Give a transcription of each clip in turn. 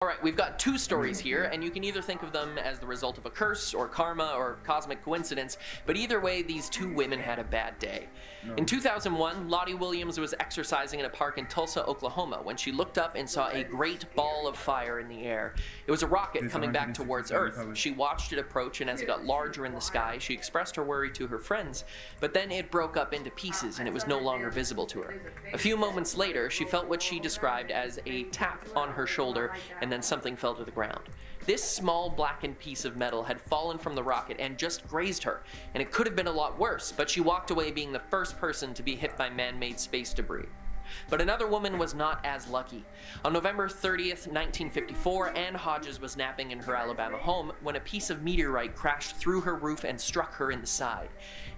Alright, we've got two stories here, and you can either think of them as the result of a curse, or karma, or cosmic coincidence, but either way, these two women had a bad day. In 2001, Lottie Williams was exercising in a park in Tulsa, Oklahoma, when she looked up and saw a great ball of fire in the air. It was a rocket coming back towards Earth. She watched it approach, and as it got larger in the sky, she expressed her worry to her friends, but then it broke up into pieces, and it was no longer visible to her. A few moments later, she felt what she described as a tap on her shoulder, and then something fell to the ground. This small blackened piece of metal had fallen from the rocket and just grazed her, and it could have been a lot worse, but she walked away being the first person to be hit by man-made space debris. But another woman was not as lucky. On November 30th, 1954, Ann Hodges was napping in her Alabama home when a piece of meteorite crashed through her roof and struck her in the side.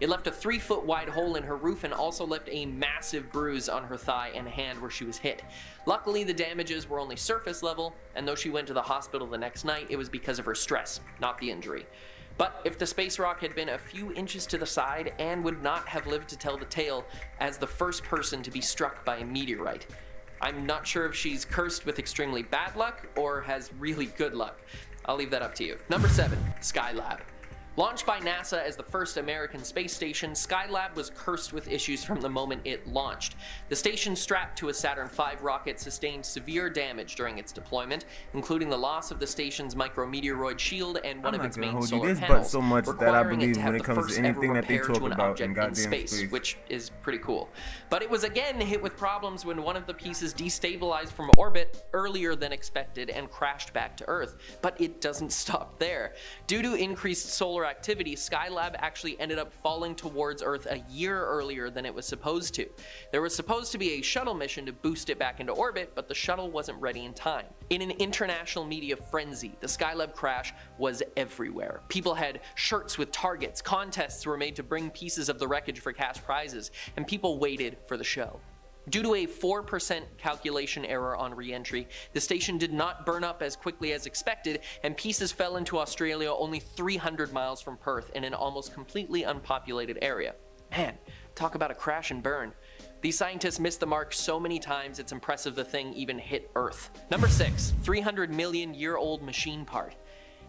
It left a 3-foot wide hole in her roof and also left a massive bruise on her thigh and hand where she was hit. Luckily, the damages were only surface level, and though she went to the hospital the next night, it was because of her stress, not the injury. But if the space rock had been a few inches to the side, Anne would not have lived to tell the tale as the first person to be struck by a meteorite. I'm not sure if she's cursed with extremely bad luck or has really good luck. I'll leave that up to you. Number 7, Skylab. Launched by NASA as the first American space station, Skylab was cursed with issues from the moment it launched. The station strapped to a Saturn V rocket sustained severe damage during its deployment, including the loss of the station's micrometeoroid shield and one of its main solar panels, requiring it to have the first ever repair to an object in space, which is pretty cool. But it was again hit with problems when one of the pieces destabilized from orbit earlier than expected and crashed back to Earth. But it doesn't stop there. Due to increased solar activity, Skylab actually ended up falling towards Earth a year earlier than it was supposed to. There was supposed to be a shuttle mission to boost it back into orbit, but the shuttle wasn't ready in time. In an international media frenzy, the Skylab crash was everywhere. People had shirts with targets, contests were made to bring pieces of the wreckage for cash prizes, and people waited for the show. Due to a 4% calculation error on re-entry, the station did not burn up as quickly as expected, and pieces fell into Australia only 300 miles from Perth in an almost completely unpopulated area. Man, talk about a crash and burn. These scientists missed the mark so many times it's impressive the thing even hit Earth. Number 6, 300 million year old machine part.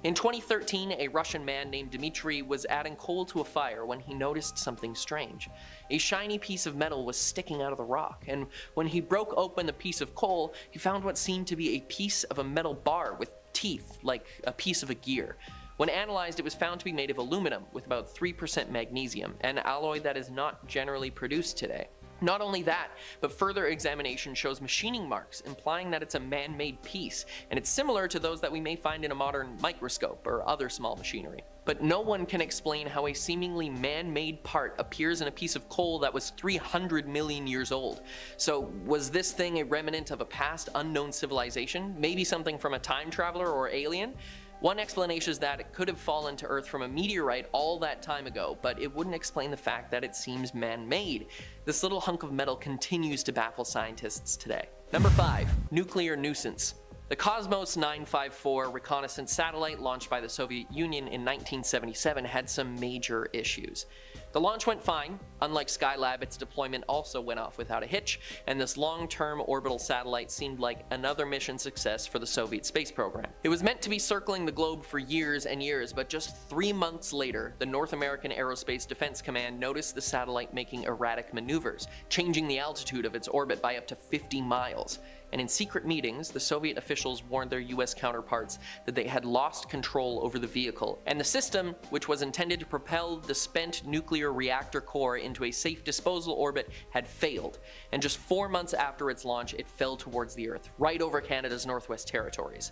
In 2013, a Russian man named Dmitry was adding coal to a fire when he noticed something strange. A shiny piece of metal was sticking out of the rock, and when he broke open the piece of coal, he found what seemed to be a piece of a metal bar with teeth, like a piece of a gear. When analyzed, it was found to be made of aluminum with about 3% magnesium, an alloy that is not generally produced today. Not only that, but further examination shows machining marks, implying that it's a man-made piece, and it's similar to those that we may find in a modern microscope or other small machinery. But no one can explain how a seemingly man-made part appears in a piece of coal that was 300 million years old. So was this thing a remnant of a past unknown civilization? Maybe something from a time traveler or alien? One explanation is that it could have fallen to Earth from a meteorite all that time ago, but it wouldn't explain the fact that it seems man-made. This little hunk of metal continues to baffle scientists today. Number 5, nuclear nuisance. The Cosmos 954 reconnaissance satellite launched by the Soviet Union in 1977 had some major issues. The launch went fine. Unlike Skylab, its deployment also went off without a hitch, and this long-term orbital satellite seemed like another mission success for the Soviet space program. It was meant to be circling the globe for years and years, but just 3 months later, the North American Aerospace Defense Command noticed the satellite making erratic maneuvers, changing the altitude of its orbit by up to 50 miles. And in secret meetings, the Soviet officials warned their US counterparts that they had lost control over the vehicle, and the system, which was intended to propel the spent nuclear reactor core into a safe disposal orbit, had failed. And just 4 months after its launch, it fell towards the Earth, right over Canada's Northwest Territories.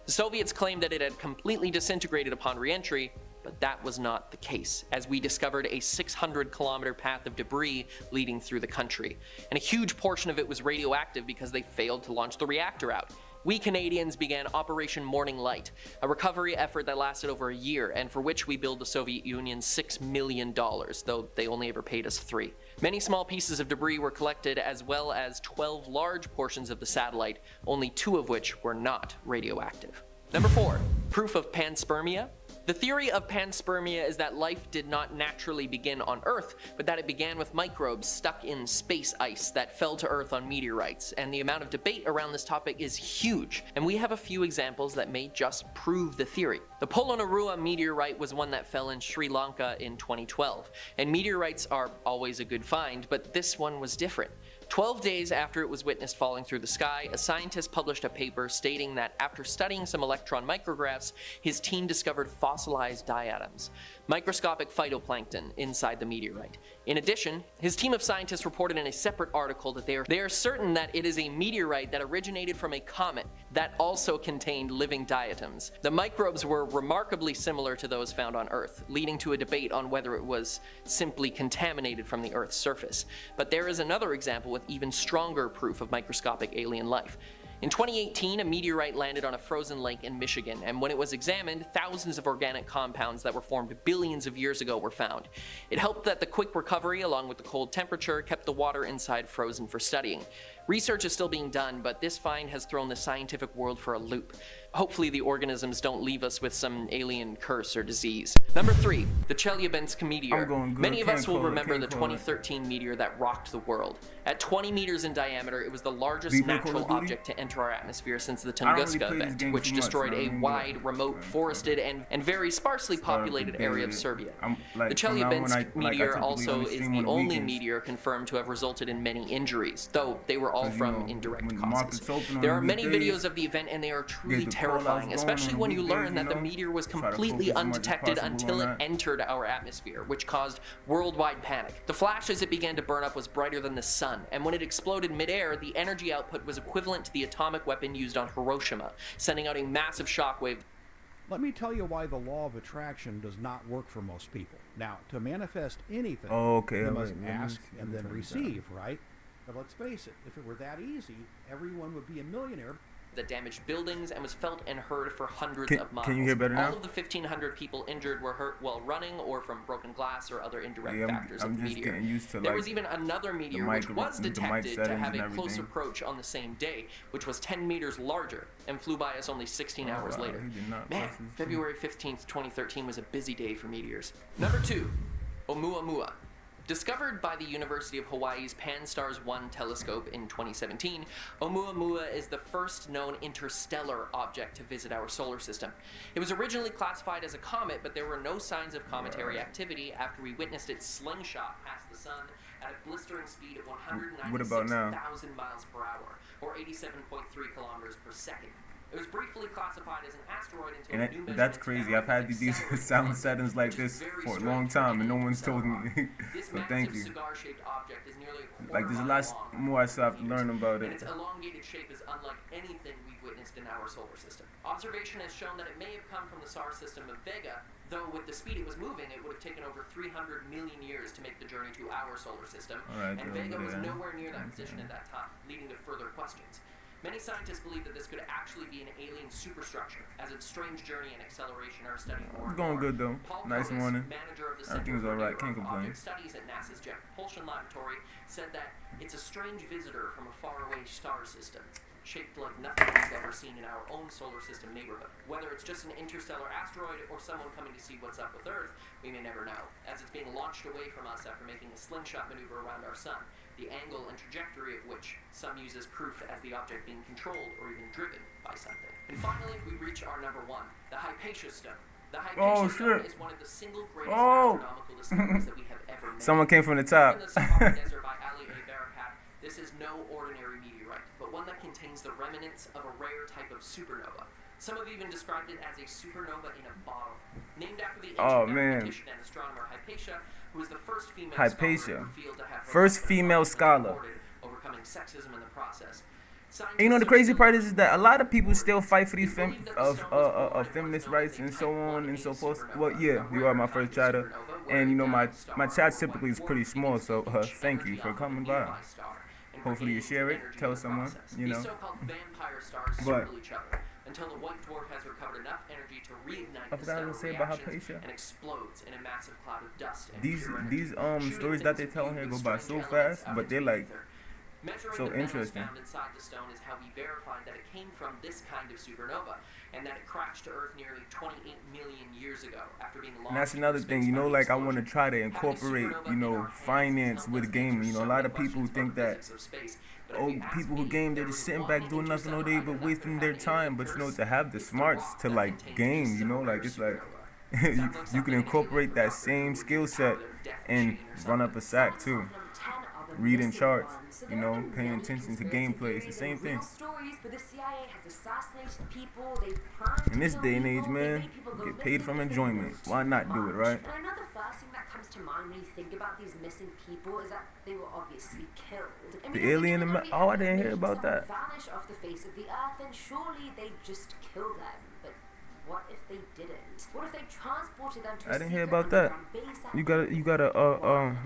The Soviets claimed that it had completely disintegrated upon re-entry, but that was not the case, as we discovered a 600-kilometer path of debris leading through the country, and a huge portion of it was radioactive because they failed to launch the reactor out. We Canadians began Operation Morning Light, a recovery effort that lasted over a year and for which we billed the Soviet Union $6 million, though they only ever paid us $3 million. Many small pieces of debris were collected, as well as 12 large portions of the satellite, only 2 of which were not radioactive. Number 4, proof of panspermia. The theory of panspermia is that life did not naturally begin on Earth, but that it began with microbes stuck in space ice that fell to Earth on meteorites, and the amount of debate around this topic is huge, and we have a few examples that may just prove the theory. The Polonnaruwa meteorite was one that fell in Sri Lanka in 2012, and meteorites are always a good find, but this one was different. 12 days after it was witnessed falling through the sky, a scientist published a paper stating that after studying some electron micrographs, his team discovered fossilized diatoms, microscopic phytoplankton, inside the meteorite. In addition, his team of scientists reported in a separate article that they are certain that it is a meteorite that originated from a comet that also contained living diatoms. The microbes were remarkably similar to those found on Earth, leading to a debate on whether it was simply contaminated from the Earth's surface. But there is another example with even stronger proof of microscopic alien life. In 2018, a meteorite landed on a frozen lake in Michigan, and when it was examined, thousands of organic compounds that were formed billions of years ago were found. It helped that the quick recovery, along with the cold temperature, kept the water inside frozen for studying. Research is still being done, but this find has thrown the scientific world for a loop. Hopefully the organisms don't leave us with some alien curse or disease. Number 3, the Chelyabinsk meteor. Many of us will remember the 2013 meteor that rocked the world. At 20 meters in diameter, it was the largest natural object to enter our atmosphere since the Tunguska event, which destroyed a wide, remote, forested, and very sparsely populated area of Serbia. The Chelyabinsk meteor also is the only meteor confirmed to have resulted in many injuries, though they were all from indirect causes. There are many videos of the event, and they are truly terrifying, especially when you learn that the meteor was completely undetected until it entered our atmosphere, which caused worldwide panic. The flash as it began to burn up was brighter than the sun, and when it exploded midair, the energy output was equivalent to the atomic weapon used on Hiroshima, sending out a massive shockwave. Let me tell you why the law of attraction does not work for most people. Now, to manifest anything, you must ask and then receive, right? But let's face it, if it were that easy, everyone would be a millionaire. That damaged buildings and was felt and heard for hundreds of miles. Can you hear better now? All of the 1,500 people injured were hurt while running or from broken glass or other indirect factors of the meteor. Getting used to, there was even another meteor which was detected to have a close approach on the same day, which was 10 meters larger and flew by us only 16 hours later. Man, February 15th, 2013 was a busy day for meteors. Number 2, Oumuamua. Discovered by the University of Hawaii's Pan-STARRS-1 telescope in 2017, Oumuamua is the first known interstellar object to visit our solar system. It was originally classified as a comet, but there were no signs of cometary activity after we witnessed its slingshot past the sun at a blistering speed of 196,000 miles per hour, or 87.3 kilometers per second. It was briefly classified as an asteroid until that's crazy. I've had these sound settings like this for a long time, and no one's told me. So thank you. Like there's a lot more I still have to learn about it. Its elongated shape is unlike anything we've witnessed in our solar system. Observation has shown that it may have come from the star system of Vega, though with the speed it was moving, it would have taken over 300 million years to make the journey to our solar system, and Vega was nowhere near that position at that time, leading to further questions. Many scientists believe that this could actually be an alien superstructure, as its strange journey and acceleration are studied more. It's going good though. Paul Nice Comas, morning. manager of the Everything's alright. Can't complain. Object Studies at NASA's Jet Propulsion Laboratory, said that it's a strange visitor from a faraway star system, shaped like nothing we've ever seen in our own solar system neighborhood. Whether it's just an interstellar asteroid or someone coming to see what's up with Earth, we may never know, as it's being launched away from us after making a slingshot maneuver around our sun, the angle and trajectory of which some use as proof as the object being controlled or even driven by something. And finally, we reach our number 1, the Hypatia Stone. The Hypatia Stone is one of the single greatest astronomical discoveries that we have ever made. Someone came from the top. In the Sahara Desert by Ali A. Barakat, this is no ordinary meteorite, but one that contains the remnants of a rare type of supernova. Some have even described it as a supernova in a bottle. Named after the ancient mathematician and astronomer Hypatia, who was the first female scholar in her field to have first female scholar. Overcoming sexism in the process. And you know the crazy part is that a lot of people still fight for these feminist rights and so on and so forth. Well, yeah, you are my first chatter, and you know my chat typically is pretty small, so thank you for coming by. Hopefully you share it, tell someone, you know. But until the white dwarf has recovered enough energy to reignite I forgot to say about Hypatia. And explodes in a massive cloud of dust. And these stories that they're telling here go by so fast, but they're like Measuring So the metals interesting. found inside the stone is how we verified that it came from this kind of supernova, and that it crashed to Earth nearly 28 million years ago after being launched. And that's another from thing, space you know, by the like I want to explosion. try to Having a incorporate, supernova you in know, our hands finance helped with us gaming. You answer know, a so lot many of people who questions think about the that, physics of space. But if oh, you ask people who me, game, they're there just is sitting one back doing nothing all day interstellar but item that wasting could their have an alien time. But you know, curse. to have the It's the smarts rock to that like contains game, pieces you of a know, rare like it's like supernova. you, Sounds like you can something an alien incorporate that photographer same would skill use set out of their death and machine or run up something. a sack too. Reading charts, you know, paying attention to gameplay. It's the same thing. In this day and age, man, you get paid from enjoyment. Why not do it, right? And I know the first thing that comes to mind when you think about these missing people is that they were obviously killed. The alien, oh, I didn't hear about that. Vanish off the face of the earth, then surely they just kill them. But what if they didn't? What if they transported them to I didn't hear about that. You gotta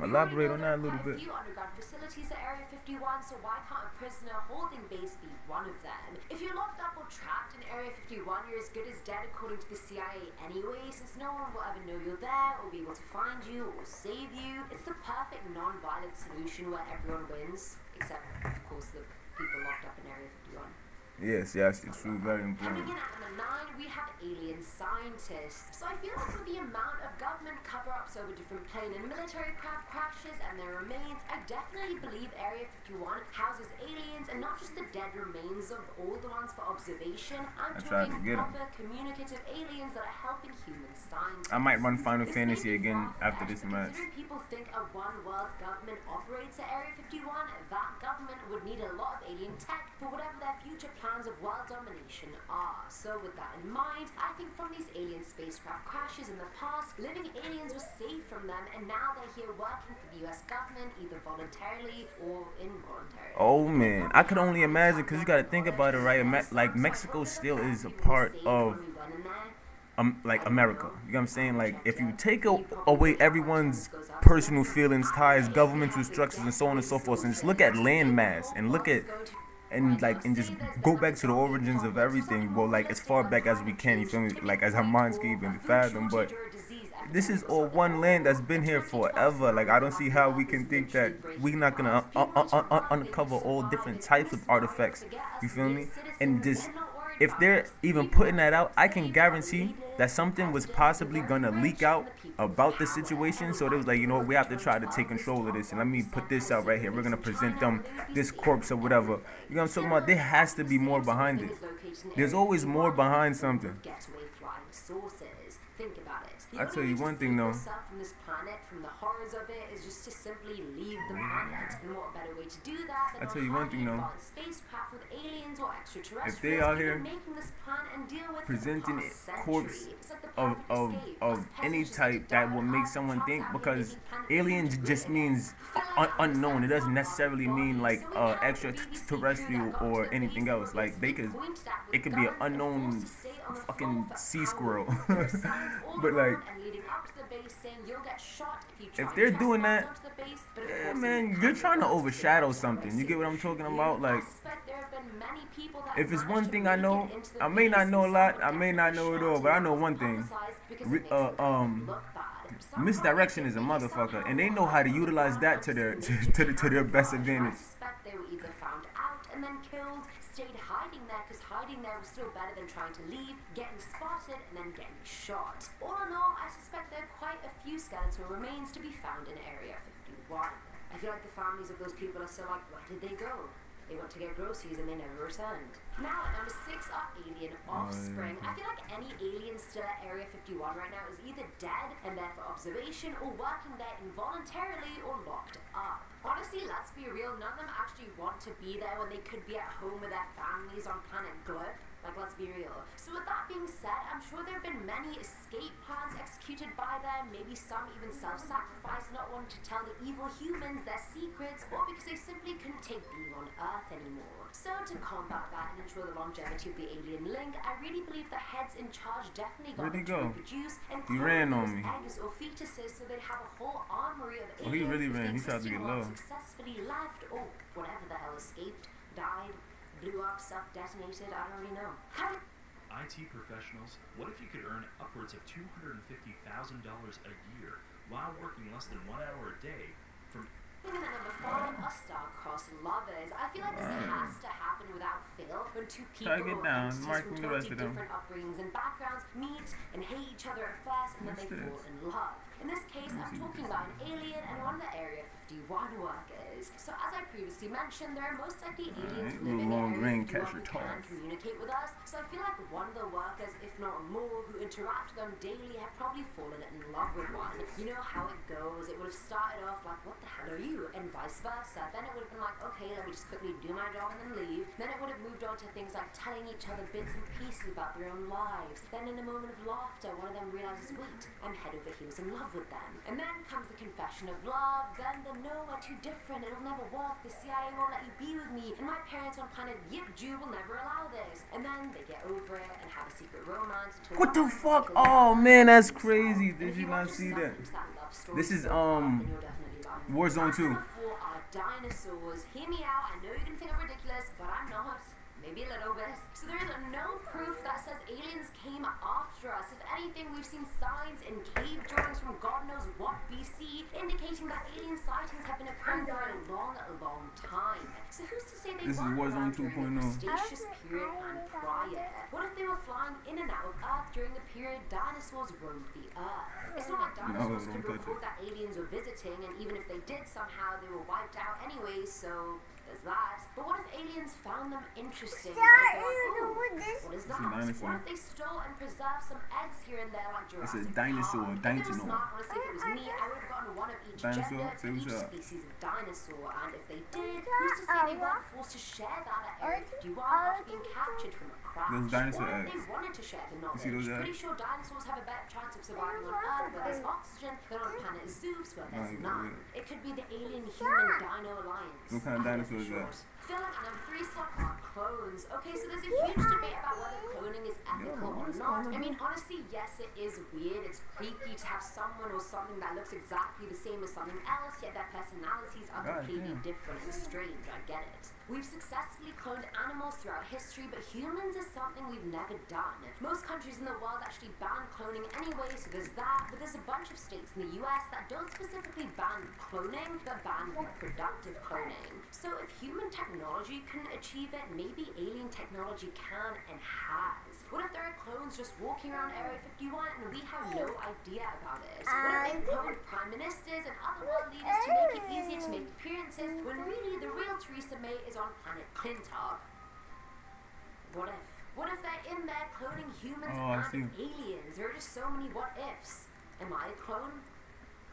elaborate on that a little bit. A few underground facilities at Area 51, so why can't a prisoner holding base be one of them? If you're locked up or trapped in Area 51, you're as good as dead according to the CIA anyway, since no one will ever know you're there or be able to find you or save you. It's the perfect non-violent solution where everyone wins, except of course the people locked up in Area 51. Yes, it's true, very And important. again, at number 9, we have alien scientists. So I feel like with the amount of government cover-ups over different plane and military craft crashes and their remains, I definitely believe Area 51 houses aliens and not just the dead remains of all the ones for observation. I'm tried to talking get 'em. proper communicative aliens that are helping human scientists. I might run Final This Fantasy may be again after far-fetched, this but match. considering people think a one-world government operates at Area 51, that government would need a lot of alien tech for whatever their future plans of world domination are. So with that in mind, I think from these alien spacecraft crashes in the past, living aliens were saved from them, and now they're here working for the US government, either voluntarily or involuntarily. Oh man, I could only imagine, because you gotta think about it, right? Like Mexico still is a part of like America. You know what I'm saying? Like if you take away everyone's personal feelings, ties, governmental structures, and so on and so forth, and just look at land mass and look at and just go back to the origins of everything. Well, like as far back as we can. You feel me? Like as our minds can even fathom. But this is all one land that's been here forever. Like I don't see how we can think that we're not gonna uncover all different types of artifacts. You feel me? And just if they're even putting that out, I can guarantee that something was possibly gonna leak out about the situation. So they was like, you know what, we have to try to take control of this, and let me put this out right here. We're gonna present them this corpse or whatever. You know what I'm talking about? There has to be more behind it. There's always more behind something. Think about it. I tell you one thing though. From this planet, from the horrors of it, is just to simply leave the planet. And what better way to do that than I tell you one thing though. Spacecraft with aliens or extraterrestrials, If they out here making this planet and deal with presenting it for a the corpse past century. of any type that will make someone think, because aliens just means unknown. It doesn't necessarily mean like extraterrestrial or anything else. Like it could be an unknown fucking sea squirrel. But like if they're doing that, yeah, man, you're trying to overshadow something. You get what I'm talking about? Like if it's one thing I know, I may not know a lot, I may not know it all, but I know one thing. Misdirection is a motherfucker, and they know how to utilize that to their to their best advantage. They were either found out and then killed, stayed hiding there because hiding there was still better than trying to leave, getting spotted, and then getting shot. All in all, I suspect there are quite a few skeletal remains to be found in Area 51. I feel like the families of those people are still like, where did they go? They went to get groceries and they never returned. Now at number 6 are alien offspring. I feel like any alien still at Area 51 right now is either dead and there for observation, or working there involuntarily or locked up. Honestly, let's be real, none of them actually want to be there when they could be at home with their families on planet Glurp. Like, let's be real. So with that being said, I'm sure there have been many escape plans executed by them, maybe some even self-sacrifice, not wanting to tell the evil humans their secrets, or because they simply couldn't take being on Earth anymore. So to combat that and ensure the longevity of the alien link, I really believe the heads in charge definitely got them to reproduce and ran on me. eggs or fetuses, so they'd have a whole armory of aliens. Oh, he really ran. He tried to get low. Successfully left, or whatever the hell escaped, died, blew up, self-detonated, I don't really know. IT professionals, what if you could earn upwards of $250,000 a year while working less than 1 hour a day from Moving at number 5 are star-crossed lovers. I feel like this has to happen without fail when two people Try to get down, entities marking from the rest totally of them. different upbringings and backgrounds meet and hate each other at first, and then What's they fall this? in love. In this case, I'm talking about an alien and one of the Area 51 workers. So as I previously mentioned, there are most likely aliens Alright, living in long Area range 51 catcher who can talk. communicate with us. So I feel like one of the workers, if not more, who interact with them daily have probably fallen in love with one. You know how it goes. It would have started off like, what the hell are you? And vice versa. Then it would have been like, okay, let me just quickly do my job and then leave. Then it would have moved on to things like telling each other bits and pieces about their own lives. Then in a moment of laughter, one of them realizes, wait, I'm head over heels in love with them. And then comes the confession of love. Then the no, we're too different. It'll never work. The CIA won't let you be with me. And my parents on planet Yip Jew will never allow this. And then they get over it and have a secret romance. What the fuck? Oh man, that's crazy. Did you not see that? This is Warzone 2. Number 4 are dinosaurs. Hear me out. I know you're gonna think I'm ridiculous, but I'm not. Maybe a little bit. So there is no proof that says aliens came after us. If anything, we've seen signs in cave drawings from God knows what BC, indicating that alien sightings have been occurring for a long time. So who's to say they This is weren't Warzone around during 2.0. the Cretaceous period and prior? What if they were flying in and out of Earth during the period dinosaurs roamed the Earth? It's not like dinosaurs could record that aliens were visiting, and even if they did, somehow they were wiped out anyway, so there's that. But what if aliens found them interesting? What is that? What if they stole and preserved some eggs here and there like Jurassic It's a dinosaur, Park? dinosaur. If it was smart, honestly, if it was me, I would have gotten one of each Dinosaur? gender Say for what's each up. species of dinosaur. And if they did, who's to say they weren't forced to share that at Area 51 after being captured from a crash? Those dinosaur Or if eggs. they wanted to share the knowledge. see those Pretty eggs? sure dinosaurs have a better chance of surviving on Earth where there's oxygen than on planet Zeus where there's Right, none. right. It could be the alien-human dino alliance. What kind of I'm not dinosaur is sure. that? I feel like number 3 slot are clones. Okay, so there's a huge debate about whether cloning is ethical or not. I mean, honestly, yes, it is weird. It's creepy to have someone or something that looks exactly the same as something else, yet their personalities are completely different and strange. I get it. We've successfully cloned animals throughout history, but humans is something we've never done. Most countries in the world actually ban cloning anyway, so there's that, but there's a bunch of states in the US that don't specifically ban cloning, but ban reproductive cloning. So if human technology can achieve it, maybe alien technology can and has. What if there are clones just walking around Area 51 and we have no idea about it? What if they cloned prime ministers and other world leaders to make it easier to make appearances when really the real Theresa May is on planet Clinton? What if? What if they're in there cloning humans and aliens? There are just so many what ifs. Am I a clone?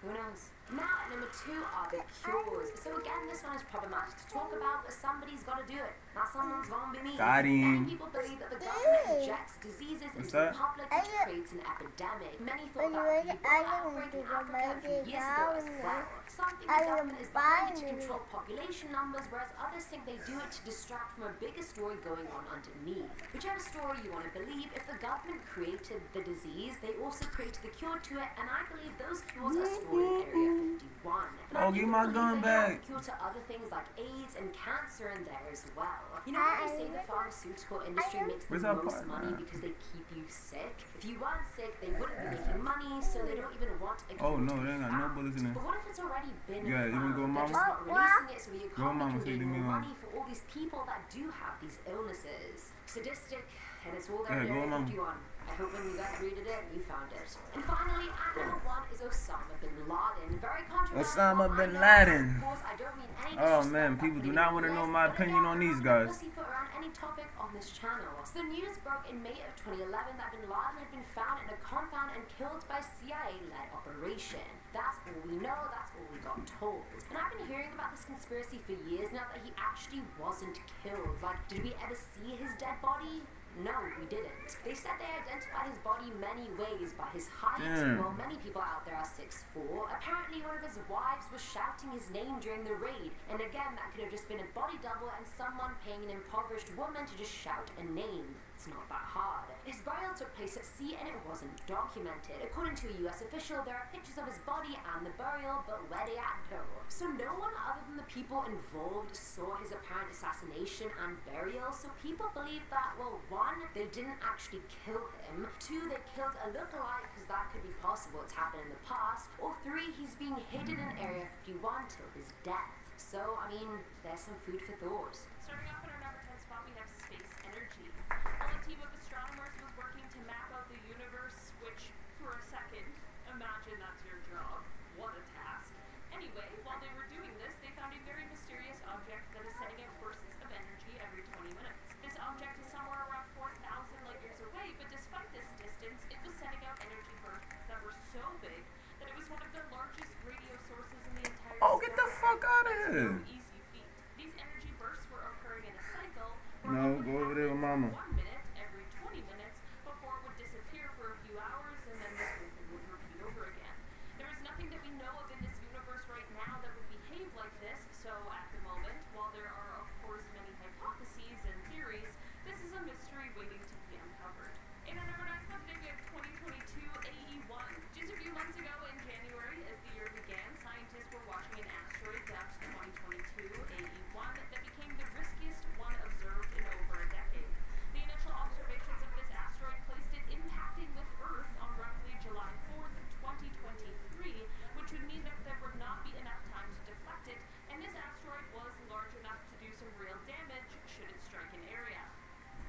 Who knows? Now, at number 2 are the cures. So again, this one is problematic to talk about, but somebody's got to do it. Now, someone's gonna be me. Got him. Many people believe that the government injects diseases into the public, which creates an epidemic. Many thought that the Ebola outbreak in Africa a few years ago as well. Some think the government is behind it to control population numbers, whereas others think they do it to distract from a bigger story going on underneath. Whichever story you want to believe, if the government created the disease, they also created the cure to it, and I believe those cures are stored in Area 51. Oh, give my gun back. Cure to other things like AIDS and cancer in there as well. You know how they say the pharmaceutical industry makes the most money because they keep you sick? If you weren't sick, they wouldn't be making money, so they don't even want a cure. Oh no, they ain't got no bullets in there. But what if it's already been Yeah, you wanna go, found? mama? They're just not releasing it so the Go, economy mama, can say make leave me more alone. money for all these people that do have these illnesses. Sadistic, and it's all there Yeah, in go, Area mama. 51. I hope when you guys read it, you found it. And finally, at number 1 is Osama bin Laden. Very controversial. Osama bin I know, Laden. Of course, I don't mean any Oh disrespect man, by people do putting not him want to on know the my list, but opinion again, on these I'm guys. not pussyfoot around any topic on this channel. So the news broke in May of 2011 that bin Laden had been found in a compound and killed by a CIA-led operation. That's all we know, that's all we got told. And I've been hearing about this conspiracy for years now that he actually wasn't killed. Like, did we ever see his dead body? No, we didn't. They said they identified his body many ways by his height. Well, many people out there are 6'4". Apparently, one of his wives was shouting his name during the raid. And again, that could have just been a body double and someone paying an impoverished woman to just shout a name. It's not that hard. His burial took place at sea and it wasn't documented. According to a US official, there are pictures of his body and the burial, but where they at though? So no one other than the people involved saw his apparent assassination and burial, so people believe that, well, one, they didn't actually kill him, two, they killed a lookalike, because that could be possible, it's happened in the past, or three, he's being hidden in Area 51 till his death. So, I mean, there's some food for thought. Starting off at our number 10 spot, we have space energy. While a team of astronomers was working to map out the universe, which, for a second, imagine that's your job. What a task. Anyway, while they were doing this, they found a very mysterious object that is sending out bursts of energy every 20 minutes. This object is somewhere around 4,000 light years away, but despite this distance, it was sending out energy bursts that were so big that it was one of the largest radio sources in the entire Oh, get the fuck out of here. no easy feat. These energy bursts were occurring in a cycle No, go over there with mama. 1 minute every 20 minutes before it would disappear for a few hours and then the whole thing would repeat over again. There is nothing that we know of in this universe right now that would behave like this, so at the moment, while there are of course many hypotheses and theories, this is a mystery waiting to be uncovered. In our number 9 spot today, we have 2022 AE1. Just a few months ago in January, as the year began, scientists were watching an asteroid dubbed 2022 AE1 that became the riskiest one observed in over a decade. The initial observations of this asteroid placed it impacting with Earth on roughly July 4th, 2023, which would mean that there would not be enough time to deflect it, and this asteroid was large enough to do some real damage should it strike an area.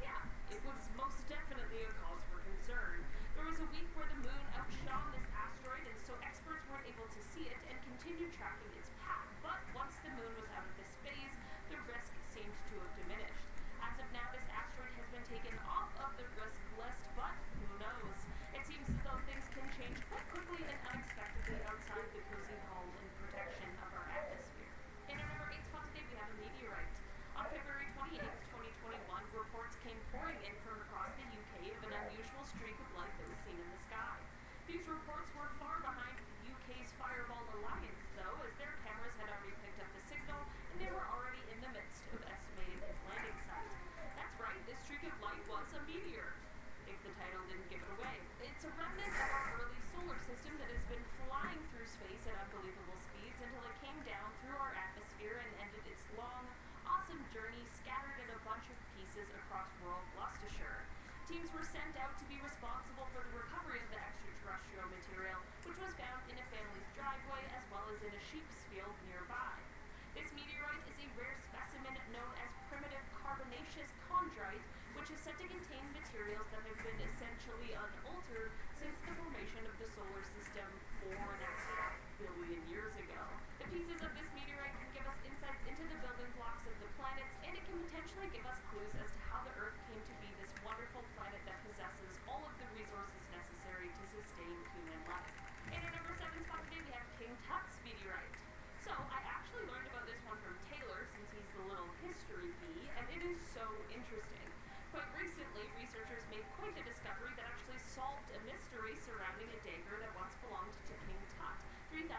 Yeah, it was most definitely a cause for concern. There was a week where the moon outshone this asteroid, and so experts weren't able to see it and continued tracking its path. But once the moon was out of this phase, the risk seemed to have diminished. As of now, this asteroid has been taken off of the risk list, but who knows? It seems as though things can change quite quickly and unexpectedly outside the cozy home and protection of our atmosphere. In our number 8 spot today, we have a meteorite. On February 28th, 2021, reports came pouring in from across the UK of an unusual streak of light that was seen in the sky. These reports were far behind the UK's Fireball Alliance, though, as their cameras had already picked up the signal and they were already in the midst of estimating its landing site. That's right, this streak of light was a meteor, if the title didn't give it away. It's a remnant of our early solar system that has been flying through space at unbelievable speeds until it came down through our atmosphere and ended its long, awesome journey scattered in a bunch of pieces across rural Gloucestershire. Teams were sent out to be responsible for the recovery of the extraterrestrial material, which was found in a family's driveway as well as in a sheep's field nearby. This meteorite is a rare specimen known as primitive carbonaceous chondrite, which is said to contain materials that have been essentially unaltered since the formation of the solar system 4.5 billion years ago. The pieces of this meteorite can give us insights into the building blocks of the planets, and it can potentially give us clues as to how the Earth came to be this wonderful planet that possesses all of the resources necessary to sustain human life. In our number 7 spot today, we have King Tut's meteorite. So, I actually learned about this one from Taylor, since he's the little history bee, and it is so interesting. Quite recently, researchers made quite a discovery that actually solved a mystery surrounding a dagger that once belonged to King Tut 3,400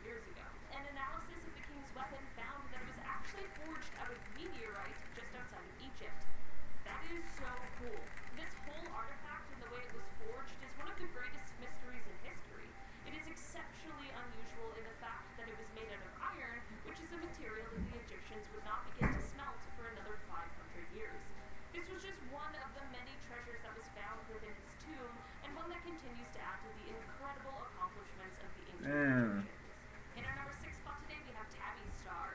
years ago. An analysis of the king's weapon found that it was actually forged out of meteorite just outside of Egypt. That is so cool. This whole artifact and the way it was forged is one of the greatest mysteries in history. It is exceptionally unusual in the fact that it was made out of iron, which is a material that the Egyptians would not begin to smelt for another 500 years. This was just one of the many treasures that was found within his tomb, and one that continues to add to the incredible accomplishments of the ancient Egyptians. In our number 6 spot today, we have Tabby's star.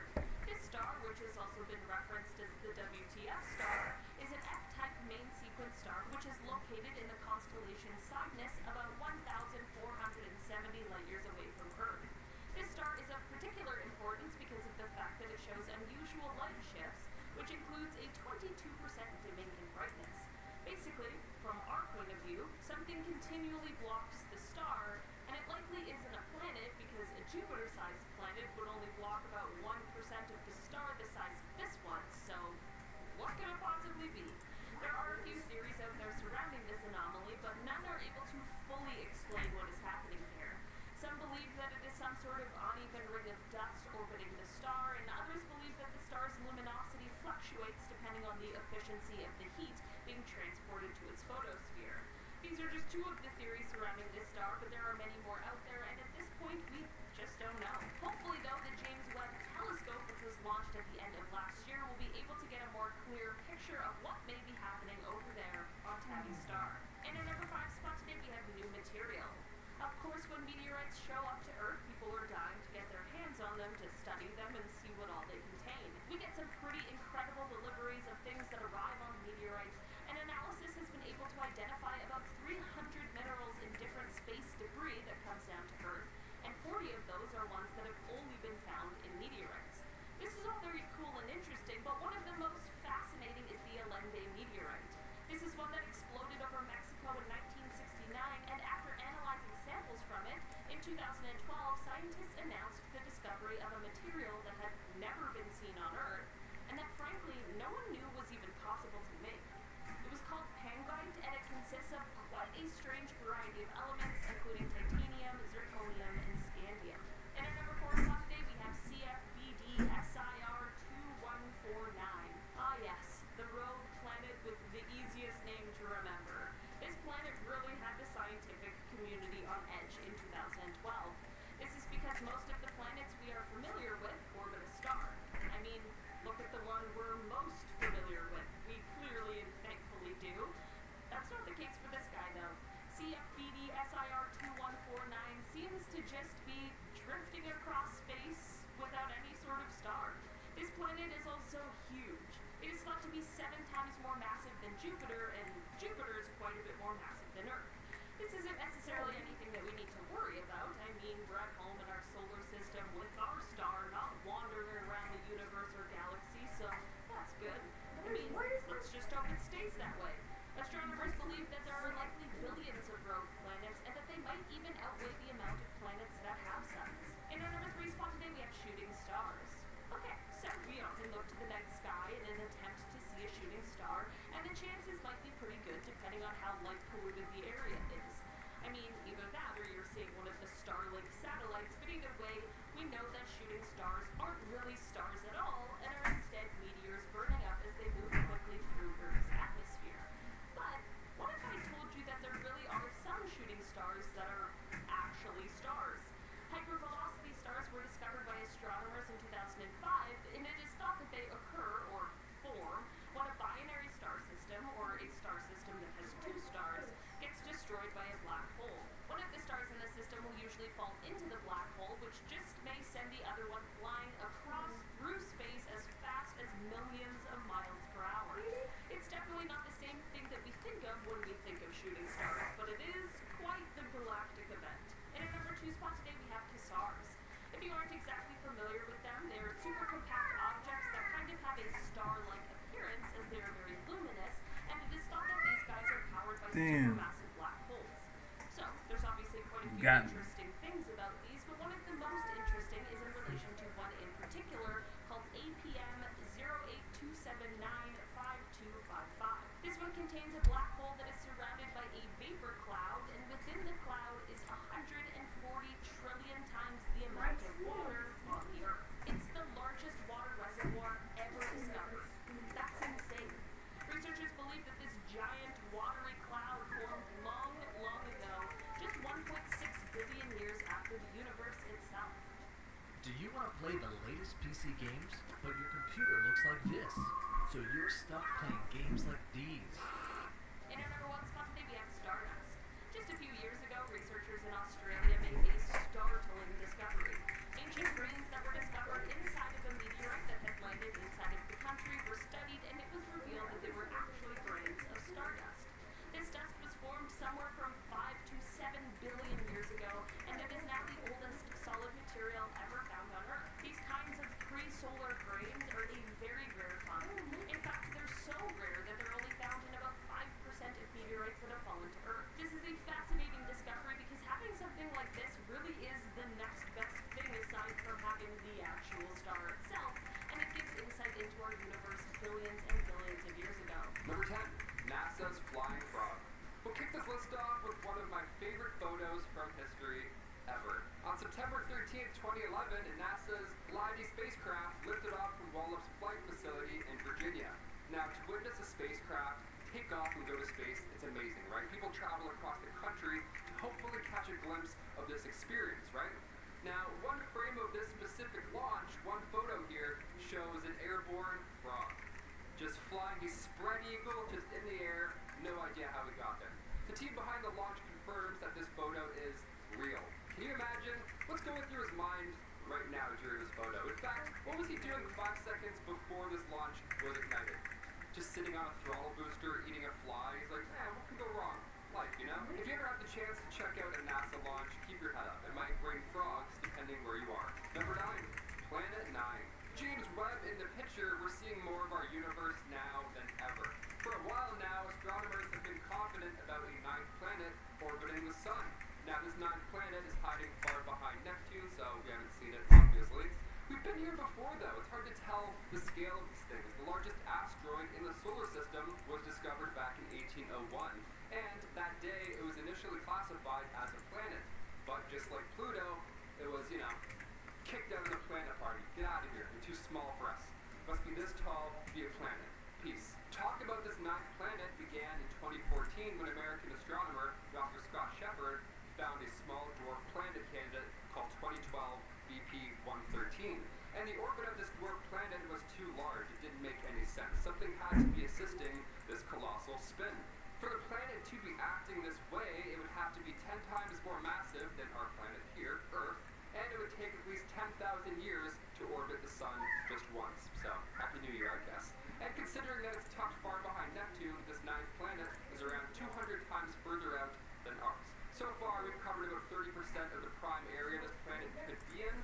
This star, which has also been referenced as the WTF star, is an F-type main sequence star which is located in the constellation Cygnus about 1,470 light years away from Earth. This star is of particular importance because of the fact that it shows unusual light shifts, which includes a 22% dimming in brightness. Basically, from our point of view, something continually blocks the star, and it likely isn't a planet because a Jupiter-sized planet would only block about 1% of the star the size of this one, so what could it possibly be? There are a few theories out there surrounding this anomaly, but none are able to fully explain what is happening here. Some believe that it is some sort of uneven ring of dust orbiting the star, and others believe that the star's luminosity fluctuates depending on the efficiency of the heat being transported to its photosphere. two of the theories surrounding this star, but there are many more out there, and at this point, we just don't know. Hopefully, though, the James Webb Telescope, which was launched at the end of last year, will be able to get a more clear picture of what may be happening over there on Tabby's star. In our number 5 spot today, we have new material. Of course, when meteorites show up to Earth, people are dying to get their hands on them, to study them, and see what all they contain. We get some pretty incredible deliveries of things that arrive on meteorites, and analysis has been able to identify about 300 minerals in different space debris that comes down to Earth, and 40 of those are ones that have only been found in meteorites. This is all very cool and interesting, but one of the most fascinating is the Allende meteorite. This is one that exploded over Mexico in 1969, and after analyzing samples from it, in 2012, scientists announced the discovery of a material that had never been seen on Earth, and that frankly, no one knew was even possible to make. It was called pangite, and it consists of quite a strange variety of elements, including titanium, zirconium, and scandium. In our number 4 spot today, we have CFBD SIR2149. Ah yes, the rogue planet with the easiest name to remember. This planet really had the scientific community on edge in 2012. This is because most of the planets we are familiar with orbit a star. I mean, look at the one we're most familiar with. We clearly and thankfully do. That's not the case for this guy, though. CFBD SIR2149 seems to just be drifting across space without any sort of star. This planet is also huge. It is thought to be 7 times more massive than Jupiter, and Jupiter is quite a bit more massive than Earth. This isn't necessarily anything that we need to worry about. I mean, we're at home in our solar system with our star, not wandering around the universe or galaxy, so that's good. I mean, let's just hope it stays that way. Astronomers believe that there are likely billions of rogue planets, and that they might even outweigh the amount of planets that have suns. In our number 3 spot today, we have shooting stars. Okay, so we often look to the night sky in an attempt to see a shooting star, and the chances might be pretty good depending on how light polluted the area is. I mean, either that or you're seeing one of the Starlink satellites, but either way, we know that shooting stars aren't really stars at all, and are instead meteors burning up as they move quickly through Earth's atmosphere. But what if I told you that there really are some shooting stars that are actually stars? Hypervelocity stars were discovered by astronomers in 2005, and it is thought that they occur, or form, when a binary star system, or a star system that has 2 stars, gets destroyed by a black hole. One of the stars in the system will usually fall into the black hole, which just may send the other one flying across through space as fast as millions of miles per hour. It's definitely not the same thing that we think of when we think of shooting stars, but it is quite the galactic event. In our number 2 spot today, we have quasars. If you aren't exactly familiar with them, they're super compact objects that kind of have a star-like appearance as they are very luminous, and it is thought that these guys are powered by supermassive black holes. So, there's obviously quite a few interesting things about these, but one of the most interesting is in relation to one in particular called APM 0827952555. This one contains a black hole that is surrounded by a vapor cloud, and within the cloud is 140 trillion times the amount of water on the Earth. It's the largest water reservoir ever discovered. That's insane. Researchers believe that this giant watery cloud formed long, long ago, just 1.6 billion years after the universe itself. Do you want to play the latest PC games, but your computer looks like this? So you're stuck playing games like these. In our number 1 spot today, we have Stardust. Just a few years ago, researchers in Australia made a startling discovery. Ancient grains that were discovered inside of a meteorite that had landed inside of the country were studied, and it was revealed that they were actually grains of stardust. This dust was formed somewhere from 5 to 7 billion years ago, and it is now the oldest solid material ever found on Earth. These kinds of pre-solar grains are a very rare find. In fact, they're so rare that they're only found in about 5% of meteorites that have fallen to Earth. This is a fascinating discovery because having something like this really is the next best thing aside from having the actual star itself, and it gives insight into our universe billions and billions of years ago. Number 10, NASA's Flying Frog. We'll kick this list off with one of my favorite photos from history ever. On September 13th, 2011, NASA's Leidy spacecraft lifted off from Wallops Flight Facility in Virginia. Now, to witness a spacecraft take off and go to space, it's amazing, right? People travel across the country Can you imagine what's going through his mind right now during this photo? In fact, what was he doing 5 seconds before this launch was ignited? Just sitting on a throttle booster, eating a fly. He's like, man, what can go wrong? Life, you know? If you ever have the chance to check out a NASA launch, keep your head up. It might bring frogs, depending where you are. Number 9, Planet 9. James Webb in the picture, we're seeing more of our universe now than ever. For a while now, astronomers have been confident about a 9th planet orbiting the sun. Now this 9th planet is hiding far behind Neptune, so we haven't seen it, obviously. We've been here before, though. It's hard to tell the scale of these things. The largest asteroid in the solar system was discovered back in 1801, and that day it was initially classified as a planet. But just like Pluto, it was, kicked out of the planet party. Get out of here. You're too small for us. Must be this tall to be a planet. Peace. Talk about this 9th planet began in 2014 when American astronomer Dr. Scott Shepard found a small dwarf planet candidate called 2012 BP 113. And the orbit of this dwarf planet was too large. It didn't make any sense. Something had to be assisting this colossal spin. For the planet to be acting this way, it would have to be 10 times more massive than our planet here, Earth, and it would take at least 10,000 years to orbit the sun just once. So, Happy New Year, I guess. And considering that it's tucked far behind Neptune, this 9th planet is around 200 times further out than ours. So far, we've covered about 30% of the prime area this planet could be in,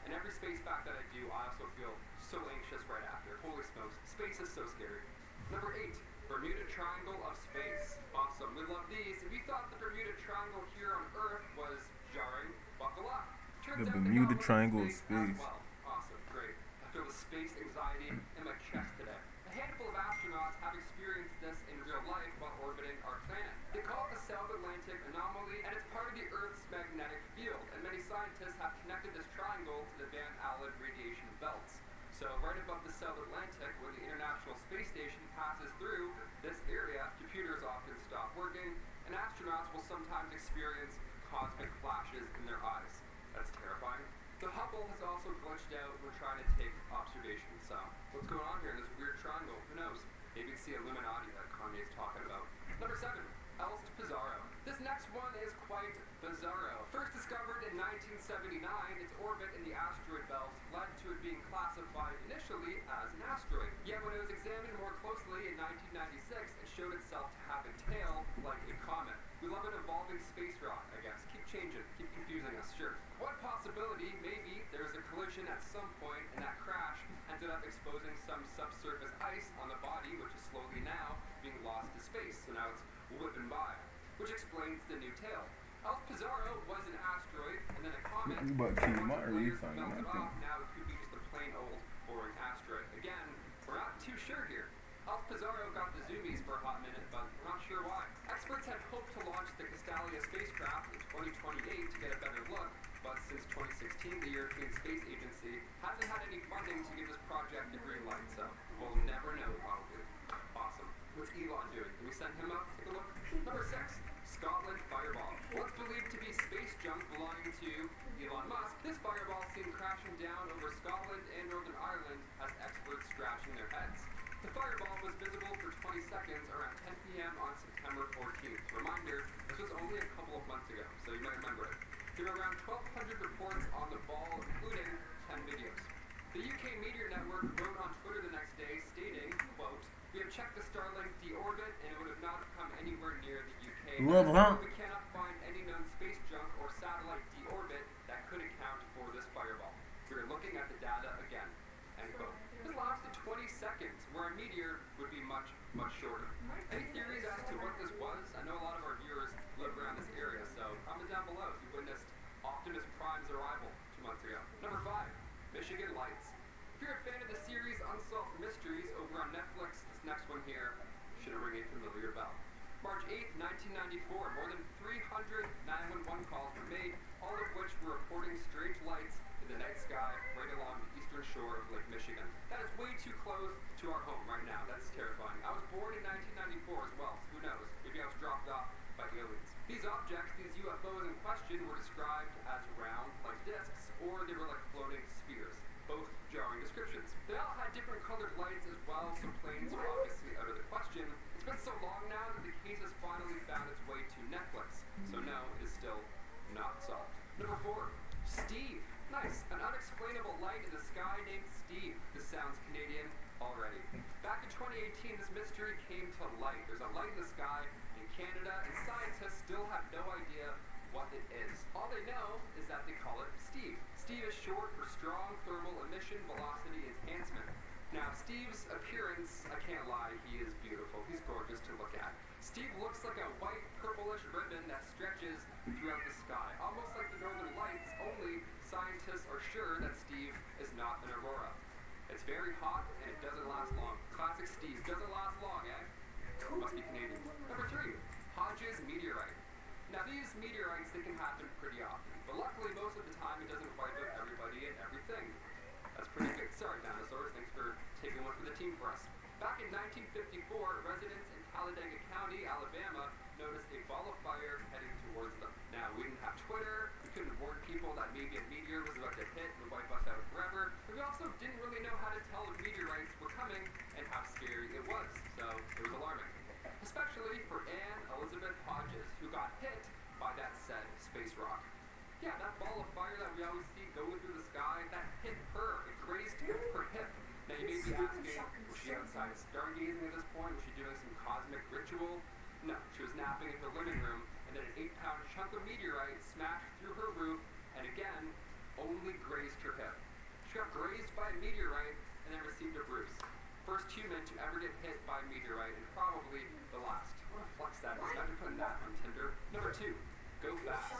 and every space fact that I do, I also feel so anxious right after. Holy smokes, space is so scary. Number 8, Bermuda Triangle of Space. Awesome, we love these. If you thought the Bermuda Triangle here on Earth was jarring, buckle up. Turns The out Bermuda they got Triangle of as Space. well. Awesome, great. I feel the space anxiety in my chest today. A handful of astronauts have experienced this in real life while orbiting our planet. They call it the South Atlantic Anomaly, and it's part of the Earth's magnetic field, and many scientists have connected this triangle to the Van Allen radiation belts. So right above the South Atlantic, where the International Space Station passes through this area, computers often stop working, and astronauts will sometimes experience cosmic flashes in their eyes. That's terrifying. The Hubble has also glitched out when trying to take observations. So what's going on here in this weird triangle? Who knows? Maybe it's the Illuminati that Kanye's talking about. Number 7, Elst Pizarro. This next one is quite bizarro. First discovered in 1979, its orbit in the asteroid belt led to it being classified initially as an asteroid. Yet when it was examined more closely in 1996, it showed itself to have a tail like a comet. We love an evolving space rock, I guess. Keep changing, keep confusing us, sure. One possibility, maybe there was a collision at some point and that crash ended up exposing some subsurface ice on the body, which is slowly now being lost to space. So now it's whipping by, which explains the new tail. Elst Pizarro was an asteroid and then a comet. But Melted off. Now it could be just a plain old boring asteroid. Again, we're not too sure here. Elst Pizarro got the zoomies for a hot minute, but we're not sure why. Experts had hoped to launch the Castalia spacecraft in 2028 to get a better look, but since 2016, the European Space Agency hasn't had any funding to give this project the green light, so we'll never know, probably. Awesome. What's Elon doing? Can we send him up? Take a look. Number 6, Scotland Fireball. What's believed to be space junk belonging to Elon Musk, this fireball seen crashing down over Scotland and Northern Ireland has experts scratching their heads. The fireball was visible for 20 seconds around 10 p.m. on September 14th. Reminder, this was only a couple of months ago, so you might remember it. There were around 1,200 reports on the ball, including 10 videos. The UK Meteor Network wrote on Twitter the next day, stating, quote, "We have checked the Starlink deorbit and it would have not come anywhere near the UK. We cannot find any known space junk or satellite deorbit that could account for this fireball. We are looking at the data again." End quote. This lasted 20 seconds, where a meteor would be much, much shorter. Any theories as to what this was? I know a lot of our viewers live around this area, so comment down below if you witnessed Optimus Prime's arrival 2 months ago. Number 5, Michigan Lights. If you're a fan of the series Unsolved Mysteries over on Netflix, this next one here should ring a familiar bell. March 8th, 1994, more than 300 911 calls were made, all of which were reporting strange lights in the night sky right along the eastern shore of Lake Michigan. That is way too close to our home right now. That's terrifying. I was born in 1994 as well, so who knows? Maybe I was dropped off by aliens. These objects, these UFOs in question, were described as round, like discs, or they were like floating spheres. Both jarring descriptions. They all had different colored lights as well, so planes are obviously out of the question. It's been so long now that the case has finally found its way to Netflix. So no, it is still not solved. Number 4, Steve is short for strong thermal emission velocity enhancement. Now, Steve's appearance, I can't lie, he is beautiful. He's gorgeous to look at. Steve looks like a white, purplish ribbon that stretches throughout the sky, almost like the Northern Lights, only scientists are sure that Steve is not an aurora. It's very hot, and it doesn't last long. Classic Steve, doesn't last long, eh? Must be Canadian. Number 3, Hodge's meteorite. Now, these meteorites, they can happen pretty often, but luckily, most of the time, it doesn't wipe out everybody and everything. That's pretty good. Sorry, dinosaurs. Thanks for taking one for the team for us. Back in 1954, residents in Talladega County, Alabama, noticed a ball of fire heading towards them. Now, we didn't have Twitter. We couldn't warn people that maybe a meteor was about to hit and wipe us out forever. But we also didn't really know how to tell if meteorites were coming and how scary it was. So it was alarming. Especially for Anne Elizabeth Hodges, who got hit by that said space rock. Yeah, that ball of fire that we always see going through the sky, that hit her. It grazed her hip. Now you may be asking, was she outside stargazing at this point? Was she doing some cosmic ritual? No, she was napping in her living room, and then an 8-pound chunk of meteorite smashed through her roof, and again, only grazed her hip. She got grazed by a meteorite, and then received a bruise. First human to ever get hit by a meteorite, and probably the last. What a flex that is. Imagine putting that on Tinder. Number 2. Go fast.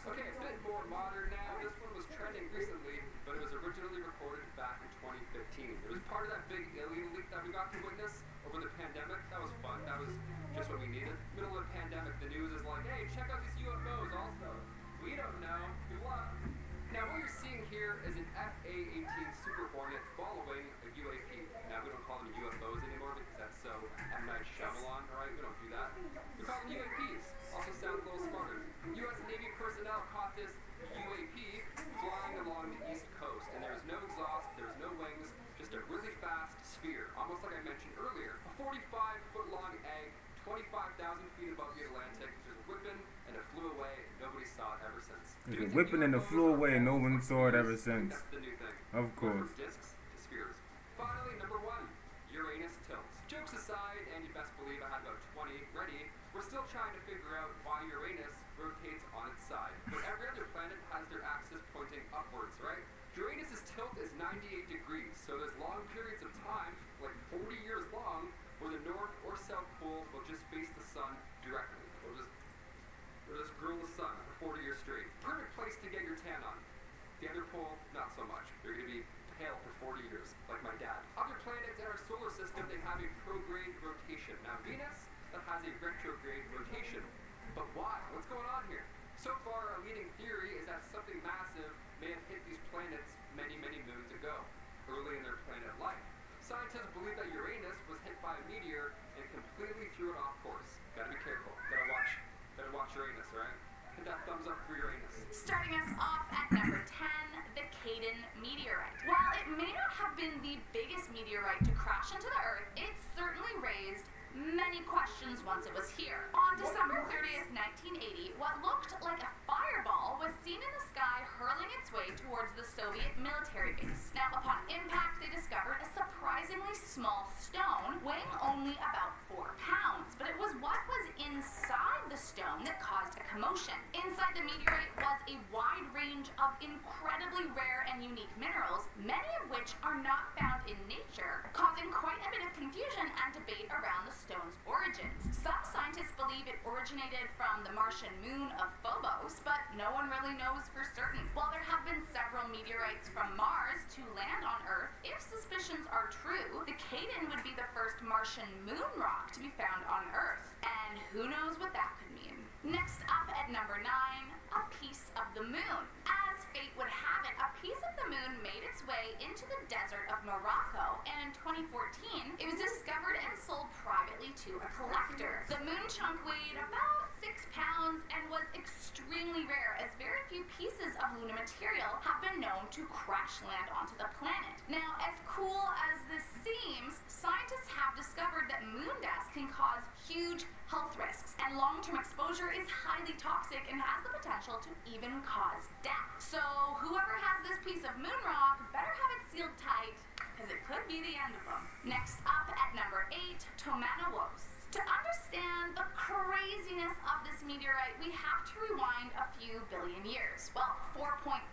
Okay, a bit more modern now. This one was trending recently, but it was originally recorded back in 2015. It was part of that big alien leak that we got to witness over the pandemic. That was fun. That was just what we needed. Middle of the pandemic, the news is like, hey, check out these UFOs also. We don't know. Good luck. Now, what you're seeing here is an FA-18 Super Hornet following a UAP. Now, we don't call them UFOs anymore because that's so M. Night Shyamalan, right? We don't do that. We call them UAPs. Also sounds a little smarter. U.S. Navy personnel caught this UAP flying along the East Coast, and there was no exhaust, there was no wings, just a really fast sphere, almost like I mentioned earlier. A 45-foot-long egg, 25,000 feet above the Atlantic, just whipping, and it flew away, and nobody saw it ever since. It whipping and it flew away, and no one saw it ever since. That's the new thing. Of course. From discs to spheres. Finally, number 1, Uranus tilts. Jokes aside, and you best believe I had about 20 ready, we're still trying to figure out why Uranus rotates on its side. But every other planet has their axis pointing upwards, right? Uranus's tilt is 98 degrees, so there's long periods of time, like 40 years long, where the North or South Pole will just face the sun directly. We'll just grill the sun for 40 years straight. Perfect place to get your tan on. The other pole, not so much. You're going to be pale for 40 years, like my dad. Other planets in our solar system, they have a prograde rotation. Now, Venus, that has a retrograde rotation. But why? What's going on here? So far, our leading theory is that something massive may have hit these planets many, many moons ago, early in their planet life. Scientists believe that Uranus was hit by a meteor and completely threw it off course. Gotta be careful. Gotta watch Uranus, right? Hit that thumbs up for Uranus. Starting us off at number 10, the Caden meteorite. While it may not have been the biggest meteorite to crash into the Earth, it certainly raised many questions once it was here. On December 30th, 1980, what looked like a fireball was seen in the sky hurling its way towards the Soviet military base. Now, upon impact, they discovered a surprisingly small stone weighing only about 4 pounds, but it was what was inside the stone that caused a commotion. Inside the meteorite was a wide range of incredibly rare and unique minerals, many of which are not found in nature, causing quite a bit of confusion and debate around the stone's origins. Some scientists believe it originated from the Martian moon of Phobos, but no one really knows for certain. While there have been several meteorites from Mars to land on Earth, if suspicions are true, the Caden would be the first Martian moon rock to be found on Earth. And who knows what that could mean. Next up at number 9, a piece of the moon. As fate would have it, a piece of the moon made its way into the desert of Morocco, and in 2014, it was discovered and sold privately to a collector. The moon chunk weighed about 6 pounds and was extremely rare, as very few pieces of lunar material have been known to crash land onto the planet. Now, as cool as this seems, scientists have discovered that moon dust can cause huge health risks, and long-term exposure is highly toxic and has the potential to even cause death. So whoever has this piece of moon rock better have it sealed tight, because it could be the end of them. Next up at number 8, Tomanowos. To understand understand the craziness of this meteorite, we have to rewind a few billion years. Well, 4.5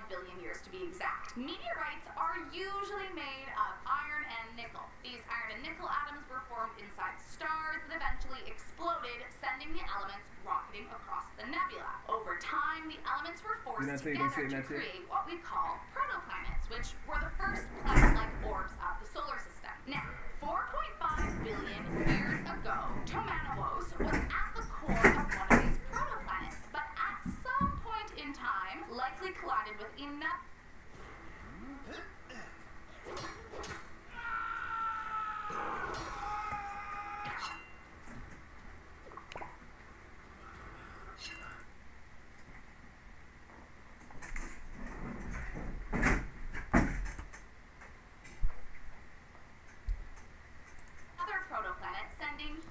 billion years to be exact. Meteorites are usually made of iron and nickel. These iron and nickel atoms were formed inside stars that eventually exploded, sending the elements rocketing across the nebula. Over time, the elements were forced together to create what we call protoplanets, which were the first planet-like orbs of the solar system. Now, 4.5 billion years ago, Tomanowos was at the core of one of these protoplanets, but at some point in time, likely collided with enough.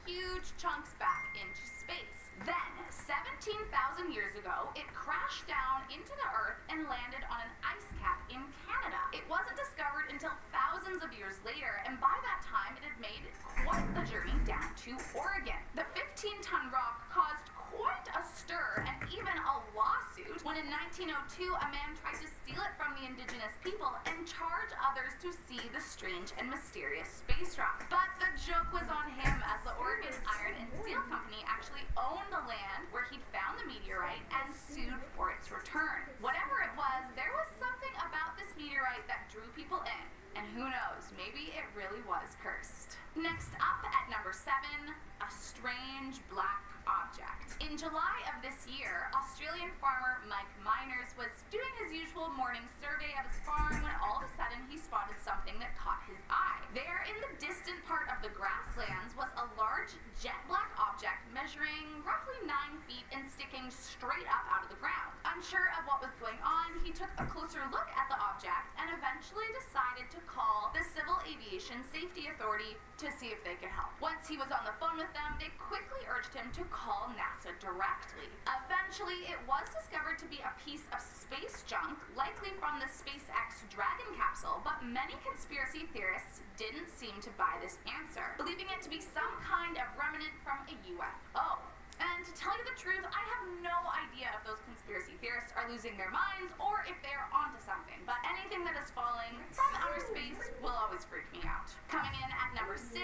Huge chunks back into space. Then, 17,000 years ago, it crashed down into the Earth and landed on an ice cap in Canada. It wasn't discovered until thousands of years later, and by that time, it had made quite the journey down to Oregon. The 15-ton rock caused quite a stir and even a lawsuit when in 1902 a man tried to steal it from the indigenous people and charge others to see the strange and mysterious space rock. But the joke was on him, as the Oregon Iron and Steel Company actually owned the land where he'd found the meteorite and sued for its return. Whatever it was, there was something about this meteorite that drew people in. And who knows, maybe it really was cursed. Next up at number 7, a strange black object. In July of this year, Australian farmer Mike Miners was doing his usual morning survey of his farm when all of a sudden he spotted something that caught his eye. There in the distant part of the grasslands was a large jet black object measuring roughly 9 feet and sticking straight up out of the ground. Unsure of what was going on, he took a closer look at the object and eventually decided to call the Civil Aviation Safety Authority to see if they could help. Once he was on the phone with them, they quickly urged him to call NASA directly. Eventually, it was discovered to be a piece of space junk, likely from the SpaceX Dragon capsule, but many conspiracy theorists didn't seem to buy this answer, believing it to be some kind of remnant from a UFO. And to tell you the truth, I have no idea if those conspiracy theorists are losing their minds or if they're onto something, but anything that is falling from outer space will always freak me out. Coming in at number 6,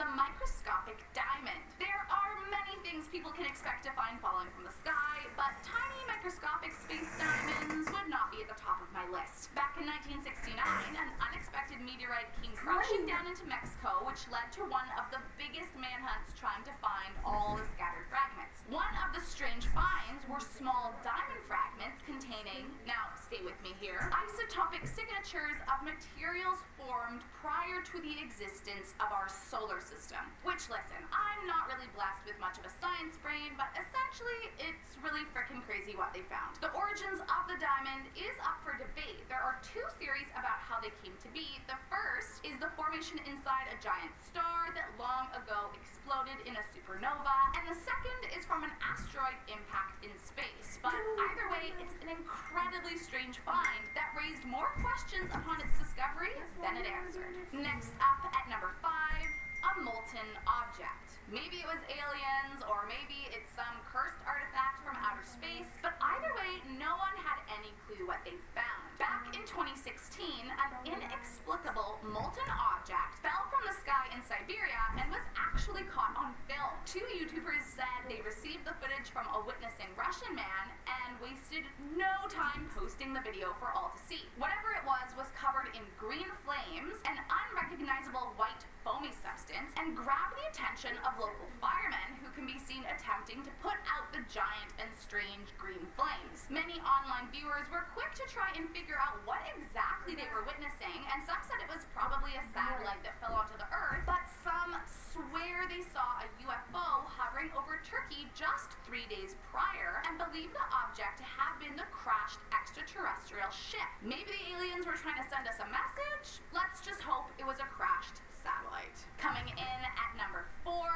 the microscopic diamond. There are many things people can expect to find falling from the sky, but tiny microscopic space diamonds would not be at the top of my list. Back in 1969, an unexpected meteorite came crashing down into Mexico, which led to one of the biggest manhunts trying to find all the scattered fragments. One of the strange finds were small diamond fragments containing, now stay with me here, isotopic signatures of materials formed prior to the existence of our solar system. Which, listen, I'm not really blessed with much of a science brain, but essentially it's really freaking crazy what they found. The origins of the diamond is up for debate. There are 2 theories about how they came to be. The first is the formation inside a giant star that long ago exploded in a supernova, and the second is from an asteroid impact in space. But either way, it's an incredibly strange find that raised more questions upon its discovery than it answered. Next up at number 5, a molten object. Maybe it was aliens, or maybe it's some cursed artifact from outer space, but either way, no one had any clue what they found. Back in 2016, an inexplicable molten object fell from the sky in Siberia and was actually caught on film. 2 YouTubers said they received the footage from a witnessing Russian man and wasted no time posting the video for all to see. Whatever it was covered in green flames, an unrecognizable white foamy substance, and grabbed the attention of local firemen who can be seen attempting to put out the giant and strange green flames. Many online viewers were quick to try and figure out what exactly they were witnessing, and some said it was probably a satellite that fell onto the Earth, but some swear they saw a UFO hovering over Turkey just 3 days prior and believe the object to have been the crashed extraterrestrial ship. Maybe the aliens were trying to send us a message? Let's just hope it was a crashed satellite. Coming in at number 4,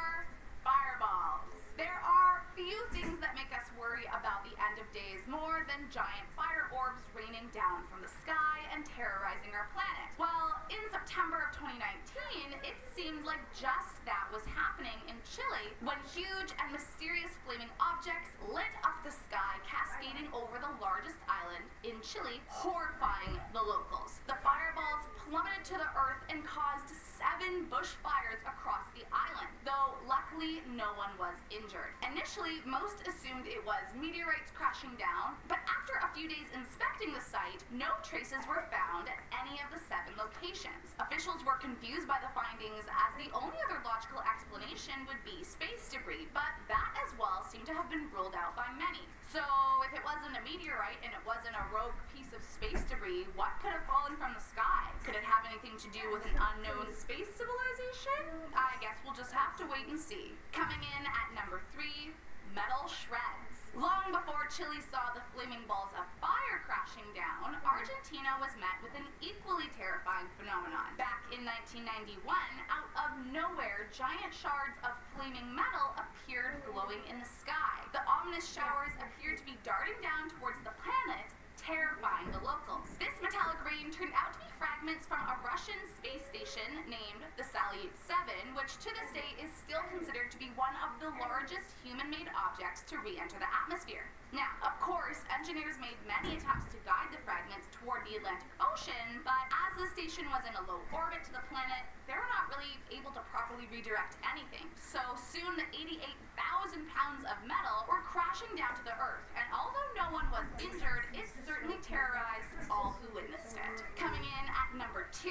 fireballs. There are few things that make us worry about the end of days more than giant fire orbs raining down from the sky and terrorizing our planet. Well, in September of 2019, it seemed like just that was happening in Chile Chile when huge and mysterious flaming objects lit up the sky, cascading over the largest island in Chile, horrifying the locals. The fireballs plummeted to the earth and caused 7 bushfires across the island, though luckily no one was injured. Initially, most assumed it was meteorites crashing down, but after a few days inspecting the site, no traces were found at any of the 7 locations. Officials were confused by the findings, as the only other logical explanation would be space debris, but that as well seemed to have been ruled out by many. So if it wasn't a meteorite and it wasn't a rogue piece of space debris, what could have fallen from the sky? Could it have anything to do with an unknown space civilization? I guess we'll just have to wait and see. Coming in at number 3, metal shreds. Long before Chile saw the flaming balls of fire crashing down, Argentina was met with an equally terrifying phenomenon. Back in 1991, out of nowhere, giant shards of flaming metal appeared glowing in the sky. The ominous showers appeared to be darting down towards the planet, terrifying the locals. This metallic rain turned out to be fragments from a Russian space station named the Salyut 7, which to this day is still considered to be one of the largest human-made objects to re-enter the atmosphere. Now, of course, engineers made many attempts to guide the fragments toward the Atlantic Ocean, but as the station was in a low orbit to the planet, they were not really able to properly redirect anything. So soon the 88,000 pounds of metal were crashing down to the Earth, and although no one was injured, it certainly terrorized all who witnessed it. Coming in at number 2,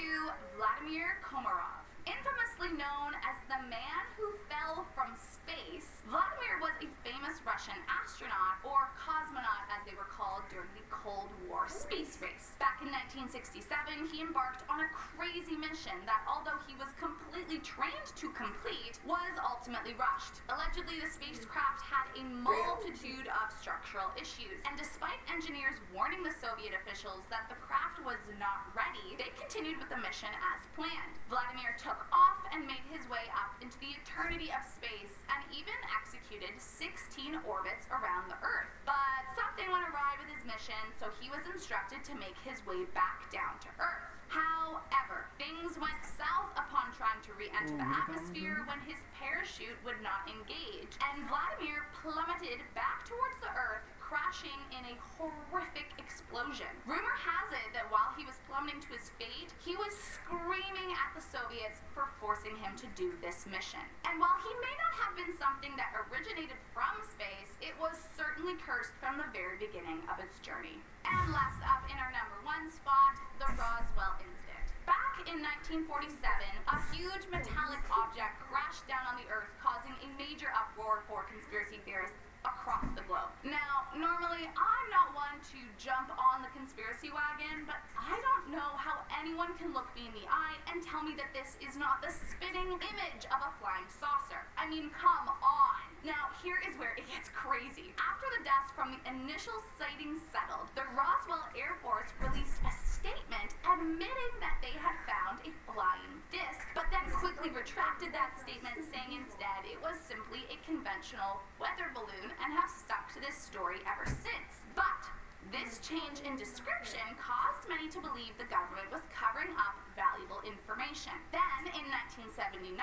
Vladimir Komarov. Infamously known as the man who fell from space, Vladimir was a famous Russian astronaut, or cosmonaut as they were called during the Cold War space race. Back in 1967, he embarked on a crazy mission that, although he was completely trained to complete, was ultimately rushed. Allegedly, the spacecraft had a multitude of structural issues, and despite engineers warning the Soviet officials that the craft was not ready, they continued with the mission as planned. Vladimir took off and made his way up into the eternity of space, and even executed 16 orbits around the Earth. But something went awry with his mission, so he was instructed to make his way back down to Earth. However, things went south upon trying to re-enter the atmosphere when his parachute would not engage, and Vladimir plummeted back towards the Earth, crashing in a horrific explosion. Rumor has it that while he was plummeting to his fate, he was screaming at the Soviets for forcing him to do this mission. And while he may not have been something that originated from space, it was certainly cursed from the very beginning of its journey. And last up in our number 1 spot, the Roswell incident. Back in 1947, a huge metallic object crashed down on the Earth, causing a major uproar for conspiracy theorists across the globe. Now, normally I'm not one to jump on the conspiracy wagon, but I don't know how anyone can look me in the eye and tell me that this is not the spitting image of a flying saucer. I mean, come on. Now, here is where it gets crazy. After the dust from the initial sighting settled, the Roswell Air Force released a statement admitting that they had found a flying disc, but then quickly retracted that statement, saying instead it was simply a conventional weather balloon, and have stuck to this story ever since. But this change in description caused many to believe the government was covering up valuable information. Then, in 1979,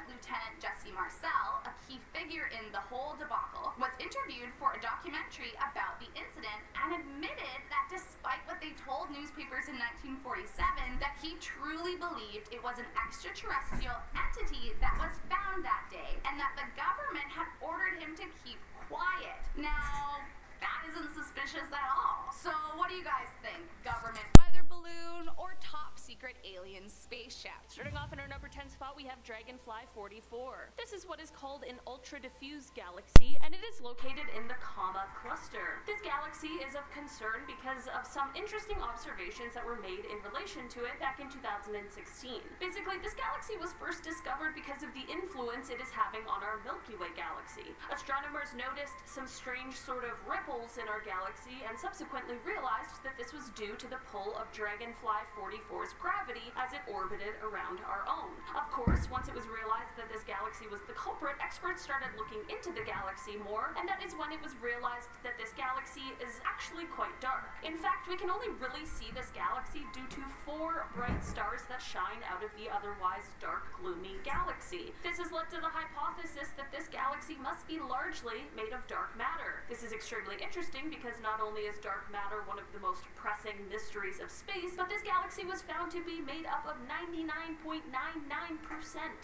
Lieutenant Jesse Marcel, a key figure in the whole debacle, was interviewed for a documentary about the incident and admitted that despite what they told newspapers in 1947, that he truly believed it was an extraterrestrial entity that was found that day, and that the government had ordered him to keep quiet. Now, that isn't suspicious at all. So what do you guys think? Government weather balloon or top secret alien spaceship? Starting off in our number 10 spot, we have Dragonfly 44. This is what is called an ultra-diffuse galaxy, and it is located in the Kama cluster. This galaxy is of concern because of some interesting observations that were made in relation to it back in 2016. Basically, this galaxy was first discovered because of the influence it is having on our Milky Way galaxy. Astronomers noticed some strange sort of ripples in our galaxy and subsequently realized that this was due to the pull of Dragonfly 44's gravity as it orbited around our own. Of course, once it was realized that this galaxy was the culprit, experts started looking into the galaxy more, and that is when it was realized that this galaxy is actually actually quite dark. In fact, we can only really see this galaxy due to 4 bright stars that shine out of the otherwise dark, gloomy galaxy. This has led to the hypothesis that this galaxy must be largely made of dark matter. This is extremely interesting because not only is dark matter one of the most pressing mysteries of space, but this galaxy was found to be made up of 99.99%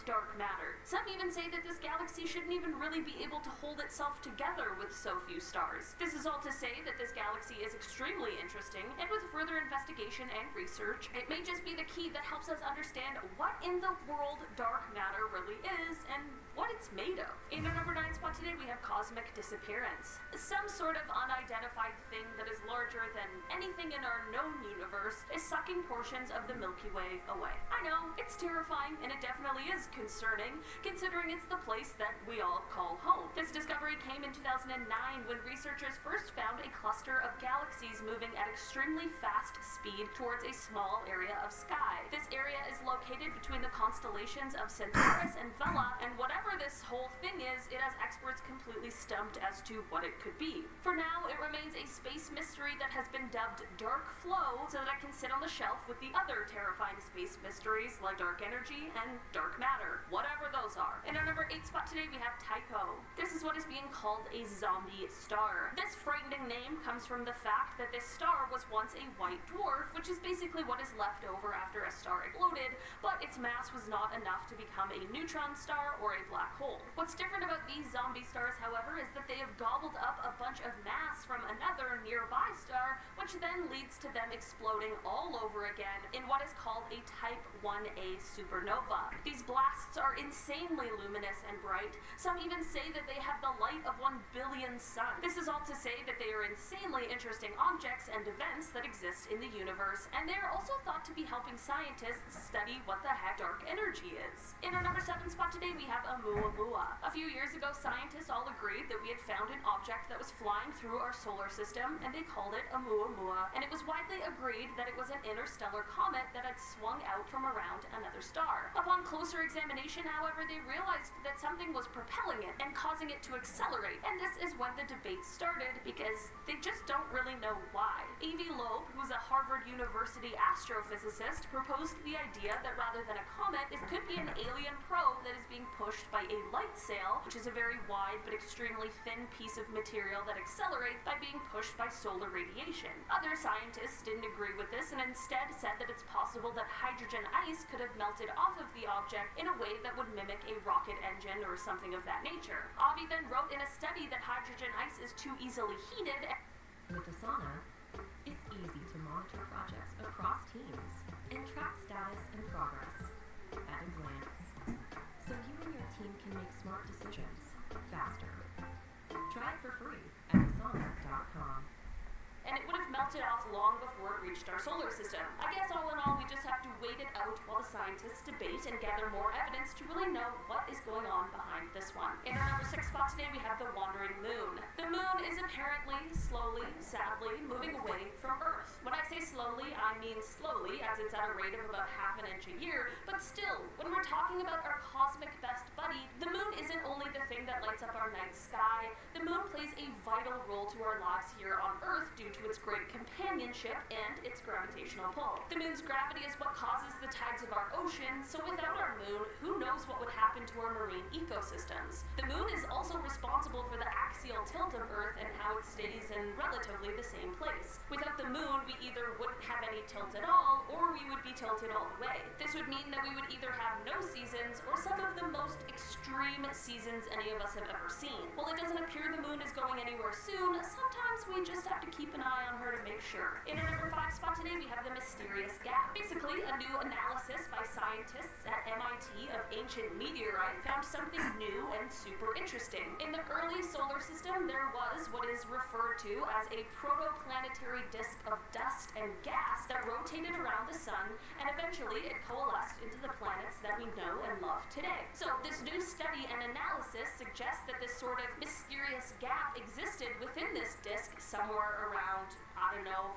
dark matter. Some even say that this galaxy shouldn't even really be able to hold itself together with so few stars. This is all to say that this galaxy is extremely interesting, and with further investigation and research, it may just be the key that helps us understand what in the world dark matter really is and what it's made of. In the number 9 spot today, we have cosmic disappearance. Some sort of unidentified thing that is larger than anything in our known universe is sucking portions of the Milky Way away. I know, it's terrifying, and it definitely is concerning, considering it's the place that we all call home. This discovery came in 2009 when researchers first found a cluster of galaxies moving at extremely fast speed towards a small area of sky. This area is located between the constellations of Centaurus and Vela, and whatever this whole thing is, it has experts completely stumped as to what it could be. For now, it remains a space mystery that has been dubbed Dark Flow, so that it can sit on the shelf with the other terrifying space mysteries like dark energy and dark matter, whatever those are. In our number 8 spot today, we have Tycho. This is what is being called a zombie star. This frightening name comes from the fact that this star was once a white dwarf, which is basically what is left over after a star exploded, but its mass was not enough to become a neutron star or a black hole. What's different about these zombie stars, however, is that they have gobbled up a bunch of mass from another nearby star, which then leads to them exploding all over again in what is called a Type 1a supernova. These blasts are insanely luminous and bright. Some even say that they have the light of 1 billion suns. This is all to say that they are insanely interesting objects and events that exist in the universe, and they are also thought to be helping scientists study what the heck dark energy is. In our number 7 spot today, we have Oumuamua. A few years ago, scientists all agreed that we had found an object that was flying through our solar system, and they called it Oumuamua, and it was widely agreed that it was an interstellar comet that had swung out from around another star. Upon closer examination, however, they realized that something was propelling it and causing it to accelerate, and this is when the debate started because they just don't really know why. Avi Loeb, who's a Harvard University astrophysicist, proposed the idea that rather than a comet, it could be an alien probe that is being pushed by a light sail, which is a very wide but extremely thin piece of material that accelerates by being pushed by solar radiation. Other scientists didn't agree with this and instead said that it's possible that hydrogen ice could have melted off of the object in a way that would mimic a rocket engine or something of that nature. Avi then wrote in a study that hydrogen ice is too easily heated. With Asana, it's easy to monitor projects across teams and track status and progress at a glance, so you and your team can make smart decisions faster. Try it for free at asana.com. And it would have melted off long before it reached our solar system. I guess all in all, we just have to wait it out while the scientists debate and gather more evidence to really know what is going on behind this one. In our number 6 spot today, we have the wandering moon. The moon is apparently slowly, sadly, moving away from Earth. When I say slowly, I mean slowly, as it's at a rate of about half an inch a year, but still, when we're talking about our cosmic best buddy, the moon isn't only the thing that lights up our night sky. The moon plays a vital role to our lives here on Earth due to its great companionship and its gravitational pull. The moon's gravity is what causes the tides of our ocean, so without our moon, who knows what would happen to our marine ecosystems. The moon is also responsible for the axial tilt of Earth and how it stays in relatively the same place. Without the moon, we either wouldn't have any tilt at all, or we would be tilted all the way. This would mean that we would either have no seasons, or some of the most extreme seasons any of us have ever seen. While it doesn't appear the moon is going anywhere soon, sometimes we just have to keep an eye on her to make sure. In our number 5 spot today, we have the mysterious gap. Basically, a new analysis by scientists at MIT of ancient meteorite found something new and super interesting. In the early solar system, there was what is referred to as a protoplanetary disk of dust and gas that rotated around the sun, and eventually it coalesced into the planets that we know and love today. So this new study and analysis suggests that this sort of mysterious gap existed within this disk somewhere around, I don't know,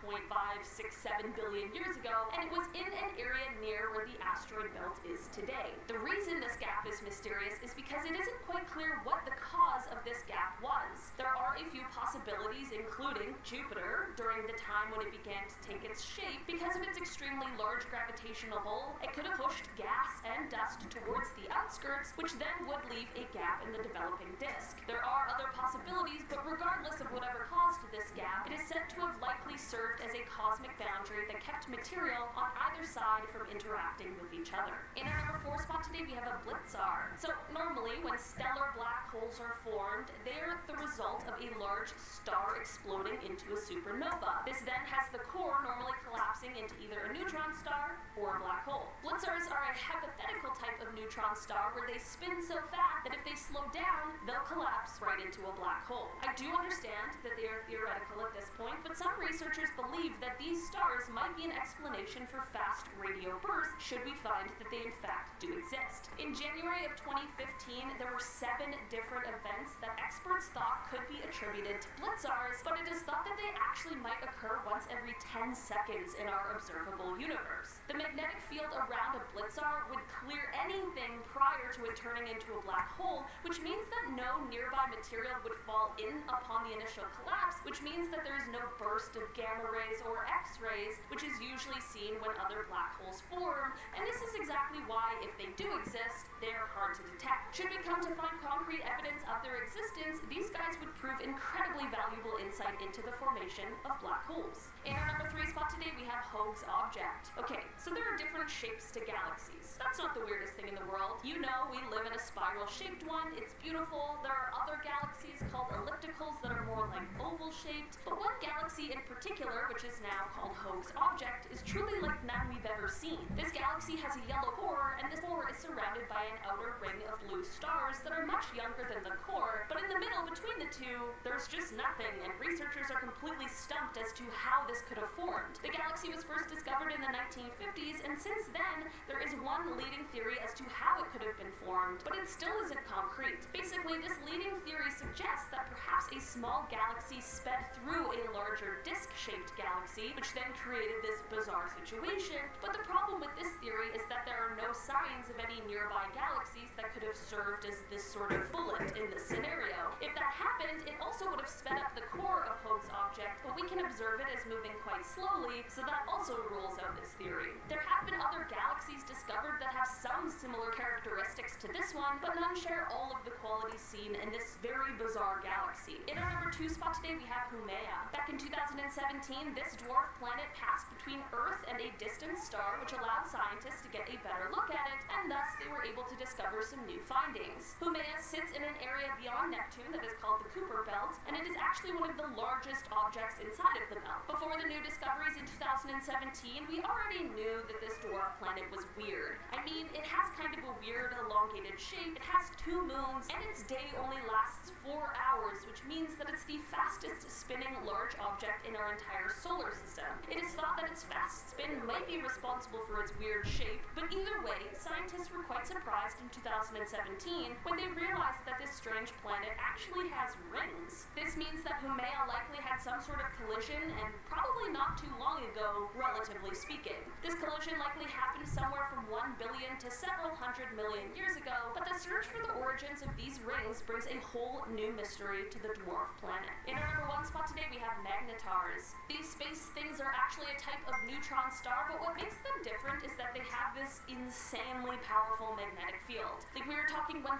4.567 billion years ago, and it was in an area near where the asteroid belt is today. The reason this gap is mysterious is because it isn't quite clear what the cause of this gap was. There are a few possibilities, including Jupiter, during the time when it began to take its shape. Because of its extremely large gravitational pull, it could have pushed gas and dust towards the outskirts, which then would leave a gap in the developing disk. There are other possibilities, but regardless of whatever caused this gap, it is said to have likely served as a cosmic boundary that kept material on either side from interacting with each other. In our number 4 spot today, we have a blitzar. So normally, when stellar black holes are formed, they're the result of a large star exploding into a supernova. This then has the core normally collapsing into either a neutron star or a black hole. Blitzars are a hypothetical type of neutron star where they spin so fast that if they slow down, they'll collapse right into a black hole. I do understand that they are theoretical at this point, but some researchers believe that these stars might be an explanation for fast radio bursts should we find that they in fact do exist. In January of 2015, there were 7 different events that experts thought could be attributed to blitzars, but it is thought that they actually might occur once every 10 seconds in our observable universe. The magnetic field around a blitzar would clear anything prior to it turning into a black hole, which means that no nearby material would fall in upon the initial collapse, which means that there is no burst of gamma rays or X-rays, which is usually seen when other black holes form, and this is exactly why, if they do exist, they are hard to detect. Should we come to find concrete evidence of their existence, these guys would prove incredibly valuable insight into the formation of black holes. In our number 3 spot today, we have Hoag's object. Okay, so there are different shapes to galaxies. That's not the weirdest thing in the world. You know, we live in a spiral-shaped one. It's beautiful. There are other galaxies called ellipticals that are more like oval-shaped. But one galaxy in particular, which is now called Hoag's object, is truly like none we've ever seen. This galaxy has a yellow core, and this core is surrounded by an outer ring of blue stars that are much younger than the core. But in the middle between the two, there's just nothing, and researchers are completely stumped as to how this could have formed. The galaxy was first discovered in the 1950s, and since then, there is one leading theory as to how it could have been formed, but it still isn't concrete. Basically, this leading theory suggests that perhaps a small galaxy sped through a larger disc-shaped galaxy, which then created this bizarre situation. But the problem with this theory is that there are no signs of any nearby galaxies that could have served as this sort of bullet in this scenario. If that happened, it also would have sped up the core of Hoag's object, but we can observe it as moving quite slowly, so that also rules out this theory. There have been other galaxies discovered that have some similar characteristics to this one, but none share all of the qualities seen in this very bizarre galaxy. In our number 2 spot today, we have Haumea. Back in 2017, this dwarf planet passed between Earth and a distant star, which allowed scientists to get a better look at it, and thus they were able to discover some new findings. Haumea sits in an area beyond Neptune that is called the Kuiper Belt, and it is actually one of the largest objects inside of the belt. Before the new discoveries in 2017, we already knew that this dwarf planet was weird. I mean, it has kind of a weird elongated shape, it has 2 moons, and its day only lasts 4 hours, which means that it's the fastest spinning large object in our entire solar system. It is thought that its fast spin might be responsible for its weird shape, but either way, scientists were quite surprised in 2017 when they realized that this strange planet actually has rings. This means that Haumea likely had some sort of collision, and probably not too long ago, relatively speaking. This collision likely happened somewhere from 1 billion to several hundred million years ago, but the search for the origins of these rings brings a whole new mystery to the dwarf planet. In our number 1 spot today, we have magnetars. These space things are actually a type of neutron star, but what makes them different is that they have this insanely powerful magnetic field. Like, we are talking 1,000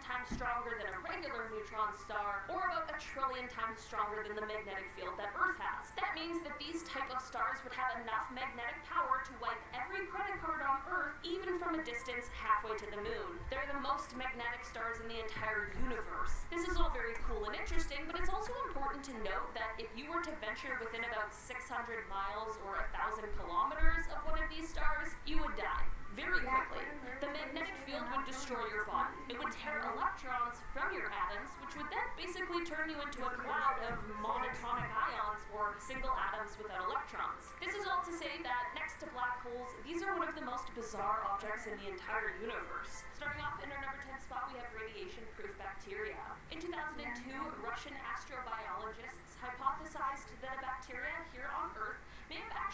times stronger than a regular neutron star, or about 1 trillion times stronger than the magnetic field that Earth has. That means that these type of stars would have enough magnetic power to wipe every credit card on Earth, even from a distance halfway to the moon. They're the most magnetic stars in the entire universe. This is all very cool and interesting, but it's also important to note that if you were to venture within about 600 miles or 1,000 kilometers of one of these stars, you would die very quickly. The magnetic field would destroy your body. It would tear electrons from your atoms, which would then basically turn you into a cloud of monatomic ions, or single atoms without electrons. This is all to say that next to black holes, these are one of the most bizarre objects in the entire universe. Starting off in our number 10 spot, we have radiation-proof bacteria. In 2002, Russian astrobiologists hypothesized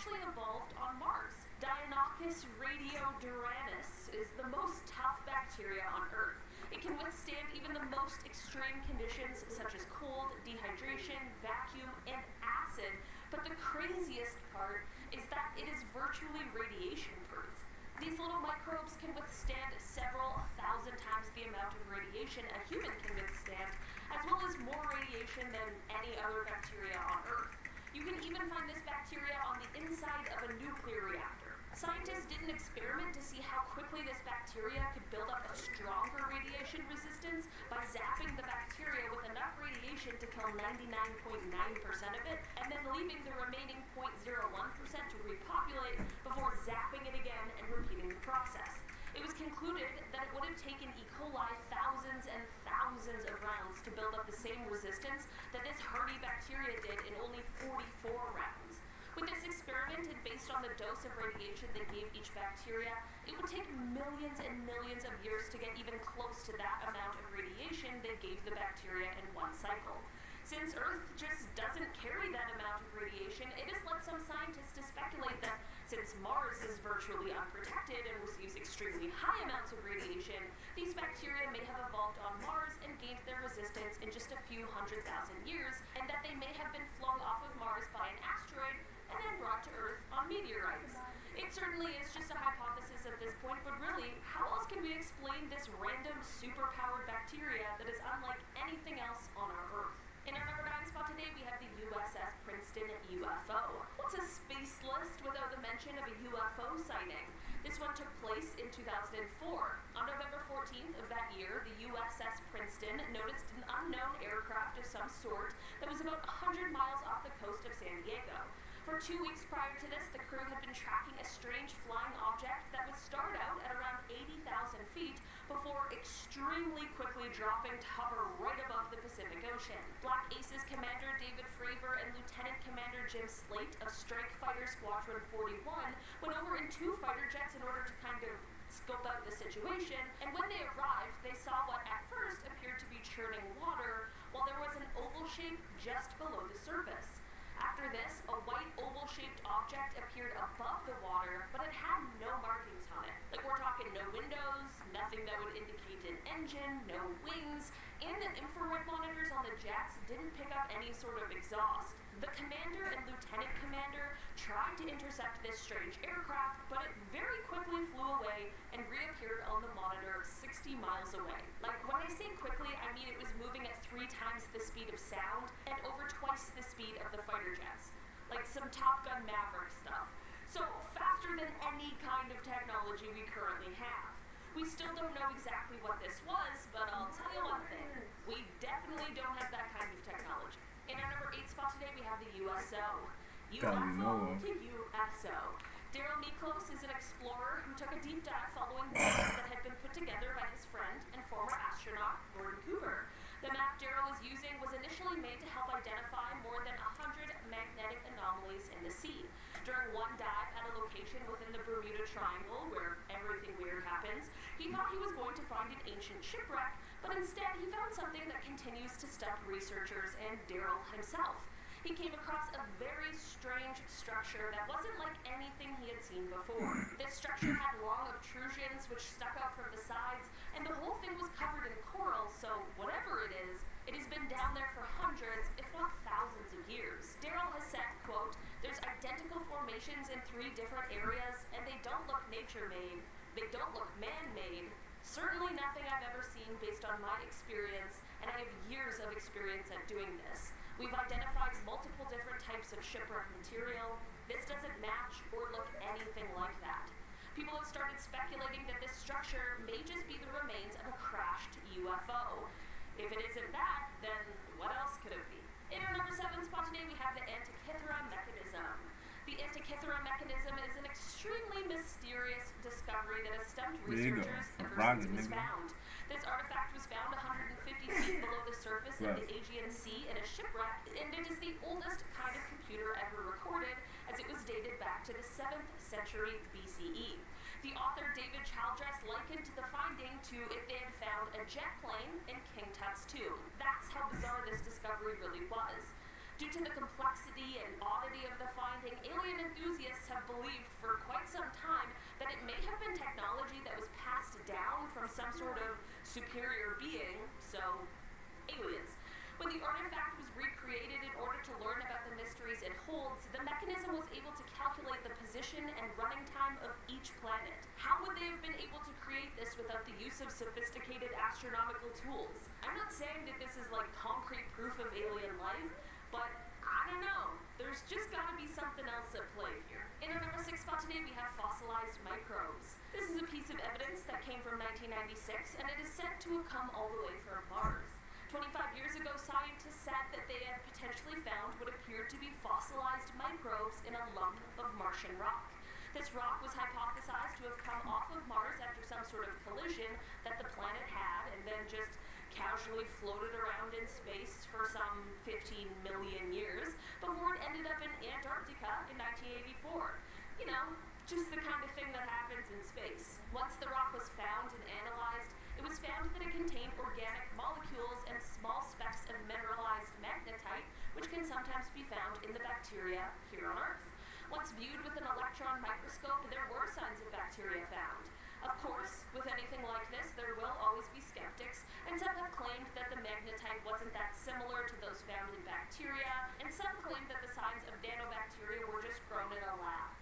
actually evolved on Mars. Deinococcus radioduranis is the most tough bacteria on Earth. It can withstand even the most extreme conditions such as cold, dehydration, vacuum, and acid. But the craziest part is that it is virtually radiation-proof. These little microbes can withstand several thousand times the amount of radiation a human can withstand, as well as more radiation than any other bacteria on Earth. You can even find this bacteria on the inside of a nuclear reactor. Scientists did an experiment to see how quickly this bacteria could build up a stronger radiation resistance by zapping the bacteria with enough radiation to kill 99.9% of it, and then leaving the remaining 0.01% to repopulate before zapping it again and repeating the process. It was concluded that it would have taken E. coli thousands and thousands of rounds to build up the same resistance that this hardy bacteria did in only 44 rounds. With this experiment, and based on the dose of radiation they gave each bacteria, it would take millions and millions of years to get even close to that amount of radiation they gave the bacteria in one cycle. Since Earth just doesn't carry that amount of radiation, it has led some scientists to speculate that since Mars is virtually unprotected and receives extremely high amounts of radiation, these bacteria may have evolved on Mars and gained their resistance in just a few 100,000 years, and that they may have been flung off of Mars by an asteroid and then brought to Earth on meteorites. It certainly is just a hypothesis at this point, but really, how else can we explain this random superpowered bacteria that is unlike anything else on our Earth? In our number 9 spot today, we have the USS Princeton UFO. What's a space list without the mention of a UFO sighting? This one took place in 2004. On November 14th of that year, the USS Princeton noticed an unknown aircraft of some sort that was about 100 miles off the coast of San Diego. For 2 weeks prior to this, the crew had been tracking a strange flying object that would start out at around 80,000 feet before extremely quickly dropping to hover right above the Pacific Ocean. Black Aces Commander David Fravor and Lieutenant Commander Jim Slate of Strike Fighter Squadron 41 went over in 2 fighter jets in order to kind of scope out the situation, and when they arrived, they saw what at first appeared to be churning water, while there was an oval shape just below the surface. After this, a white oval-shaped object appeared above the water, but it had no markings on it. Like, we're talking no windows, nothing that would indicate an engine, no wings, and the infrared monitors on the jets didn't pick up any sort of exhaust. The commander and lieutenant commander tried to intercept this strange aircraft, but it very quickly flew away and reappeared on the monitor 60 miles away. Like, when I say quickly, I mean it was moving at 3 times the speed of sound and over twice the speed of the fighter jets. Like some Top Gun Maverick stuff. So, faster than any kind of technology we currently have. We still don't know exactly what this was, but I'll tell you one thing. We definitely don't have that kind of technology. In our number 8 spot today, we have the USO. UFO to USO. Daryl Miklos is an explorer who took a deep dive following maps that had been put together by his friend and former astronaut, Gordon Cooper. The map Daryl was using was initially made to help identify more than 100 magnetic anomalies in the sea. During one dive at a location within the Bermuda Triangle, where everything weird happens, he thought he was going to find an ancient shipwreck, but instead he found something that continues to stump researchers and Daryl himself. He came across a very strange structure that wasn't like anything he had seen before. This structure had long obtrusions which stuck out from the sides, and the whole thing was covered in coral, so whatever it has been down there for hundreds, if not thousands of years. Daryl has said, quote, "There's identical formations in 3 different areas, and they don't look nature-made. They don't look man-made. Certainly nothing I've ever seen based on my experience, and I have years of experience at doing this. We've identified multiple different types of shipwreck material. This doesn't match or look anything like that. People have started speculating that this structure may just be the remains of a crashed UFO. If it isn't that, then what else could it be?" In our number 7 spot today, we have the Antikythera mechanism. The Antikythera mechanism is an extremely mysterious discovery that has stumped researchers ever since it was found. This artifact was found 150 feet below the surface of the Aegean Sea in a shipwreck, and it is the oldest kind of computer ever recorded, as it was dated back to the 7th century BCE. The author David Chaldress likened the finding to if they had found a jet plane in King Tut's tomb. That's how bizarre this discovery really was. Due to the complexity and oddity of the finding, alien enthusiasts superior being, so aliens. When the artifact was recreated in order to learn about the mysteries it holds, the mechanism was able to calculate the position and running time of each planet. How would they have been able to create this without the use of sophisticated astronomical tools? I'm not saying that this is like concrete proof of alien life, but I don't know. There's just gotta be something else at play here. In our number 6 spot today, we have fossilized microbes. This is a piece of evidence that came from 1996, and it is said to have come all the way from Mars. 25 years ago, scientists said that they had potentially found what appeared to be fossilized microbes in a lump of Martian rock. This rock was hypothesized to have come off of Mars after some sort of collision that the planet had and then just casually floated around in space for some 15 million years before it ended up in Antarctica in 1984. You know, just the kind of thing that happens in space. Once the rock was found and analyzed, it was found that it contained organic molecules and small specks of mineralized magnetite, which can sometimes be found in the bacteria here on Earth. Once viewed with an electron microscope, there were signs of bacteria found. Of course, with anything like this, there will always be skeptics, and some have claimed that the magnetite wasn't that similar to those found in bacteria, and some claim that the signs of nanobacteria were just grown in a lab.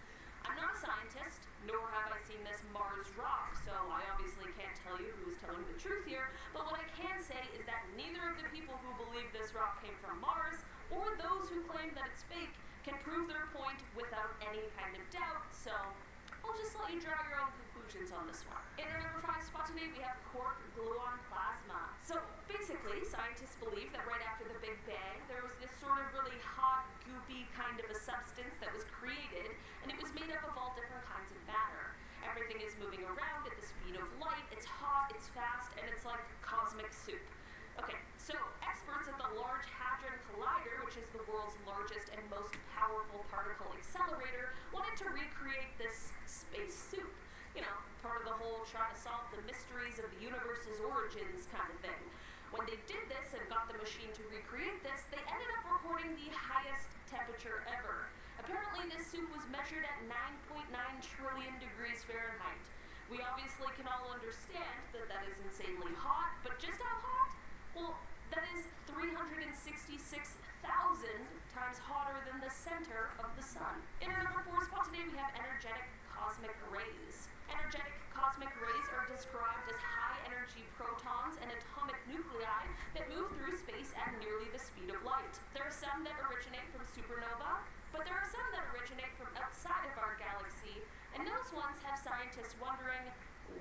I'm not a scientist, nor have I seen this Mars rock, so I obviously can't tell you who is telling the truth here, but what I can say is that neither of the people who believe this rock came from Mars, or those who claim that it's fake, can prove their point without any kind of doubt, so I'll just let you draw your own conclusions on this one. In our number 5 spot today, we have quark gluon plasma. So basically, scientists believe that right after the Big Bang, there was this sort of really hot, goopy kind of a substance that was created, and it was made up of all different kinds of matter. Everything is moving around at the speed of light, it's hot, it's fast, and it's like cosmic soup. Okay, so experts at the Large Hadron Collider, which is the world's largest and most powerful particle accelerator, wanted to recreate this space soup. You know, part of the whole trying to solve the mysteries of the universe's origins kind of thing. When they did this and got the machine to recreate this, they ended up recording the highest temperature ever. Apparently this soup was measured at 9.9 trillion degrees Fahrenheit. We obviously can all understand that that is insanely hot, but just how hot? Well, that is 366,000 times hotter than the center of the sun. In our number 4 spot today, we have energetic cosmic rays. Energetic cosmic rays are described as high-energy protons and atomic nuclei that move through space at nearly the speed of light. There are some that originate from supernova, but there are some that originate from outside of our galaxy, and those ones have scientists wondering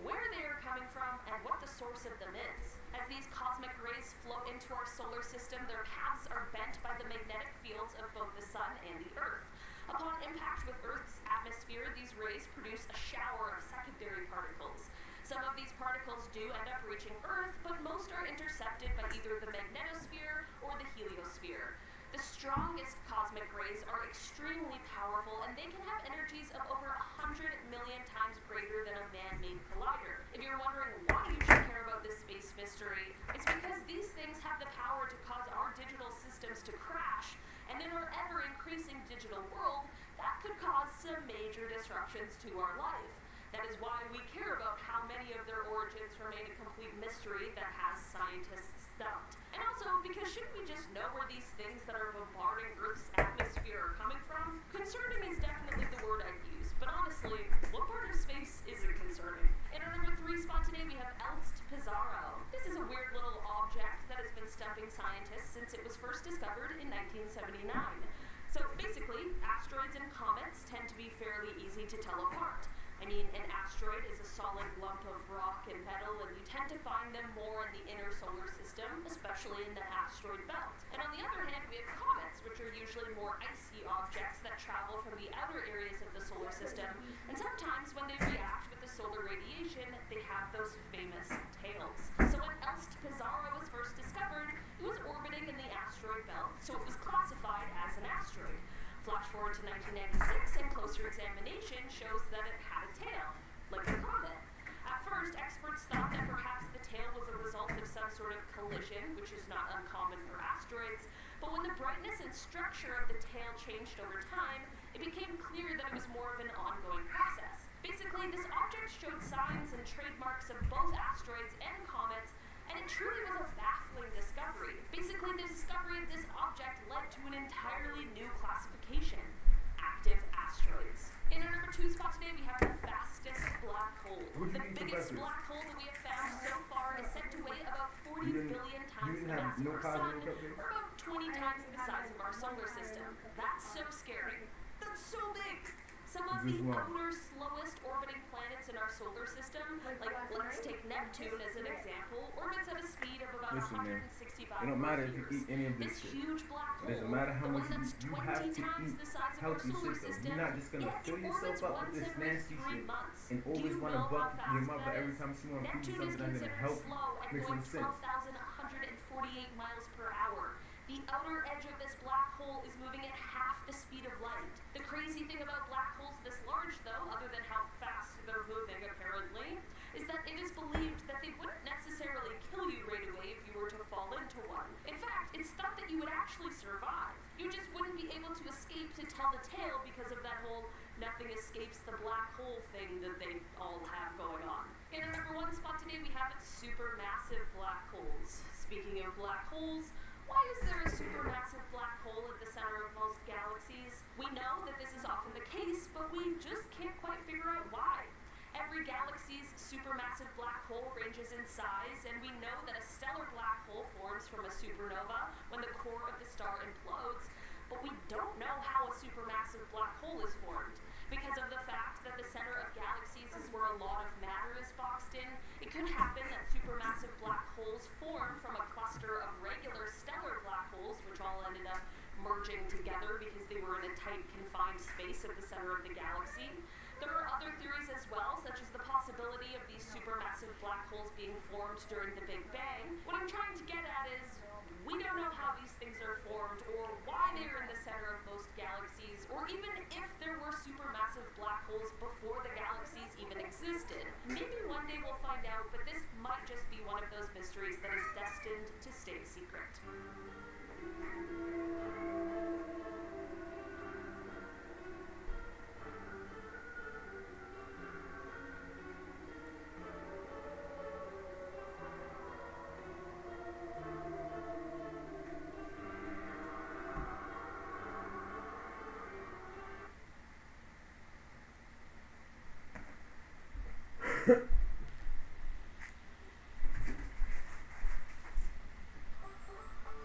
where they are coming from and what the source of them is. As these cosmic rays float into our solar system, their paths are bent by the magnetic fields of both the sun and the Earth. Upon impact with Earth's atmosphere, these rays produce a shower of secondary particles. Some of these particles do end up reaching Earth, but most are intercepted by either the magnetosphere or the heliosphere. The strongest cosmic rays are extremely powerful, and they can have energies of over 100 million times greater than a man-made collider. If you're wondering why you should care about this space mystery, it's because these things have the power to cause our digital systems to crash, and in our ever-increasing digital world, that could cause some major disruptions to our life. That is why we care about how many of their origins remain a complete mystery that has scientists stumped. And also, because shouldn't we just know where these things that are bombarding Earth's atmosphere are coming from? Concerning is definitely the word I'd use, but honestly, what part of space isn't concerning? In our number 3 spot today, we have Elst Pizarro. This is a weird little object that has been stumping scientists since it was first discovered in 1979. So basically, asteroids and comets tend to be fairly easy to tell apart. I mean, an asteroid is a solid lump of rock and metal, and you tend to find them more in the inner solar system, especially in the asteroid belt. And on the other hand, we have comets, which are usually more icy objects that travel from the outer areas of the solar system, and sometimes when they react with the solar radiation, they have those famous tails. So when Elst Pizarro was first discovered, it was orbiting in the asteroid belt, so it was classified as an asteroid. Flash forward to 1996, and closer examination shows that it had a tail, like a comet. At first, experts thought that perhaps the tail was a result of some sort of collision, which is not uncommon for asteroids, but when the brightness and structure of the tail changed over time, it became clear that it was more of an ongoing process. Basically, this object showed signs and trademarks of both asteroids and comets, truly was a baffling discovery. Basically, the discovery of this object led to an entirely new classification: active asteroids. In our number 2 spot today, we have the fastest black hole. The biggest black hole that we have found so far is said to weigh about 40 billion times the mass of our sun, or about 20 times the size of our solar system. That's so scary. That's so big. Some of the outer, slowest orbiting planets in our solar system, like let's take Neptune as an example, orbits at a speed of about 165 it don't matter if you kilometers. eat any of This this shit. huge black hole, It doesn't matter how the much one that's you 20 have to times eat the size of our healthy solar shit though. system, You're not just gonna it fill orbits yourself up once with this every nasty 3 shit months. and Do always you want know to buck how fast your mother that every is? time she want to feed you Neptune is something that's gonna considered help. slow and Makes going some sense. 12,148 miles per hour. The outer edge of this black hole is moving at half the speed of light. The crazy thing about black holes this large, though, other than how fast they're moving apparently, is that it is believed that they wouldn't necessarily kill you right away if you were to fall into one. In fact, it's thought that you would actually survive. You just wouldn't be able to escape to tell the tale because of that whole nothing escapes the black hole thing that they all have going on. In our number 1 spot today, we have supermassive black holes. Speaking of black holes, why is there a supermassive black hole at the center of most galaxies? We know that this is often the case, but we just can't quite figure out why. Every galaxy's supermassive black hole ranges in size, and we know that a stellar black hole forms from a supernova when the core of the star implodes, but we don't know how a supermassive black hole is formed. Because of the fact that the center of galaxies is where a lot of matter is boxed in, it could happen that supermassive black holes form from a cluster of regular stellar black holes, which all ended up merging together because they were in a tight, confined space at the center of the galaxy. There are other theories as well, such as the possibility of these supermassive black holes being formed during the Big Bang. What I'm trying to get at is, we don't know how these things are formed, or why they are in the center of most galaxies, or even if there were supermassive black holes before the galaxies even existed. Maybe one day we'll find out, but this might just be one of those mysteries that is destined to stay secret.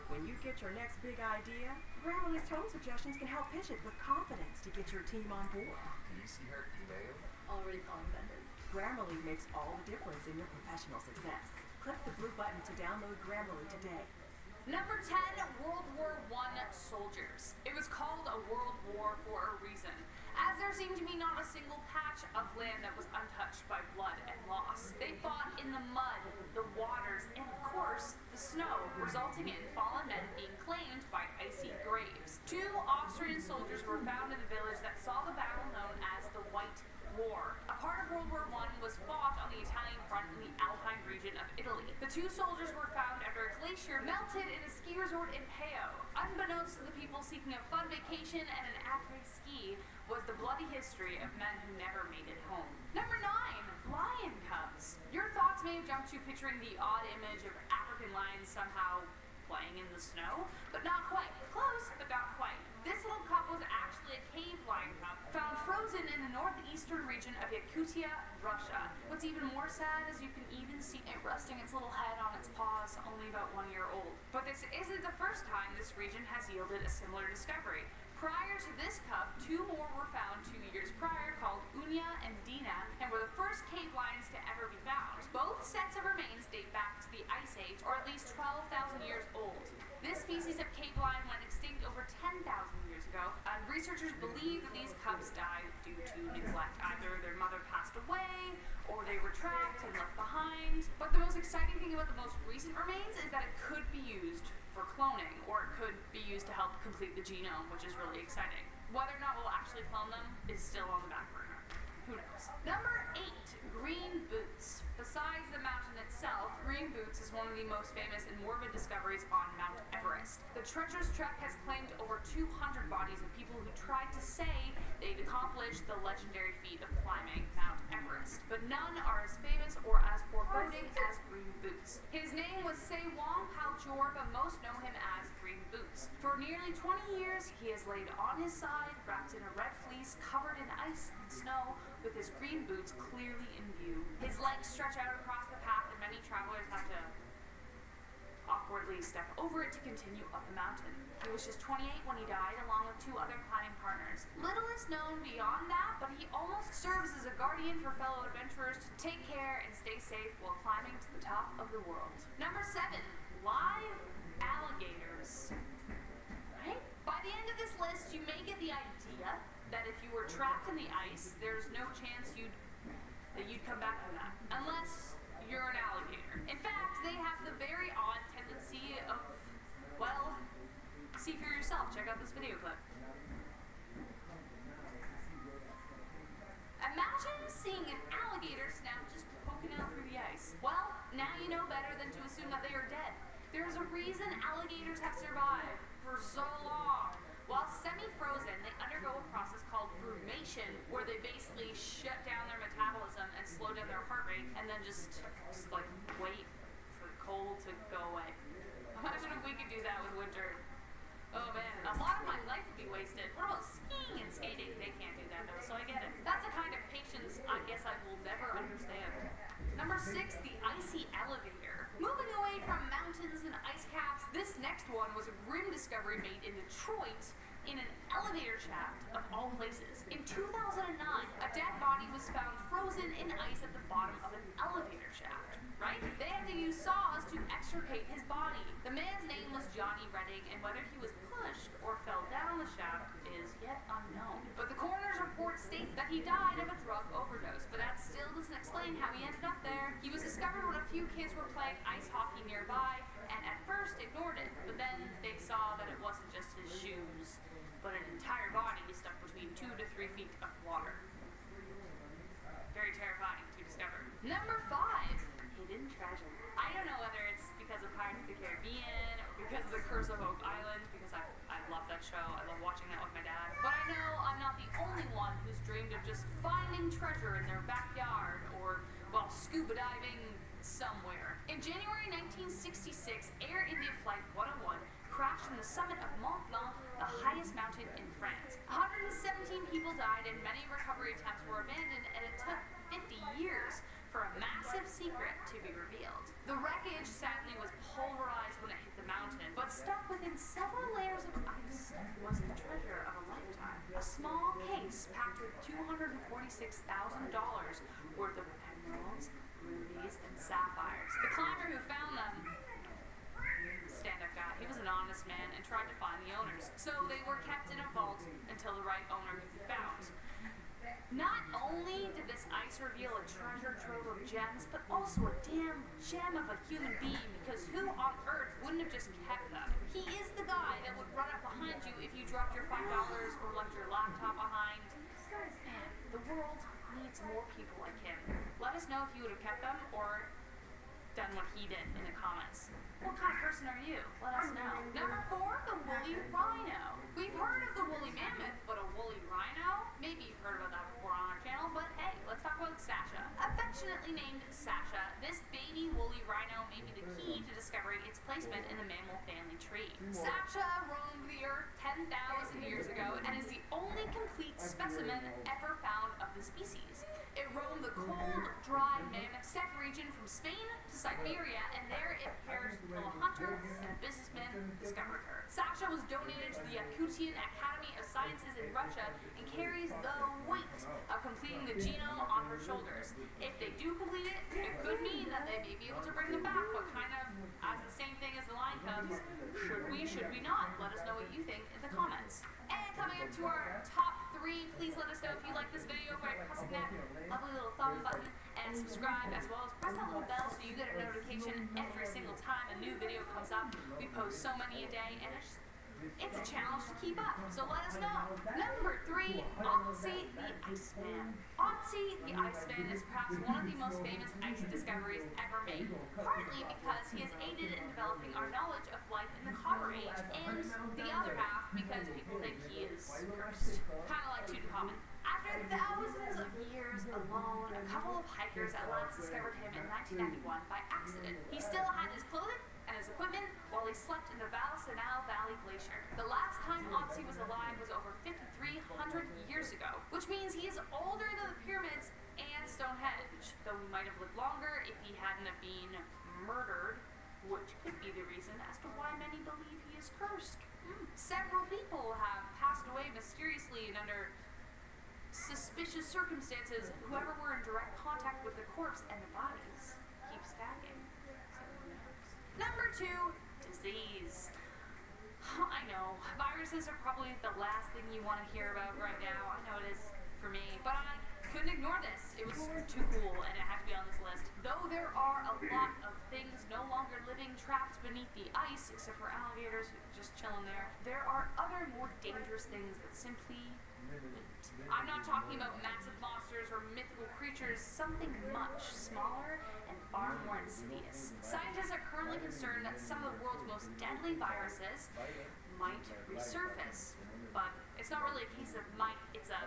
When you get your next big idea, Grammarly's tone suggestions can help pitch it with confidence to get your team on board. Do you see her email? Already calling vendors. Grammarly makes all the difference in your professional success. Click the blue button to download Grammarly today. Number 10, World War I soldiers. It was called a world war for a reason, as there seemed to be not a single patch of land that was untouched by blood and loss. They fought in the mud, the waters, and of course, the snow, resulting in fallen men being claimed by icy graves. 2 Austrian soldiers were found in the village that saw the battle known as the White War. A part of World War I was fought on the Italian front in the Alpine region of Italy. The 2 soldiers were found after a glacier melted in a ski resort in Peo. Unbeknownst to the people seeking a fun vacation and an après-ski was the bloody history of men who never made it home. Number 9, lion cubs. Your thoughts may have jumped to picturing the odd image of African lions somehow playing in the snow, but not quite. Close, but not quite. This little cub was actually a cave lion cub found frozen in the northeastern region of Yakutia, Russia. What's even more sad is you can even see it resting its little head on its paws, only about 1 year old. But this isn't the first time this region has yielded a similar discovery. Prior to this cub, 2 more were found 2 years prior, called Unya and Dina, and were the first cave lions to ever be found. Both sets of remains date back to the Ice Age, or at least 12,000 years old. This species of cave lion went extinct over 10,000 years ago, and researchers believe that these cubs died due to neglect. Either their mother passed away, or they were trapped and left behind. But the most exciting thing about the most recent remains is that it could be used for cloning, or it could be used to help complete the genome, which is really exciting. Whether or not we'll actually clone them is still on the back burner. Who knows? Number 8, green boots. Besides the mountain itself, green boots is one of the most famous and morbid discoveries on Mount Everest. The treacherous trek has claimed over 200 bodies of people who tried to say they'd accomplished the legendary feat of climbing Mount Everest, but none are as famous or as foreboding as green boots. His name was Se-Wong Pao-Jor, but most know him as Green Boots. For nearly 20 years, he has laid on his side, wrapped in a red fleece, covered in ice and snow, with his green boots clearly in view. His legs stretch out across the path, and many travelers have to awkwardly step over it to continue up the mountain. He was just 28 when he died, along with 2 other climbing partners. Little is known beyond that, but he almost serves as a guardian for fellow adventurers to take care and stay safe while climbing to the top of the world. Number 7, live alligators. Right? By the end of this list, you may get the idea that if you were trapped in the ice, there's no chance that you'd come back from that, unless you're an alligator. In fact, they have the very odd tendency of, well, see for yourself. Check out this video clip. Imagine seeing an alligator snout just poking out through the ice. Well, now you know better than to assume that they are dead. There's a reason alligators have survived for so long. While semi-frozen, they undergo a process called brumation, where they basically shut down their metabolism and slow down their heart rate, and then just like wait for the cold to go away. Imagine if we could do that with winter. Oh man, a lot of my life would be wasted. What about skiing and skating? They can't do that though, so I get it. That's a kind of patience I guess I will never understand. Number 6, the icy elevator. Moving away from mountains and ice caps, this next one was a grim discovery made in Detroit in an elevator shaft of all places. In 2009, a dead body was found frozen in ice at the bottom of an elevator shaft. Right? They had to use saws to extricate his body. The man's name was Johnny Redding, and whether he was pushed or fell down the shaft is yet unknown. But the coroner's report states that he died of a drug overdose, but that still doesn't explain how he ended up there. He was discovered when a few kids were playing ice hockey nearby, and at first ignored it, but then they saw that it wasn't just his shoes, but an entire body stuck between 2 to 3 feet of water. Very terrifying to discover. Number 5. Hidden treasure. I don't know whether it's because of Pirates of the Caribbean or because of the Curse of Oak Island, because I love that show. I love watching that with my dad. But I know I'm not the only one who's dreamed of just finding treasure in their backyard or, well, scuba diving somewhere. In January 1966, Air India Flight 101 crashed on the summit of Mont Blanc, the highest mountain in France. 117 people died and many recovery attempts were abandoned, and it took 50 years for a massive secret to be revealed. The wreckage sadly was pulverized when it hit the mountain, but stuck within several layers of ice was the treasure of a lifetime. A small case packed with $246,000 worth of emeralds, rubies, and sapphires. The climber who found them, stand-up guy, he was an honest man and tried to find the owners. So they were kept in a vault until the right owner could be found. Not only did this ice reveal a treasure trove of gems, but also a damn gem of a human being, because who on earth wouldn't have just kept them? He is the guy that would run up behind you if you dropped your $5 or left your laptop behind. Man, the world needs more people like him. Let us know if you would have kept them or done what he did in the comments. What kind of person are you? Let us know. Number 4, the woolly rhino. We've heard of the woolly mammoth, but a woolly rhino? Maybe you've heard about that before on our channel, but hey, let's talk about Sasha. Affectionately named Sasha, this baby woolly rhino may be the key to discovering its placement in the mammal family tree. Sasha roamed the earth 10,000 years ago and is the only complete specimen ever found of the species. It roamed the cold, dry, mammoth steppe region from Spain to Siberia, and there it perished until a hunter and a businessman discovered her. Sasha was donated to the Yakutian Academy of Sciences in Russia and carries the weight of completing the genome on her shoulders. If they do complete it, it could mean that they may be able to bring them back, but kind of as the same thing as the lion cubs. Should we not? Let us know what you think in the comments. And coming up to our top 3, please let us know if you like this video by pressing that lovely little thumb button and subscribe, as well as press that little bell so you get a notification every single time a new video comes up. We post so many a day, and it's a challenge to keep up, so let us know. Number 3, Otzi the Iceman. Otzi the Iceman is perhaps one of the most famous ice discoveries ever made, partly because he has aided in developing our knowledge of life in the Copper Age, and the other half because people think he is cursed. Kind of like Tutankhamun. After thousands of years alone, a couple of hikers at last discovered him in 1991 by accident. He still had slept in the Valsenau Valley Glacier. The last time Otzi was alive was over 5,300 years ago, which means he is older than the pyramids and Stonehenge, though he might have lived longer if he hadn't have been murdered, which could be the reason as to why many believe he is cursed. Several people have passed away mysteriously and under suspicious circumstances. Whoever were in direct contact with the corpse and the bodies keeps stacking. So who knows? Number 2, disease. I know, viruses are probably the last thing you want to hear about right now. I know it is for me, but I couldn't ignore this. It was too cool and it had to be on this list. Though there are a lot of things no longer living trapped beneath the ice, except for alligators just chilling there, there are other more dangerous things that simply wait. I'm not talking about massive monsters or mythical creatures, something much smaller and far more insidious. Scientists are currently concerned that some of the world's most deadly viruses might resurface, but it's not really a case of might, it's a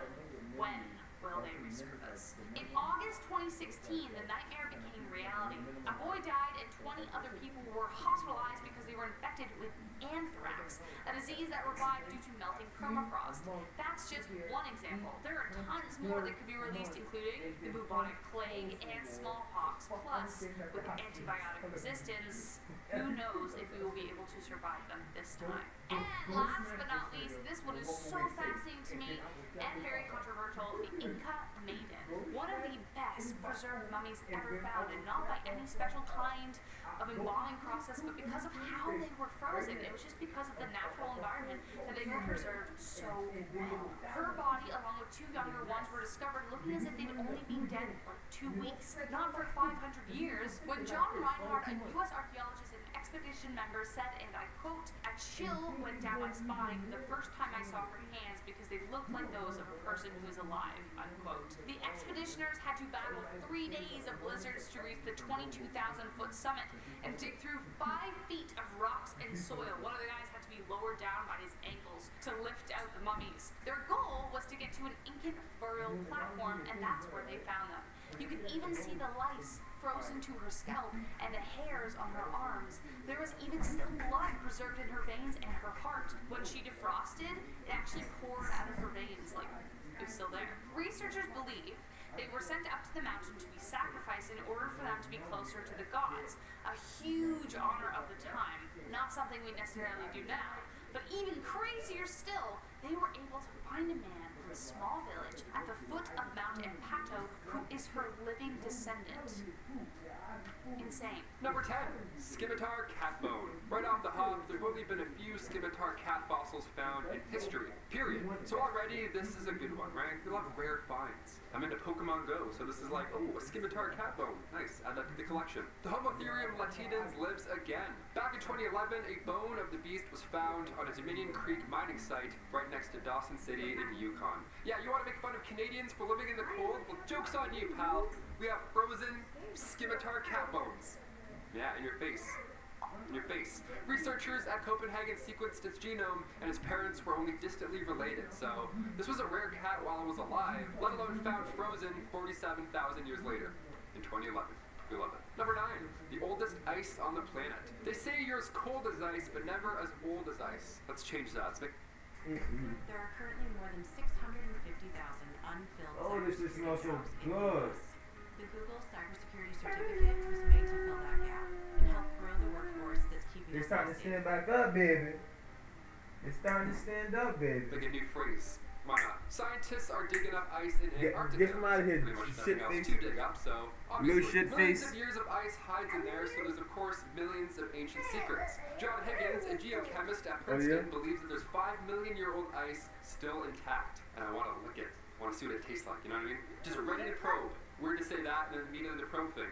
when will they resurface. In August 2016, the nightmare became reality. A boy died and 20 other people were hospitalized because they were infected with anthrax, a disease that revived due to melting permafrost. That's just one example. There are tons more that could be released, including the bubonic plague and smallpox. Plus, with antibiotic resistance, who knows if we will be able to survive them this time. And last but not least, this one is so fascinating to me and very controversial, the Inca Maiden. One of the best preserved mummies ever found, and not by any special kind of embalming process, but because of how they were frozen. It was just because of the natural environment that they were preserved so well. Her body, along with 2 younger ones, were discovered looking as if they'd only been dead like 2 weeks, not for 500 years. When John Reinhardt, a U.S. archaeologist and expedition member, said, and I quote, "A chill went down my spine the first time I saw her hands because they looked like those of a person who is alive," unquote. The expeditioners had to battle 3 days of blizzards to reach the 22,000-foot summit and dig through 5 feet of rocks and soil. One of the guys had to be lowered down by his ankles to lift out the mummies. Their goal was to get to an Incan burial platform, and that's where they found them. You can even see the lice frozen to her scalp and the hairs on her arms. There was even still blood preserved in her veins and her heart. When she defrosted, it actually poured out of her veins, like it was still there. Researchers believe they were sent up to the mountain to be sacrificed in order for them to be closer to the gods. A huge honor of the time, not something we necessarily do now. But even crazier still, they were able to find a man from a small village at the foot of Mount Empato who is her living descendant. Insane. Number 10, scimitar cat bone. Right off the hop, there have only been a few scimitar cat fossils found in history, period. So already, this is a good one, right? We love rare finds. I'm into Pokemon Go, so this is like, oh, a scimitar cat bone. Nice, add that to the collection. The Homotherium latinans lives again. Back in 2011, a bone of the beast was found on a Dominion Creek mining site right next to Dawson City in Yukon. Yeah, you want to make fun of Canadians for living in the cold? Well, joke's on you, pal. We have frozen scimitar cat bones. Yeah, in your face. In your face. Researchers at Copenhagen sequenced its genome, and its parents were only distantly related. So this was a rare cat while it was alive, let alone found frozen 47,000 years later in 2011. We love it. Number 9, the oldest ice on the planet. They say you're as cold as ice, but never as old as ice. Let's change that. There are currently more than 650,000 unfilled this is cybersecurity also jobs in good. the US. The Google cybersecurity certificate was made to fill that gap and help grow the workforce that's keeping They're us starting to safe. stand back up, baby. It's starting to stand up, baby. Like a new phrase. Why not? Scientists are digging up ice in Antarctica. Get from out of here, Pretty much shit nothing else face. to dig up, so Little obviously shit millions face. of years of ice hides in there, so there's of course millions of ancient secrets. John Higgins, a geochemist at Princeton, believes that there's 5 million year old ice still intact. And I want to lick it. I want to see what it tastes like, you know what I mean? Just ready to probe. Weird to say that and then immediately the probe thing.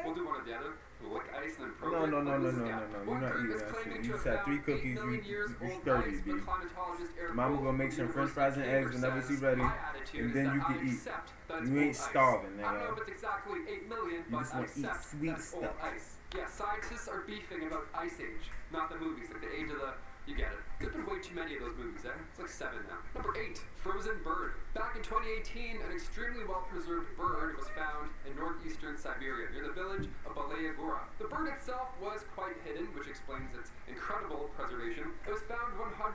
We'll do one or the other. We'll lick ice and then probe it. No. Yeah. You're One not group eating is that claiming shit. to You have just had found 3 cookies, 8 million years you old sturdy, ice, B. but climatologist Eric Mama Gold gonna make some french fries and eggs whenever says, she's ready, "My attitude and is then that you I can eat. accept that it's You ain't old ice. starving, I don't know nigga. if it's exactly 8 million, You but just I wanna eat accept sweet that's old stuff. ice. Yeah, scientists are beefing about Ice Age, not the movies, like the age of the You get it. There's been way too many of those movies, eh? It's like 7 now. Number 8, frozen bird. Back in 2018, an extremely well-preserved bird was found in northeastern Siberia, near the village of Balaya Gora. The bird itself was quite hidden, which explains its incredible preservation. It was found 150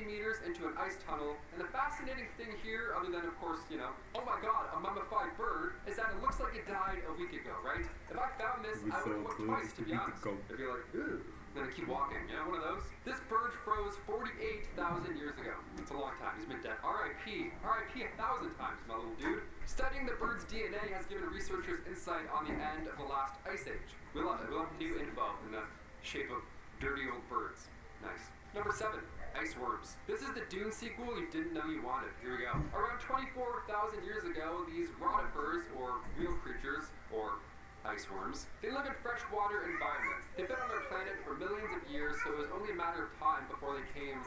meters into an ice tunnel, and the fascinating thing here, other than, of course, you know, oh my god, a mummified bird, is that it looks like it died a week ago, right? If I found this, I would look twice, to be honest. I'd be like, ooh. Then I keep walking. You know, one of those? This bird froze 48,000 years ago. It's a long time. He's been dead. R.I.P. R.I.P. 1,000 times, my little dude. Studying the bird's DNA has given researchers insight on the end of the last ice age. We love it. We love new info in the shape of dirty old birds. Nice. Number 7. Ice worms. This is the Dune sequel you didn't know you wanted. Here we go. Around 24,000 years ago, these rotifers, or real creatures, or ice worms, they live in freshwater environments. They've been on our planet for millions of years, so it was only a matter of time before they came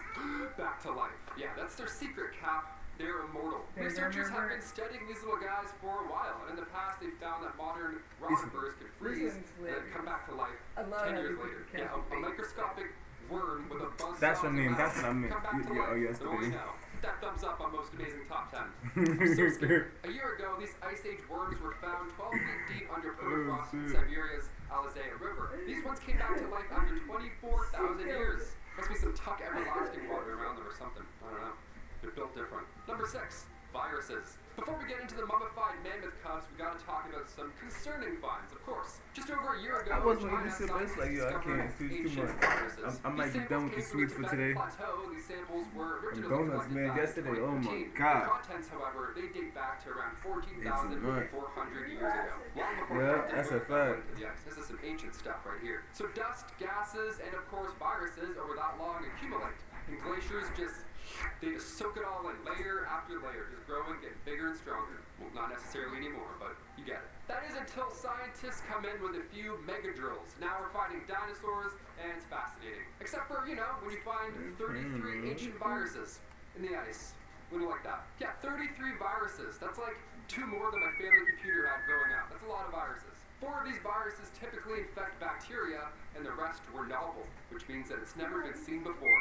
back to life. Yeah, that's their secret, Cap. They're immortal. Researchers have been studying these little guys for a while, and in the past they found that modern rotifers could freeze and come back to life 10 years later. Yeah, a microscopic worm with a buzzsaw. That's what I mean. That's what I meant. Come back to life. Yesterday. That thumbs up on most amazing top 10. I'm so scared. A year ago, these ice age worms were found 12 feet deep under permafrost in Siberia's Alizaya River. These ones came back to life after 24,000 years. Must be some Tuck Everlasting water around them or something. I don't know. They're built different. Number 6, viruses. Before we get into the mummified mammoth cubs, we gotta talk about some concerning finds, of course. Just over a year ago, I wasn't even sure, but it's like, yo, I can't. It's too much. I might be done with the sweets for today. And donuts, man, yesterday, oh my god. The contents, however, they date back to around 14,400 years ago. Long before that's a fact. This is some ancient stuff right here. So dust, gases, and of course viruses over that long accumulate. And glaciers they just soak it all in, layer after layer, just growing, getting bigger and stronger. Well, not necessarily anymore, but you get it. That is until scientists come in with a few mega drills. Now we're finding dinosaurs, and it's fascinating. Except for, you know, when you find 33 ancient viruses in the ice. Wouldn't like that. Yeah, 33 viruses. That's like 2 more than my family computer had growing up. That's a lot of viruses. 4 of these viruses typically infect bacteria, and the rest were novel, which means that it's never been seen before.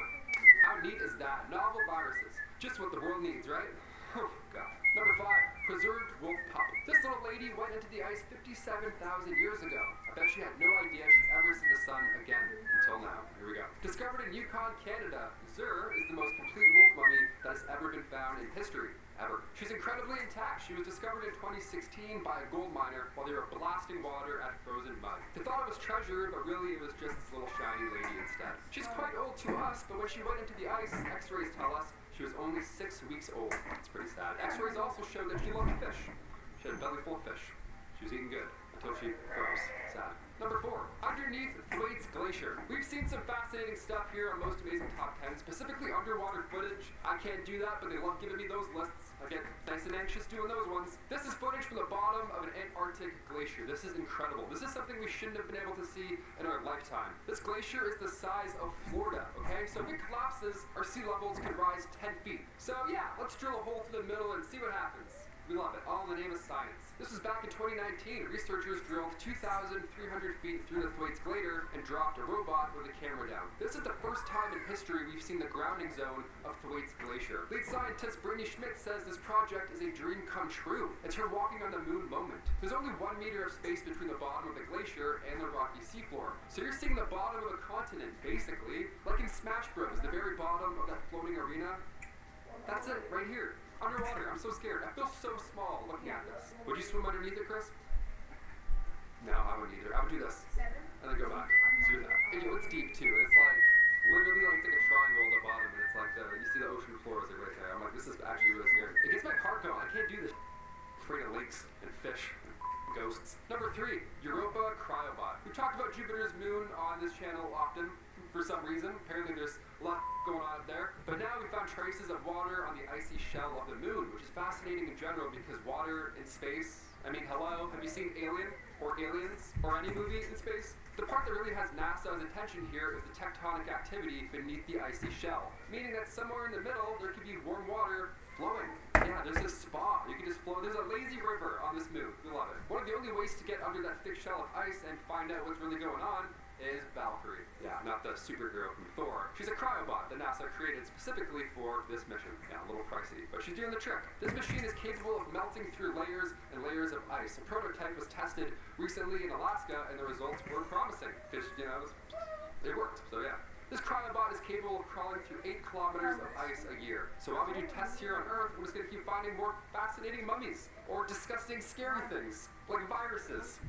How neat is that? Novel viruses. Just what the world needs, right? Oh, God. Number 5, preserved wolf pup. This little lady went into the ice 57,000 years ago. I bet she had no idea she'd ever see the sun again until now. Here we go. Discovered in Yukon, Canada, Zur is the most complete wolf mummy that has ever been found in history. Ever. She's incredibly intact. She was discovered in 2016 by a gold miner while they were blasting water at frozen mud. They thought it was treasure, but really it was just this little shiny lady instead. She's quite old to us, but when she went into the ice, x-rays tell us she was only 6 weeks old. It's pretty sad. X-rays also showed that she loved fish. She had a belly full of fish. She was eating good until she froze. Sad. Number 4, underneath Thwaites Glacier. We've seen some fascinating stuff here on Most Amazing Top 10, specifically underwater footage. I can't do that, but they love giving me those lists. I get nice and anxious doing those ones. This is footage from the bottom of an Antarctic glacier. This is incredible. This is something we shouldn't have been able to see in our lifetime. This glacier is the size of Florida, okay? So if it collapses, our sea levels could rise 10 feet. So yeah, let's drill a hole through the middle and see what happens. We love it, all in the name of science. This was back in 2019. Researchers drilled 2,300 feet through the Thwaites Glacier and dropped a robot with a camera down. This is the first time in history we've seen the grounding zone of Thwaites Glacier. Lead scientist Brittany Schmidt says this project is a dream come true. It's her walking on the moon moment. There's only 1 meter of space between the bottom of the glacier and the rocky seafloor. So you're seeing the bottom of a continent, basically, like in Smash Bros, the very bottom of that floating arena. That's it, right here. Underwater. I'm so scared. I feel so small looking at this. Would you swim underneath it, Chris? No, I wouldn't either. I would do this. And then go back. Do that. And it's deep, too. It's like, literally like a triangle at the bottom. And it's like, you see the ocean floor is like right there. I'm like, this is actually really scary. It gets my heart going. I can't do this. I'm afraid of lakes and fish and ghosts. Number 3, Europa Cryobot. We've talked about Jupiter's moon on this channel often. For some reason, apparently there's a lot going on up there. But now we found traces of water on the icy shell of the moon, which is fascinating in general because water in space, I mean, hello, have you seen Alien or Aliens or any movie in space? The part that really has NASA's attention here is the tectonic activity beneath the icy shell, meaning that somewhere in the middle there could be warm water flowing. Yeah, there's this spa. You can just flow. There's a lazy river on this moon. We love it. One of the only ways to get under that thick shell of ice and find out what's really going on is Valkyrie. Yeah, not the superhero from Thor. She's a cryobot. specifically for this mission. Yeah, a little pricey, but she's doing the trick. This machine is capable of melting through layers and layers of ice. A prototype was tested recently in Alaska, and the results were promising, because, you know, it worked, so yeah. This cryobot is capable of crawling through 8 kilometers of ice a year. So while we do tests here on Earth, we're just going to keep finding more fascinating mummies, or disgusting, scary things, like viruses.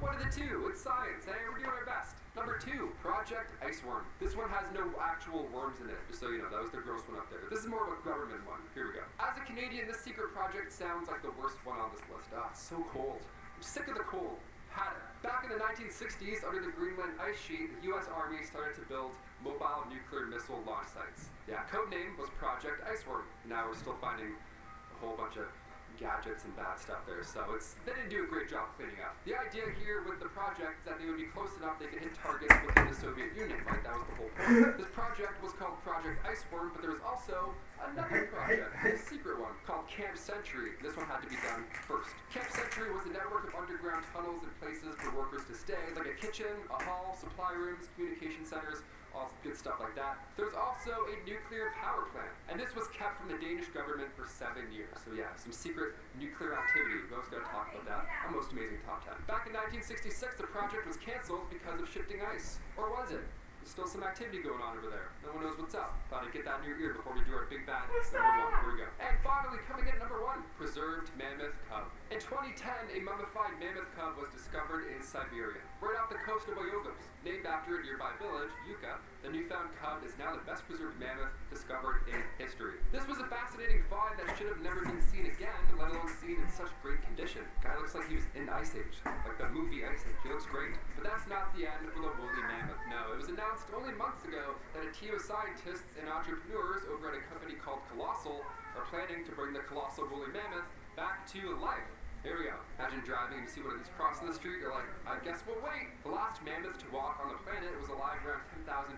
One of the two, it's science, hey, we're doing our best. Number 2, Project Iceworm. This one has no actual worms in it, just so you know, that was the gross one up there. This is more of a government one. Here we go. As a Canadian, this secret project sounds like the worst one on this list. Ah, it's so cold. I'm sick of the cold. Had it. Back in the 1960s, under the Greenland ice sheet, the U.S. Army started to build mobile nuclear missile launch sites. Yeah, code name was Project Iceworm. Now we're still finding a whole bunch of gadgets and bad stuff there, so they didn't do a great job cleaning up. The idea here with the project is that they would be close enough they could hit targets within the Soviet Union, right? That was the whole point. This project was called Project Iceworm, but there was also another project, a secret one, called Camp Century. This one had to be done first. Camp Century was a network of underground tunnels and places for workers to stay, like a kitchen, a hall, supply rooms, communication centers, all good stuff like that. There's also a nuclear power plant, and this was kept from the Danish government for 7 years. So yeah, some secret nuclear activity. We always gotta talk about that. A most amazing top 10. Back in 1966, the project was canceled because of shifting ice. Or was it? There's still some activity going on over there. No one knows what's up. Thought I'd get that in your ear before we do our big bad number 1. Here we go. And finally, coming in at number 1, preserved mammoth cub. In 2010, a mummified mammoth cub was discovered in Siberia, right off the coast of Oyogos. Named after a nearby village, Yuka, the newfound cub is now the best preserved mammoth discovered in history. This was a fascinating find that should have never been seen again, let alone seen in such great condition. Guy looks like he was in Ice Age, like the movie Ice Age. He looks great. But that's not the end for the woolly mammoth. No, it was announced only months ago that a team of scientists and entrepreneurs over at a company called Colossal are planning to bring the colossal woolly mammoth back to life. Here we go. Imagine driving and you see one of these crossing the street, you're like, I guess we'll wait. The last mammoth to walk on the planet was alive around 10,500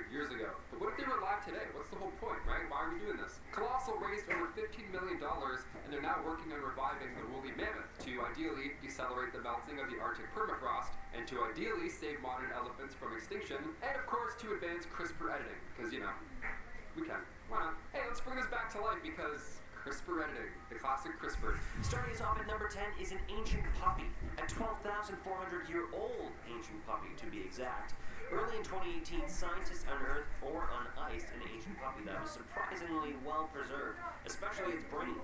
years ago. But what if they were alive today? What's the whole point, right? Why are we doing this? Colossal raised over $15 million, and they're now working on reviving the woolly mammoth to ideally decelerate the melting of the Arctic permafrost, and to ideally save modern elephants from extinction, and of course to advance CRISPR editing, because, you know, we can. Why not? Hey, let's bring this back to life, because CRISPR editing, the classic CRISPR. Starting us off at number 10 is an ancient puppy, a 12,400-year-old ancient puppy to be exact. Early in 2018, scientists unearthed or uniced an ancient puppy that was surprisingly well preserved, especially its brain.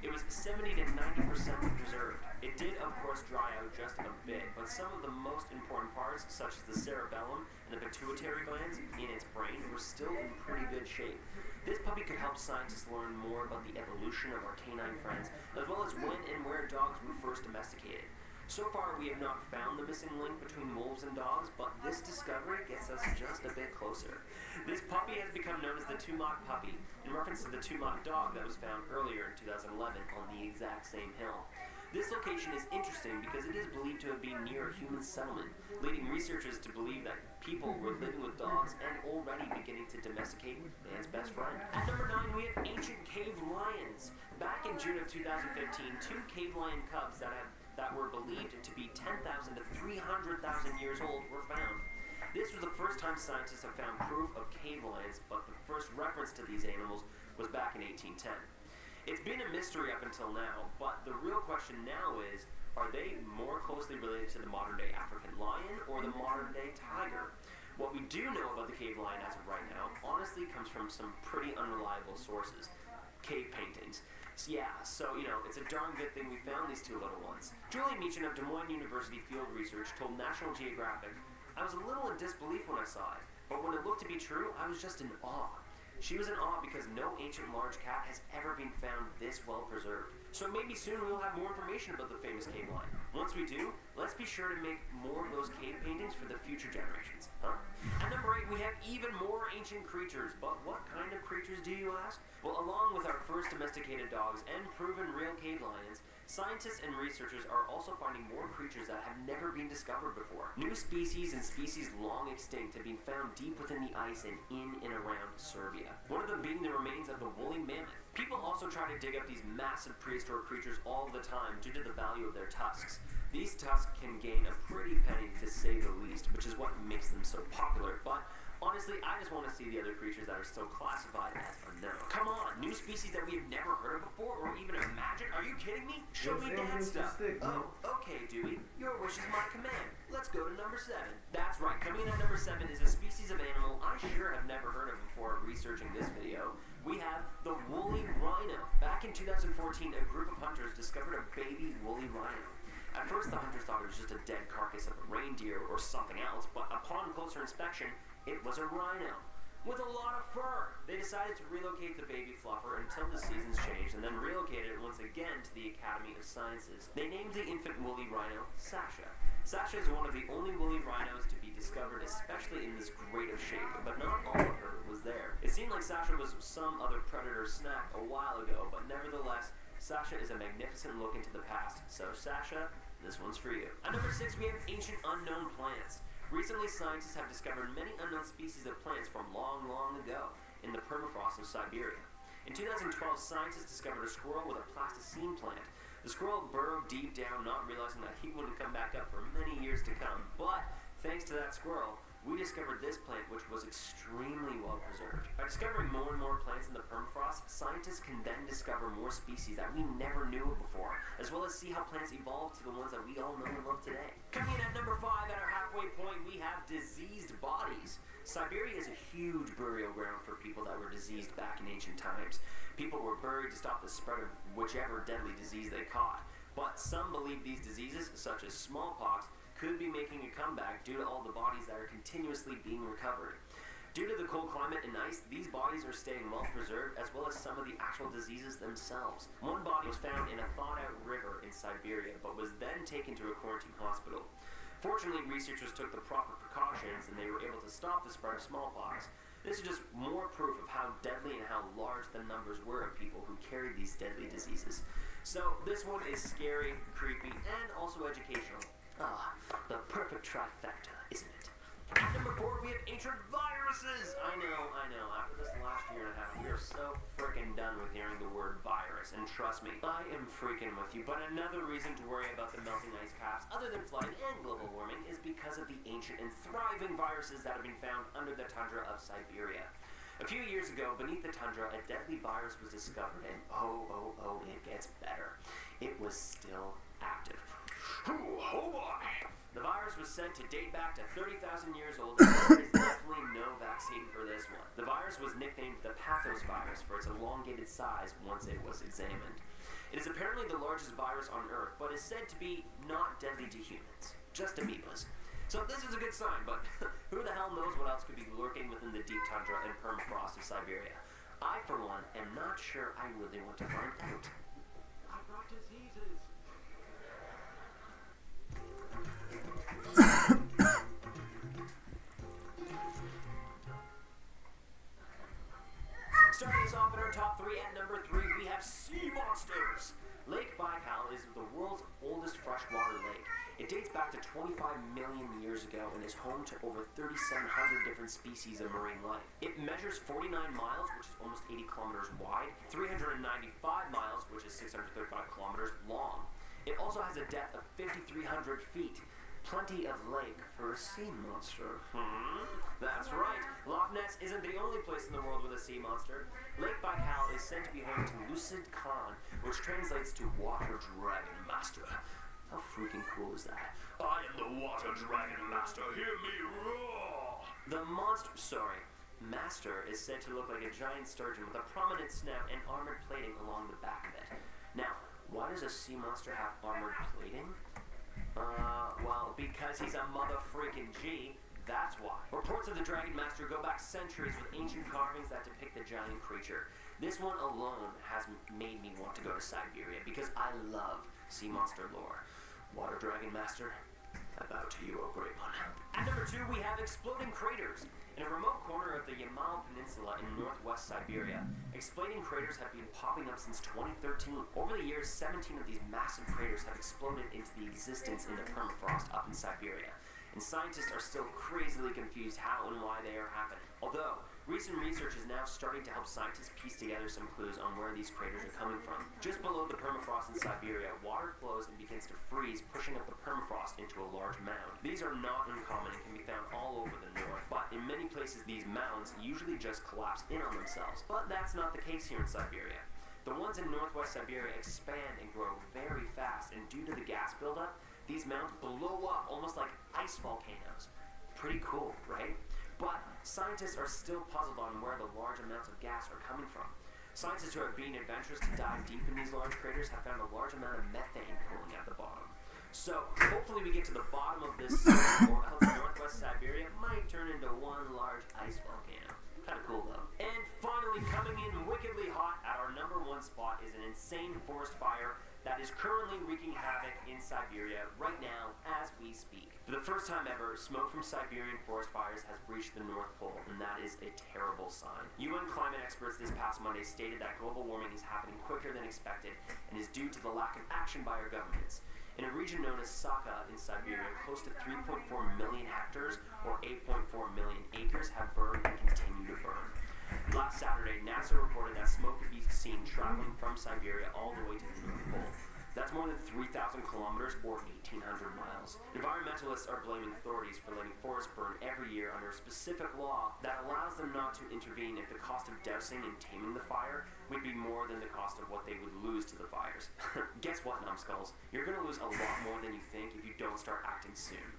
It was 70 to 90% preserved. It did, of course, dry out just a bit, but some of the most important parts, such as the cerebellum and the pituitary glands in its brain, were still in pretty good shape. This puppy could help scientists learn more about the evolution of our canine friends, as well as when and where dogs were first domesticated. So far, we have not found the missing link between wolves and dogs, but this discovery gets us just a bit closer. This puppy has become known as the Tumac puppy, in reference to the Tumac dog that was found earlier in 2011 on the exact same hill. This location is interesting because it is believed to have been near a human settlement, leading researchers to believe that people were living with dogs and already beginning to domesticate man's best friend. At number 9, we have ancient cave lions. Back in June of 2015, 2 cave lion cubs that were believed to be 10,000 to 300,000 years old were found. This was the first time scientists have found proof of cave lions, but the first reference to these animals was back in 1810. It's been a mystery up until now, but the real question now is, are they more closely related to the modern-day African lion or the modern-day tiger? What we do know about the cave lion as of right now, honestly, comes from some pretty unreliable sources. Cave paintings. So, you know, it's a darn good thing we found these 2 little ones. Julie Meechan of Des Moines University Field Research told National Geographic, I was a little in disbelief when I saw it, but when it looked to be true, I was just in awe. She was in awe because no ancient large cat has ever been found this well preserved. So maybe soon we'll have more information about the famous cave lion. Once we do, let's be sure to make more of those cave paintings for the future generations, huh? At number 8, we have even more ancient creatures. But what kind of creatures do you ask? Well, along with our first domesticated dogs and proven real cave lions, scientists and researchers are also finding more creatures that have never been discovered before. New species and species long extinct have been found deep within the ice and in and around Serbia. One of them being the remains of the woolly mammoth. People also try to dig up these massive prehistoric creatures all the time due to the value of their tusks. These tusks can gain a pretty penny to say the least, which is what makes them so popular, but Honestly, I just want to see the other creatures that are still classified as unknown. Come on, new species that we have never heard of before or even imagined? Are you kidding me? Show me that stuff. Oh, okay, Dewey. Your wish is my command. Let's go to number 7. That's right, coming in at number 7 is a species of animal I sure have never heard of before researching this video. We have the woolly rhino. Back in 2014, a group of hunters discovered a baby woolly rhino. At first, the hunters thought it was just a dead carcass of a reindeer or something else, but upon closer inspection, it was a rhino with a lot of fur. They decided to relocate the baby fluffer until the seasons changed and then relocated it once again to the Academy of Sciences. They named the infant woolly rhino Sasha. Sasha is one of the only woolly rhinos to be discovered, especially in this great of shape, but not all of her was there. It seemed like Sasha was some other predator's snack a while ago, but nevertheless, Sasha is a magnificent look into the past. So Sasha, this one's for you. At number 6, we have ancient unknown plants. Recently, scientists have discovered many unknown species of plants from long, long ago in the permafrost of Siberia. In 2012, scientists discovered a squirrel with a plasticine plant. The squirrel burrowed deep down, not realizing that he wouldn't come back up for many years to come. But thanks to that squirrel, we discovered this plant, which was extremely well preserved. By discovering more and more plants in the permafrost, scientists can then discover more species that we never knew of before, as well as see how plants evolved to the ones that we all know and love today. Coming in at number 5 at our halfway point, we have diseased bodies. Siberia is a huge burial ground for people that were diseased back in ancient times. People were buried to stop the spread of whichever deadly disease they caught. But some believe these diseases, such as smallpox, could be making a comeback due to all the bodies that are continuously being recovered. Due to the cold climate and ice, these bodies are staying well preserved, as well as some of the actual diseases themselves. One body was found in a thawed-out river in Siberia, but was then taken to a quarantine hospital. Fortunately, researchers took the proper precautions, and they were able to stop the spread of smallpox. This is just more proof of how deadly and how large the numbers were of people who carried these deadly diseases. So this one is scary, creepy, and also educational. Ah, the perfect trifecta, isn't it? At number 4, we have ancient viruses! I know. After this last year and a half, we are so freaking done with hearing the word virus. And trust me, I am freaking with you. But another reason to worry about the melting ice caps, other than flooding and global warming, is because of the ancient and thriving viruses that have been found under the tundra of Siberia. A few years ago, beneath the tundra, a deadly virus was discovered, and it gets better. It was still active. Oh boy! The virus was said to date back to 30,000 years old, and there is definitely no vaccine for this one. The virus was nicknamed the Pathos virus for its elongated size once it was examined. It is apparently the largest virus on Earth, but is said to be not deadly to humans, just amoebas. So this is a good sign, but who the hell knows what else could be lurking within the deep tundra and permafrost of Siberia? I, for one, am not sure I really want to find out. I brought diseases. Starting us off in our top 3 at number 3, we have sea monsters. Lake Baikal is the world's oldest freshwater lake. It dates back to 25 million years ago and is home to over 3,700 different species of marine life. It measures 49 miles, which is almost 80 kilometers wide, 395 miles, which is 635 kilometers long. It also has a depth of 5,300 feet. Plenty of lake for a sea monster. That's right. Loch Ness isn't the only place in the world with a sea monster. Lake Baikal is said to be home to Lucid Khan, which translates to Water Dragon Master. How freaking cool is that? I am the Water Dragon Master. Hear me roar! The master is said to look like a giant sturgeon with a prominent snout and armored plating along the back of it. Now, why does a sea monster have armored plating? Well, because he's a mother-freaking G, that's why. Reports of the Dragon Master go back centuries with ancient carvings that depict the giant creature. This one alone has made me want to go to Siberia because I love sea monster lore. Water Dragon Master, I bow to you, O great one. At number 2, we have exploding craters. In a remote corner of the Yamal Peninsula in northwest Siberia, exploding craters have been popping up since 2013. Over the years, 17 of these massive craters have exploded into the existence in the permafrost up in Siberia, and scientists are still crazily confused how and why they are happening. Although, recent research is now starting to help scientists piece together some clues on where these craters are coming from. Just below the permafrost in Siberia, water flows and begins to freeze, pushing up the permafrost into a large mound. These are not uncommon and can be found all over the north, but in many places places, these mounds usually just collapse in on themselves, but that's not the case here in Siberia. The ones in northwest Siberia expand and grow very fast, and due to the gas buildup, these mounds blow up almost like ice volcanoes. Pretty cool, right? But scientists are still puzzled on where the large amounts of gas are coming from. Scientists who are being adventurous to dive deep in these large craters have found a large amount of methane cooling at the bottom. So, hopefully we get to the bottom of this or else northwest Siberia might turn into one large ice volcano. Kind of cool though. And finally, coming in wickedly hot at our #1 spot is an insane forest fire that is currently wreaking havoc in Siberia right now as we speak. For the first time ever, smoke from Siberian forest fires has reached the North Pole, and that is a terrible sign. UN climate experts this past Monday stated that global warming is happening quicker than expected and is due to the lack of action by our governments. In a region known as Sakha in Siberia, close to 3.4 million hectares, or 8.4 million acres, have burned and continue to burn. Last Saturday, NASA reported that smoke could be seen traveling from Siberia all the way to the North Pole. That's more than 3,000 kilometers or 1,800 miles. Environmentalists are blaming authorities for letting forests burn every year under a specific law that allows them not to intervene if the cost of dousing and taming the fire would be more than the cost of what they would lose to the fires. Guess what, numbskulls? You're going to lose a lot more than you think if you don't start acting soon.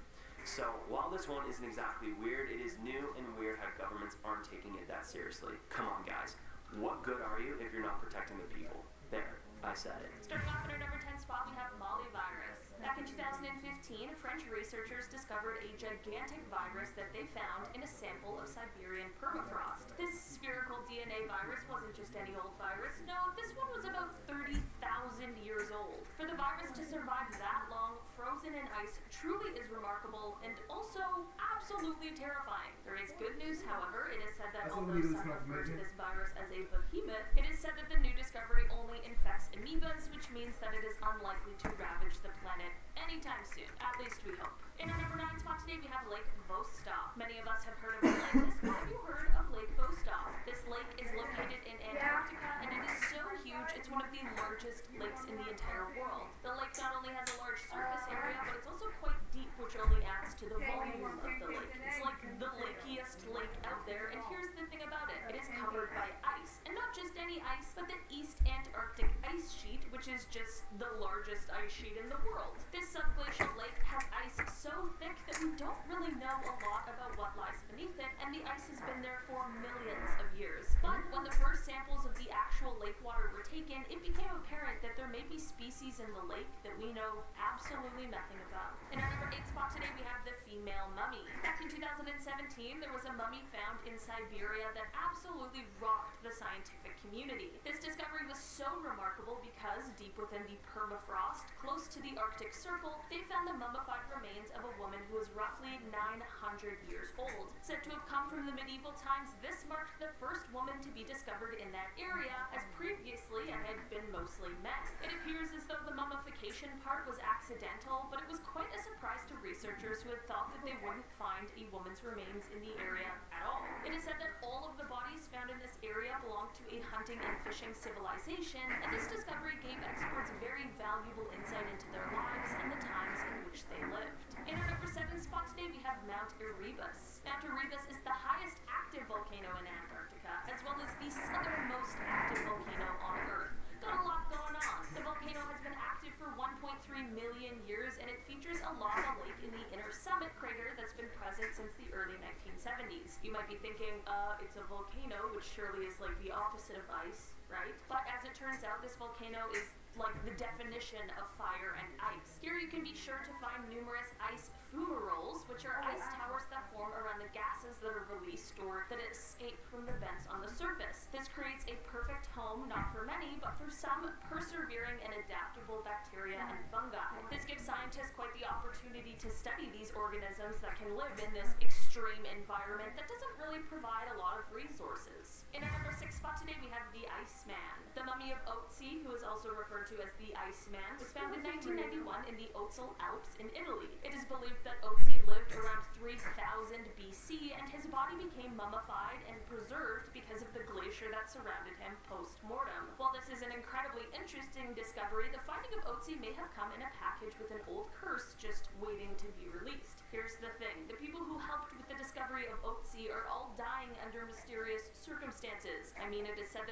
So, while this one isn't exactly weird, it is new and weird how governments aren't taking it that seriously. Come on, guys. What good are you if you're not protecting the people? There, I said it. Starting off at our #10 spot, we have Mali virus. Back in 2015, French researchers discovered a gigantic virus that they found in a sample of Siberian permafrost. This spherical DNA virus wasn't just any old virus. No, this one was about 30,000 years old. For the virus to survive that long, frozen in ice, truly is remarkable and also absolutely terrifying. There is good news, however. It is said that although some refer to this virus as a behemoth, it is said that the new discovery only infects amoebas, which means that it is unlikely to ravage the planet anytime soon. At least we hope. In our #9 spot today, we have Lake Vostok. Many of us have heard of it like this. Have you heard of Lake Vostok? This lake is located in Antarctica, and it is so huge, it's one of the largest lakes in the entire world. The lake not only has a large surface area, but it's also quite deep, which only adds to the volume of the lake. It's like the lakiest lake out there, and here's the thing about it. It is covered by ice, and not just any ice, but the East Antarctic ice sheet, which is just the largest ice sheet in the world. This subglacial lake has ice so thick that we don't really know a lot about what lies beneath it, and the ice has been there for millions of years. But when the first samples of the actual lake water were taken, it became apparent that there may be species in the lake that we know absolutely nothing about. In our #8 spot today, we have the female mummy. Back in 2017, there was a mummy found in Siberia that absolutely rocked the scientific community. This discovery was so remarkable because deep within the permafrost, close to the Arctic Circle, they found the mummified remains of a woman who was roughly 900 years old. Said to have come from the medieval times, this marked the first woman to be discovered in that area, as previously it had been mostly men. It appears as though the mummification part was accidental, but it was quite a surprise to researchers who had thought that they wouldn't find a woman's remains in the area at all. It is said that all of the bodies found in this area belonged to a hunting and fishing civilization, and this discovery gave experts very valuable insight into their lives and the times in which they lived. In our #7 spot today, we have Mount Erebus. Mount Erebus is the highest active volcano in Antarctica, as well as the southernmost active volcano on Earth. Got a lot going on. The volcano has been active for 1.3 million years, and it features a lava lake in the inner summit crater that's been present since the early 1970s. You might be thinking, it's a volcano, which surely is like the opposite of ice, right? But as it turns out, this volcano is like the definition of fire and ice. Here you can be sure to find numerous ice fumaroles, which are ice towers that form around the gases that are released or that escape from the vents on the surface. This creates a perfect home, not for many, but for some persevering and adaptable bacteria and fungi. This gives scientists quite the opportunity to study these organisms that can live in this extreme environment that doesn't really provide a lot of resources. In our #6 spot today, we have the Iceman. The mummy of Otzi, who is also referred to as the Iceman, was found in 1991 in the Otzal Alps in Italy. It is believed that Otzi lived around 3000 BC, and his body became mummified and preserved because of the glacier that surrounded him post-mortem. While this is an incredibly interesting discovery, the finding of Otzi may have come in a package with an old curse just waiting to be released. Here's the thing, the people who helped with the discovery of Otzi are all dying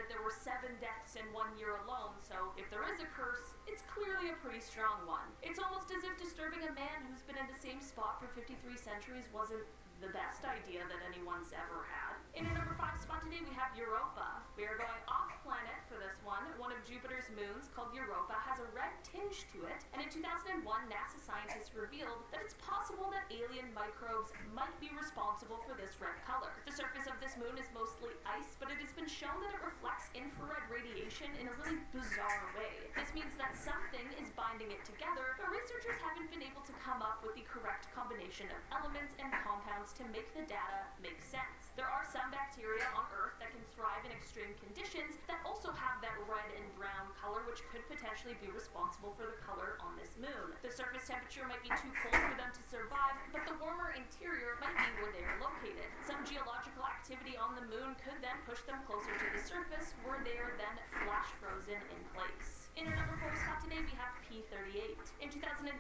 that there were 7 deaths in 1 year alone, so if there is a curse, it's clearly a pretty strong one. It's almost as if disturbing a man who's been in the same spot for 53 centuries wasn't the best idea that anyone's ever had. In at number 5 spot today, we have Europa. We are going off-planet for this one. One of Jupiter's moons, called Europa, has a red tinge to it, and in 2001, NASA scientists revealed that it's possible that alien microbes might be responsible for this red color. The surface of this moon is mostly ice, but it has been shown that it reflects infrared radiation in a really bizarre way. This means that something is binding it together, but researchers haven't been able to come up with the correct combination of elements and compounds to make the data make sense. There are some bacteria on Earth that can thrive in extreme conditions that also have that red and brown color, which could potentially be responsible for the color on this moon. The surface temperature might be too cold for them to survive, but the warmer interior might be where they are located. Some geological activity on the moon could then push them closer to the surface, where they are then flash frozen in place. In our number 4 spot today, we have P38. In 2018,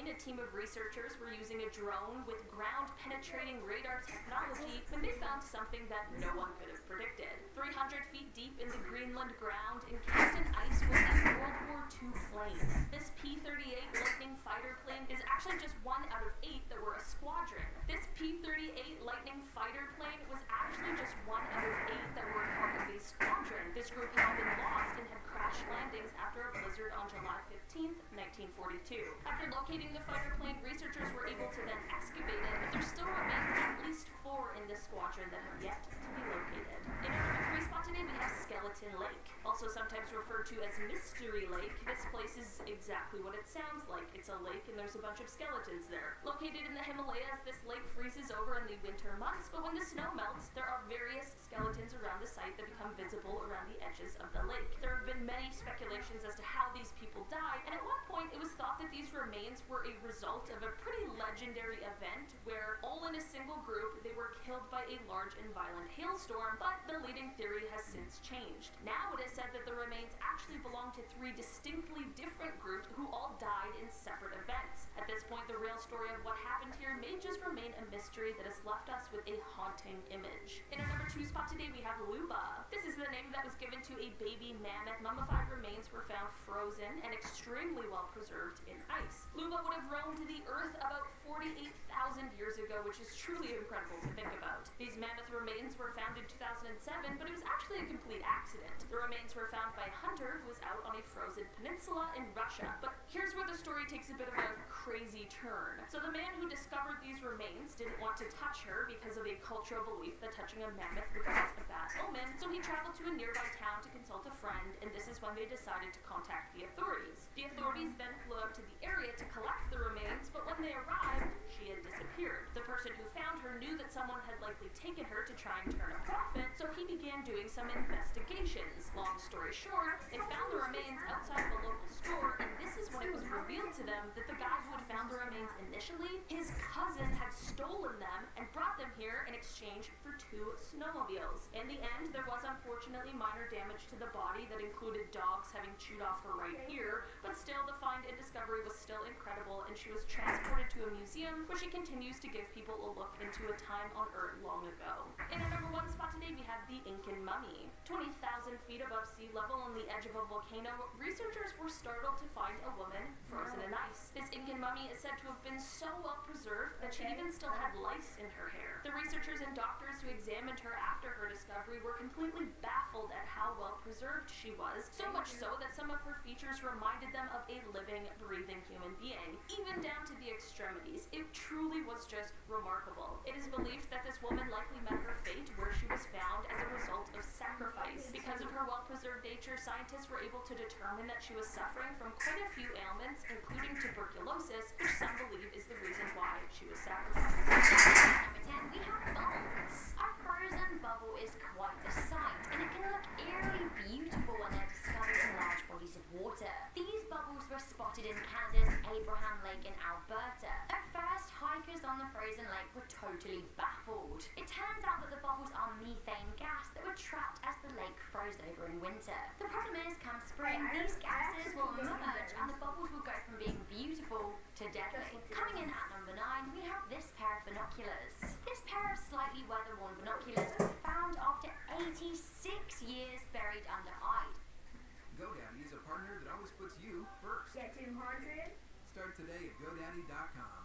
a team of researchers were using a drone with ground-penetrating radar technology when they found something that no one could have predicted. 300 feet deep in the Greenland ground, encased in ice, was a World War II plane. This P38 Lightning fighter plane is actually just 1 out of 8 that were a squadron. This P38 Lightning fighter plane was actually just 1 out of 8 that were part of a squadron. This group had been lost and had crash landings after a blizzard on July 15th, 1942. After locating the fighter plane, researchers were able to then excavate it, but there still remains at least 4 in this squadron that have yet to be located. In our number 3 spot today, we have Skeleton Lake, also sometimes referred to as Mystery Lake. This place is exactly what it sounds like. It's a lake and there's a bunch of skeletons there. Located in the Himalayas, this lake freezes over in the winter months, but when the snow melts, there are various skeletons around the site that become visible around the edges of the lake. There have been many speculations as to how these people died, and at one point it was thought that these remains were a result of a pretty legendary event where, all in a single group, they were killed by a large and violent hailstorm, but the leading theory has since changed. Now it is said that the remains actually belong to 3 distinctly different groups who all died in separate events. At this point, the real story of what happened here may just remain a mystery that has left us with a haunting image. In our number 2 spot today, we have Luba. This is the name that was given to a baby mammoth. Mummified remains were found frozen and extremely well preserved in ice. Luba would have roamed the Earth about 48,000 years ago, which is truly incredible to think about. These mammoth remains were found in 2007, but it was actually a complete accident. The remains were found by a hunter who was out on a frozen peninsula in Russia. But here's where the story takes a bit of a crazy turn. So the man who discovered these remains didn't want to touch her because of a cultural belief that touching a mammoth would cause a bad omen, so he traveled to a nearby town to consult a friend, and this is when they decided to contact the authorities. The authorities then flew up to the area to collect the remains, but when they arrived, she had disappeared. The person who found her knew that someone had likely taken her to try and turn a profit, so he began doing some investigations. Long story short, they found the remains outside of a local store, and this is when it was revealed to them that the guy who had found the remains initially, his cousin had stolen them and brought them here in exchange for 2 snowmobiles. In the end, there was unfortunately minor damage to the body that included dogs having chewed off her right ear, but still the find and discovery was still incredible, and she was transported to a museum where she continues to give people a look into a time on Earth long ago. In our number 1 spot today, we have the Incan Mummy. 20,000 feet above sea level on the edge of a volcano, researchers were startled to find a woman frozen in ice. This Incan mummy is said to have been so well preserved that she even still had lice in her hair. The researchers and doctors who examined her after her discovery were completely baffled at how well preserved she was, so much so that some of her features reminded them of a living, breathing human being, even down to the extremities. It truly was just remarkable. It is believed that this woman likely met her fate where she was found as a result of sacrifice. Because of her well-preserved nature, scientists were able to determine that she was suffering from quite a few ailments, including tuberculosis, which some believe is the reason why she was sacrificed. Number 10, we have bubbles. A frozen bubble is quite the sight, and it can look eerily beautiful when they're discovered in large bodies of water. These bubbles were spotted in Canada's Abraham Lake in Alberta. At first, hikers on the frozen lake were totally baffled. It turns out that the bubbles are methane gas that were trapped as the lake froze over in winter. The problem is, come spring, these gases will emerge and the bubbles will go from being beautiful to deadly. Coming in at number 9, we have this pair of binoculars. This pair of slightly weather-worn binoculars were found after 86 years buried you first. Get 200? Start today at GoDaddy.com.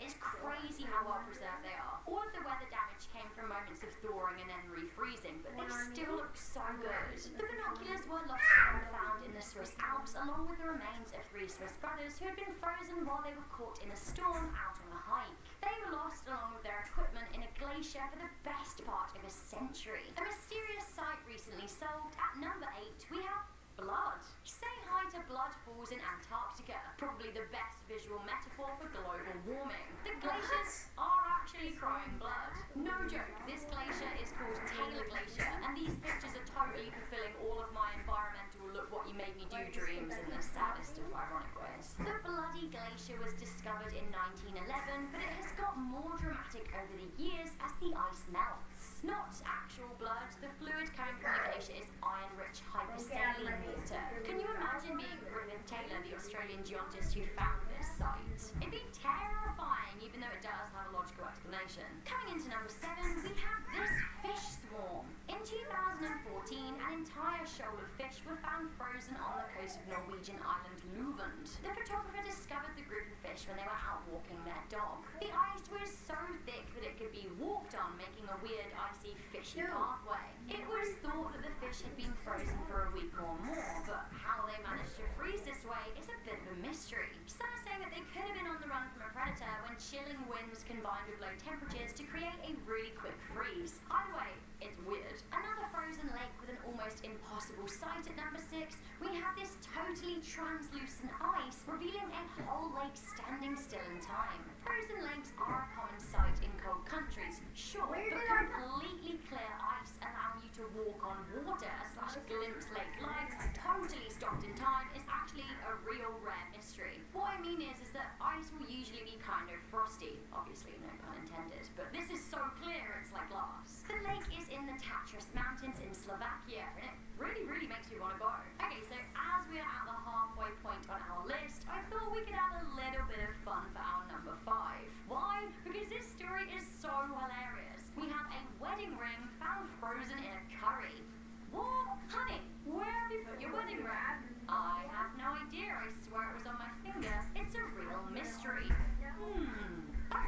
It's crazy how well preserved they are. All of the weather damage came from moments of thawing and then refreezing, but they still look so good. The binoculars were lost and found in the Swiss Alps, along with the remains of 3 Swiss brothers who had been frozen while they were caught in a storm out on a hike. They were lost along with their equipment in a glacier for the best part of a century. A mysterious sight recently solved. At number 8, we have blood. Say hi to blood falls in Antarctica. Probably the best visual metaphor for global warming. The glaciers are actually crying blood. No joke, this glacier is called Taylor Glacier, and these pictures are totally fulfilling all of my environmental look what you made me do dreams in the saddest of ironic ways. The bloody glacier was discovered in 1911, but it has got more dramatic over the years as the ice melts. Not actual blood, the fluid coming from the glacier is iron-rich hypersaline water. Can you imagine being Griffith Taylor, the Australian geologist who found this site? It'd be terrifying, even though it does have a logical explanation. Coming into number 7, we have this fish swarm. In 2014, an entire shoal of fish were found frozen on the coast of Norwegian island Luvund. The photographer discovered the group of fish when they were out walking their dog. The ice was so thick that it could be walked on, making a weird icy fishy pathway. It was thought that the fish had been frozen for a week or more, but how they managed to freeze this way is a bit of a mystery. Some are saying that they could have been on the run from a predator when chilling winds combined with low temperatures to create a really quick freeze. Either way, it's weird. Another frozen lake with an almost impossible sight at number 6, we have this totally translucent ice revealing a whole lake standing still in time. Frozen lakes are a common sight in cold countries, sure, but completely clear ice allowing you to walk on water / glimpse lake life totally stopped in time is actually a real rare mystery. What I mean is that ice will usually be kind of frosty, obviously no pun intended, but this is so clear it's like glass. The lake is in the Tatras Mountains in Slovakia, and it really makes me want to go. Okay, so as we are at the halfway point on our list, I thought we could have a little bit of fun for our number 5. Why? Because this story is so hilarious. We have a wedding ring found frozen in a curry. What? Honey, where have you put your wedding ring? I have no idea. I swear it was on my finger. It's a real mystery. Oh,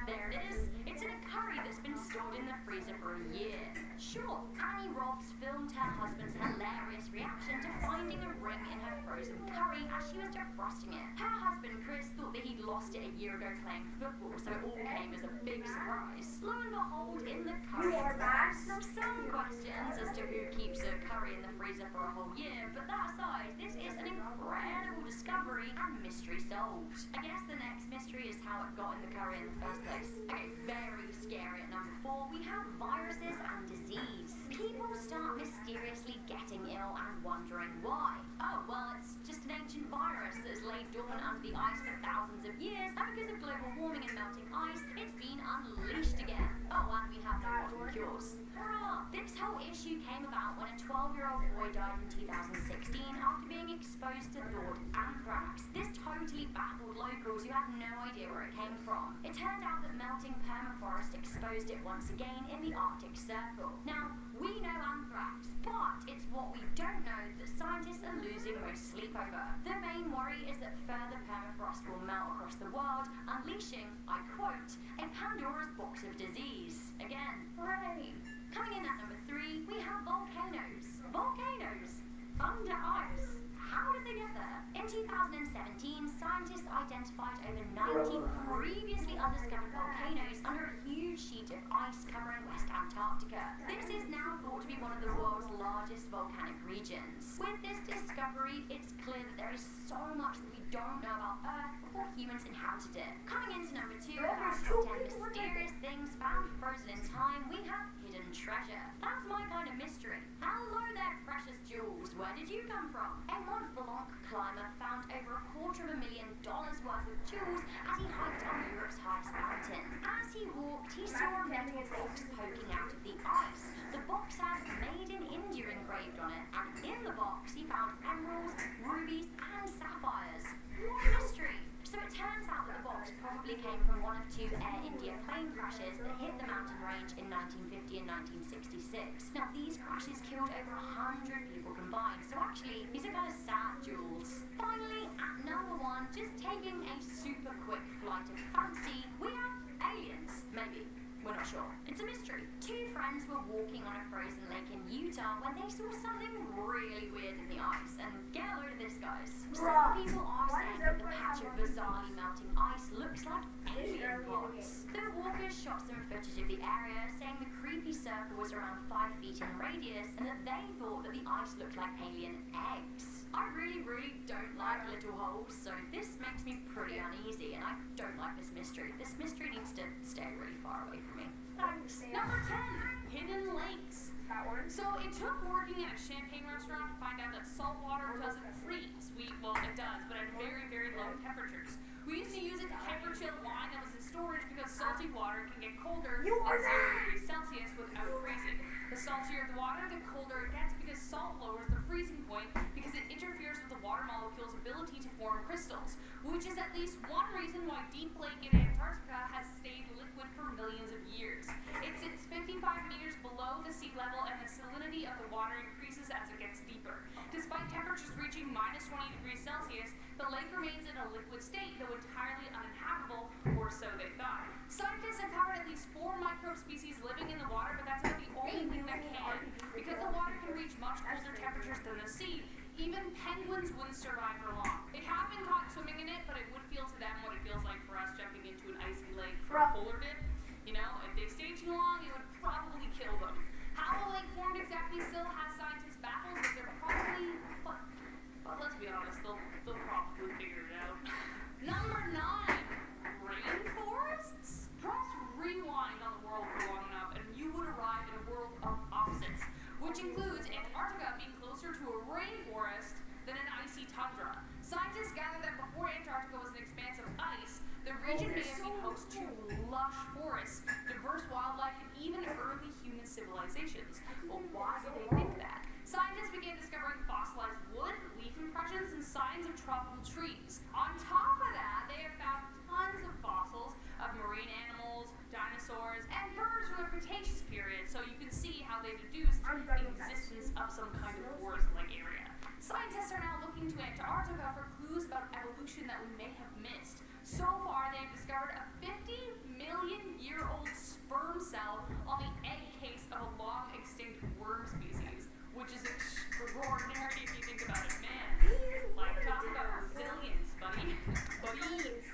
there it is. It's in a curry that's been stored in the freezer for a year. Sure, Annie Robbs filmed her husband's hilarious reaction to finding a ring in her frozen curry as she was defrosting it. Her husband, Chris, thought that he'd lost it a year ago playing football, so it all came as a big surprise. Lo and behold, in the curry was some questions as to who keeps a curry in the freezer for a whole year, but that aside, this is an incredible discovery and mystery solved. I guess the next mystery is how it got in the curry in the first place. Okay, very scary at number 4, we have viruses and disease. People start mysteriously getting ill and wondering why. Oh, well, it's just an ancient virus that has laid dormant under the ice for thousands of years, and because of global warming and melting ice, it's been unleashed again. Oh, and we have no modern cures. Hurrah! This whole issue came about when a 12-year-old boy died in 2016 after being exposed to thawed anthrax. This totally baffled locals who had no idea where it came from. It turned out that melting permafrost exposed it once again in the Arctic Circle. Now, we know anthrax, but it's what we don't know that scientists are losing most sleep over. The main worry is that further permafrost will melt across the world, unleashing, I quote, a Pandora's box of disease. Again, hooray! Coming in at number 3, we have volcanoes. Volcanoes under ice. How did they get there? In 2017, scientists identified over 90 previously undiscovered volcanoes under a huge sheet of ice covering West Antarctica. This is now thought to be one of the world's largest volcanic regions. With this discovery, it's clear that there is so much that we don't know about Earth before humans inhabited it. Coming into number 2 of our top 10 mysterious things found frozen in time, we have hidden treasure. That's my kind of mystery. Hello there, precious jewels. Where did you come from? A Mont Blanc climber found over $250,000 worth of jewels as he hiked on Europe's highest mountain. As he walked, he saw a metal box poking out of the ice. The box had "Made in India" engraved on it, and in the box he found emeralds, rubies, and sapphires. What a mystery! So it turns out that the box probably came from one of 2 Air India plane crashes that hit the mountain range in 1950 and 1966. Now, these crashes killed over 100 people combined, so actually, these number one, just taking a super quick flight of fancy, we have aliens, maybe. We're not sure. It's a mystery. Two friends were walking on a frozen lake in Utah when they saw something really weird in the ice. And get a load of this, guys. Some people are saying that the patch of bizarrely melting ice looks like alien pods. The walkers shot some footage of the area, saying the creepy circle was around 5 feet in radius and that they thought that the ice looked like alien eggs. I really don't like little holes, so this makes me pretty uneasy, and I don't like this mystery. This mystery needs to stay really far away from me. Thanks. Number 10, hidden lakes. So it took working at a champagne restaurant to find out that salt water doesn't freeze. Well, it does, but at very low temperatures. We used to use it to hyper-chill wine that was in storage because salty water can get colder at 0 degrees Celsius without freezing. The saltier the water, the colder it gets because salt lowers the freezing point because it interferes with the water molecule's ability to form crystals, which is at least one reason why Deep Lake in Antarctica has stayed liquid for millions of years. It sits 55 meters below the sea level and the salinity of the water increases as it gets deeper. Despite temperatures reaching minus 20 degrees Celsius, the lake remains in a liquid state, though entirely uninhabitable, or so they thought. Scientists have covered at least 4 microbe species living in the water, but that's about the only thing that can. Because the water can reach much colder temperatures than the sea, even penguins wouldn't survive for long. They have been caught swimming in it, but it would feel to them what it feels like for us jumping into an icy lake for a polar dip. You know, if they stay too long, it would probably kill them. How the lake formed exactly still has scientists baffled, but they're probably... But let's be honest, they'll probably figure it out. Number 9, rainforests? Press rewind on the world for long enough, and you would arrive in a world of opposites, which includes Antarctica being closer to a rainforest than an icy tundra. Scientists gather that before Antarctica was an expanse of ice, the region may have been host to lush forests, diverse wildlife, and even early human civilizations. Well, why do they think that? Scientists began discovering fossilized wood, leaf impressions, and signs of tropical trees. On top of that, they have found tons of fossils of marine animals, dinosaurs, and birds from the Cretaceous period, so you can see how they deduced the existence of some kind of forest-like area. Scientists are now looking to Antarctica for clues about evolution that we may have missed. So far, they've discovered a 50-million-year-old sperm cell on the egg case of a long-extinct worm species, which is extraordinary if you think about it, man. Like, talk about resilience, buddy.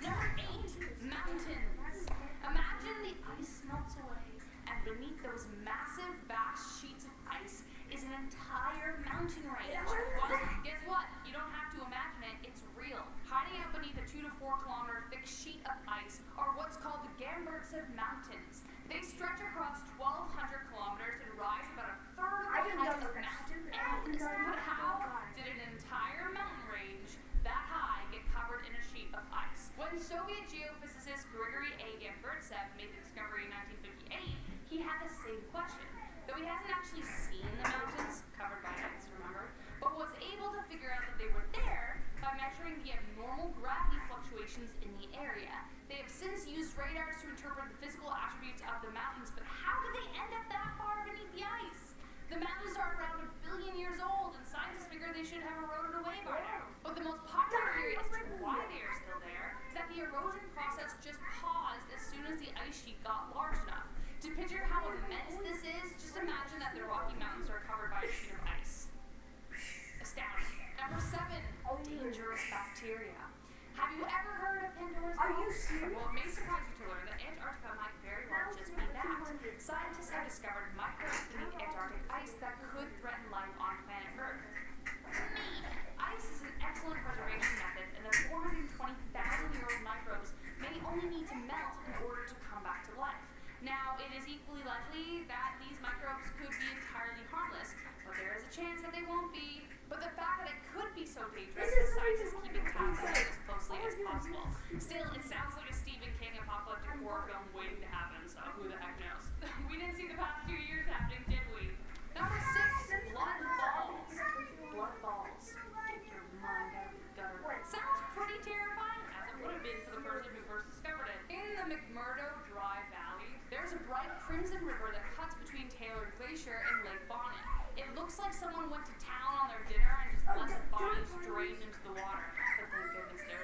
Number 8, mountains. Imagine the ice melts away, and beneath those massive, vast sheets of ice is an entire mountain range. Well, guess what? You don't have to imagine it, it's real. Hiding out beneath a 2 to 4 kilometer thick sheet of ice are what's called the Gamburtsev Mountains. They stretch across 1,200 kilometers and rise about a third of the height of Mountain Everest. But how did an entire mountain range that high get covered in a sheet of ice? When Soviet geophysicist Grigory A. Gamburtsev made the discovery in 1958, he had the same question. Though he hasn't actually seen the mountains covered by ice, remember, but was able to figure out that they were there by measuring the abnormal gravity fluctuations in the area. They have since used radars to interpret the physical attributes of the mountains, but how did they end up that far beneath the ice? The mountains are around 1 billion years old, and scientists figure they should have eroded away by now. But the most popular theory as to why they are still there is that the erosion process just paused as soon as the ice sheet got large enough. To picture how immense this is, just imagine that the Rocky Mountains are covered by a sheet of ice. Astounding. Number 7, dangerous bacteria. Have you ever heard of Pandora's box? Are you serious? Well, it may surprise you to learn that Antarctica might very well just be that. Scientists have discovered microbes beneath Antarctic ice that could threaten life on planet Earth. Ice is an excellent preservation method, and the 420,000-year-old microbes may only need to melt in order to come back to life. Now, it is equally likely that these microbes could be entirely harmless, but there is a chance that they won't be. But the fact that it could be so dangerous is scientists keeping tabs on it as closely as possible. Still, it sounds like a Stephen King apocalyptic horror film waiting to happen, so who the heck knows? We didn't see the past 2 years happening, did we? Number 6, blood falls. Blood falls. Get your mind out of the gutter. Sounds pretty terrifying, as it would have been for the person who first discovered it. In the McMurdo Dry Valley, there's a bright crimson river that cuts between Taylor Glacier and Lake Bonnet. It looks like someone went to town on their dinner and just let the bodies drain into the water. But thank goodness there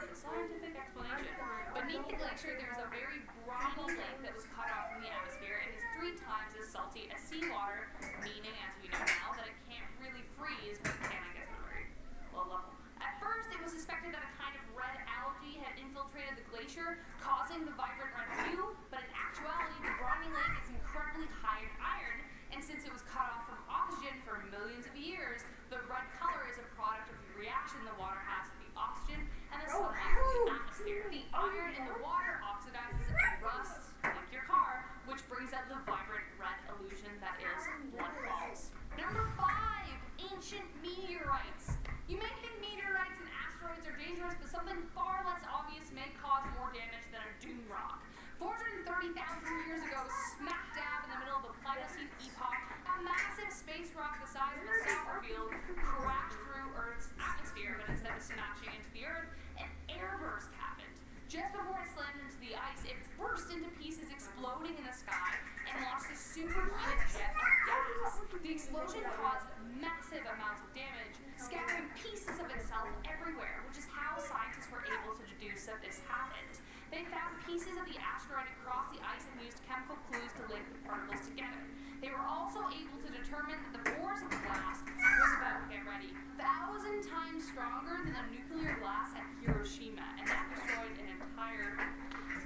They found pieces of the asteroid across the ice and used chemical clues to link the particles together. They were also able to determine that the force of the blast was about, get ready, 1,000 times stronger than a nuclear blast at Hiroshima, and that destroyed an entire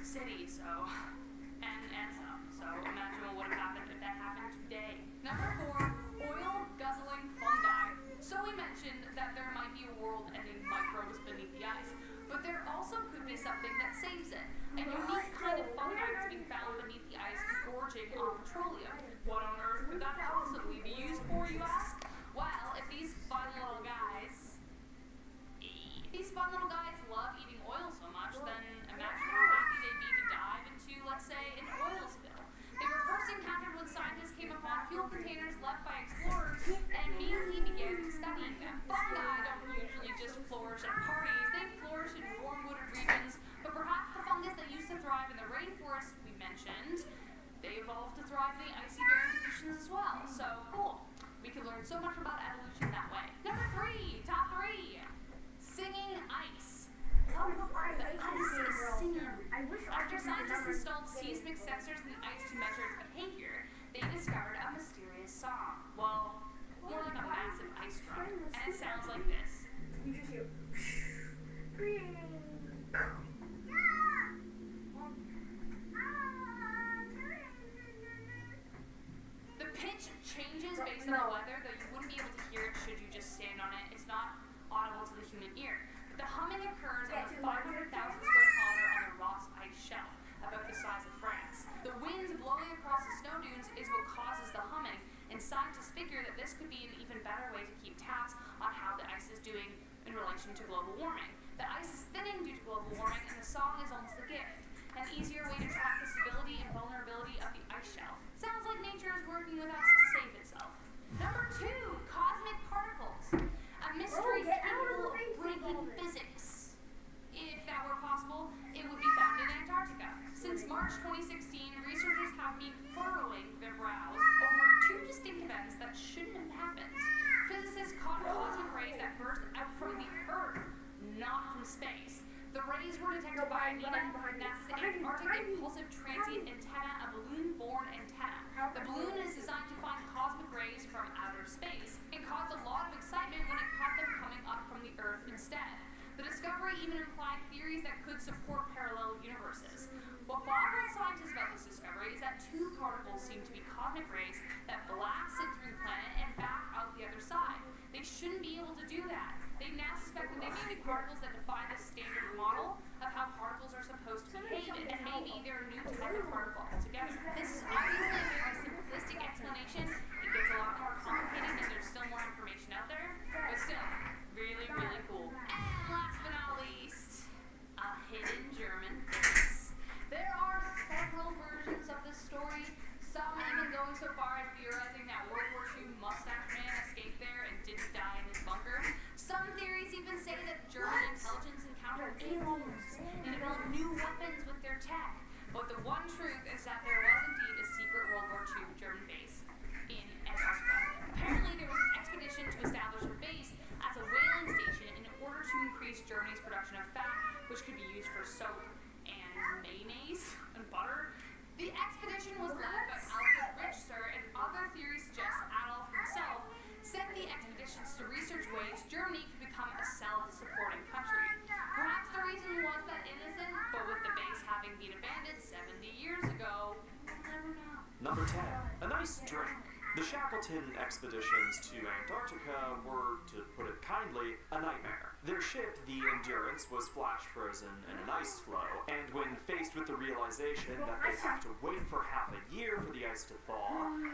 city, and some. So imagine what would have happened if that happened today. Number 4, oil-guzzling fungi. So we mentioned that there might be a world-ending microbes beneath the ice, but there also could be something that saves it. A unique kind of fungi that's being found beneath the ice gorging on petroleum. What on earth could that possibly be used for, you ask? Well, if these fun little guys love eating oil so much, then imagine how happy they'd be to dive into, let's say, an oil spill. They were first encountered when scientists came upon fuel containers left by explorers and immediately began studying them. Fungi don't usually just flourish at parties, they flourish in warm wooded regions, but perhaps the fungus that used to thrive in the rainforest we mentioned, they evolved to thrive in the icy barren conditions as well. So, cool. We could learn so much about evolution that way. Number 3, top 3, singing ice. The ice is singing. After scientists installed seismic sensors in the ice to measure its behavior, they discovered a mysterious song. Well, more like a massive ice drum, and it sounds like this. The pitch changes based on the weather, though you wouldn't be able to hear it should you just stand on it. It's not audible to the human ear. But the humming occurs on the 500,000 square kilometer on the Ross ice shelf, about the size of France. The winds blowing across the snow dunes is what causes the humming, and scientists figure that this could be an even better way to keep tabs on how the ice is doing in relation to global warming. The ice is thinning due to global warming, and the song is almost a gift, an easier way to track the stability and vulnerability of the ice shelf. Sounds like nature is working with us to save itself. Number 2, cosmic particles. A mystery capable of breaking physics. If that were possible, it would be found in Antarctica. Since March 2016, researchers have been furrowing their brows over 2 distinct events that shouldn't have happened. Physicists caught cosmic rays that burst out from the Earth, not from space. The rays were detected by NASA's Antarctic Impulsive Transient Antenna, a balloon-borne antenna. The balloon is designed to find cosmic rays from outer space. It caused a lot of excitement when it caught them coming up from the Earth instead. The discovery even implied theories that could support parallel universes. What boggles scientists about this discovery is that 2 particles seem to be cosmic rays that blast it through the planet and back out the other side. They shouldn't be able to do that. They now suspect that they may be particles that defy the standard model of how particles are supposed to behave, and maybe they're a new type of particle altogether. This is obviously a very simplistic explanation. It gets a lot more complicated, and there's still more information out there, but still, really, really cool. And last but not least, a hidden German base. There are several versions of this story, some even going so far as theorizing that World War II mustache man escaped there and didn't die in his bunker. Some theories even say that German intelligence encountered aliens and developed new weapons with their tech. But the one truth is that there was indeed a secret World War II German base in Antarctica. Apparently there was an expedition to establish a base as a whaling station in order to increase Germany's production of fat, which could be used for soap and mayonnaise and butter. The expedition was led by Alfred Richter, and other theories suggest Adolf himself sent the expeditions to research ways Germany could become a self-supporting country. Perhaps the reason was that innocent, but with the base having been abandoned 70 years ago, we'll never know. Number 10, a nice drink. The Shackleton expeditions to Antarctica were, to put it kindly, a nightmare. Their ship, the Endurance, was flash frozen in an ice floe, and when faced with the realization that they'd have to wait for half a year for the ice to thaw,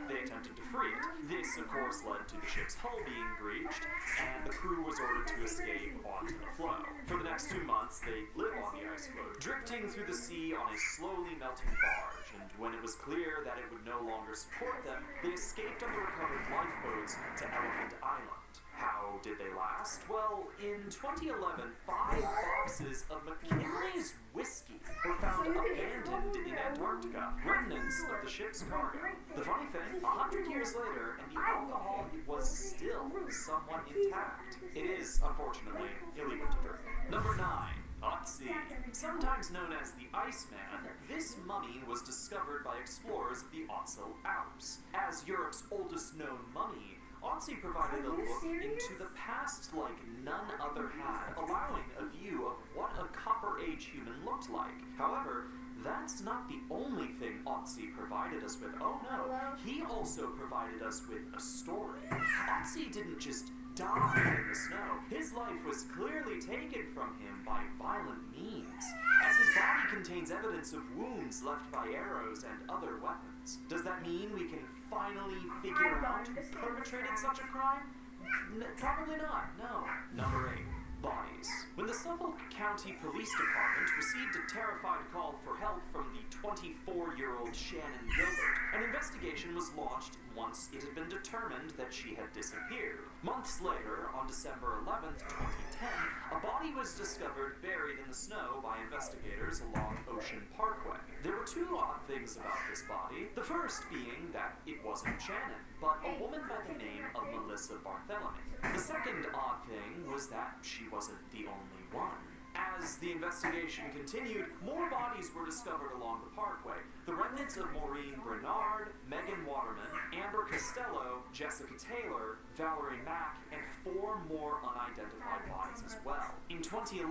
they attempted to free it. This, of course, led to the ship's hull being breached, and the crew was ordered to escape onto the floe. For the next 2 months, they'd live on the ice floe, drifting through the sea on a slowly melting barge, and when it was clear that it would no longer support them, they escaped on the recovered lifeboats to Elephant Island. How did they last? Well, in 2011, 5 boxes of McKinley's whiskey were found abandoned in Antarctica, remnants of the ship's cargo. The funny thing, 100 years later, and the alcohol was still somewhat intact. It is, unfortunately, illegal to drink. Number 9. Hot Sea. Sometimes known as the Iceman, this mummy was discovered by explorers of the Otsel Alps. As Europe's oldest known mummy, Otzi provided a look into the past like none other had, allowing a view of what a Copper Age human looked like. However, that's not the only thing Otzi provided us with. Oh no, he also provided us with a story. Otzi didn't just die in the snow. His life was clearly taken from him by violent means, as his body contains evidence of wounds left by arrows and other weapons. Does that mean we can finally figure out who perpetrated such a crime? Probably not, no. Number 8. Bodies. When the Suffolk County Police Department received a terrified call for help from the 24-year-old Shannon Gilbert, an investigation was launched once it had been determined that she had disappeared. Months later, on December 11th, 2010, a body was discovered buried in the snow by investigators along Ocean Parkway. There were two odd things about this body. The first being that it wasn't Shannon, but a woman by the name of Melissa Barthélemy. The second odd thing was that she wasn't the only one. As the investigation continued, more bodies were discovered along the parkway. The remnants of Maureen Bernard, Megan Waterman, Amber Costello, Jessica Taylor, Valerie Mack, and 4 more unidentified bodies as well. In 2011,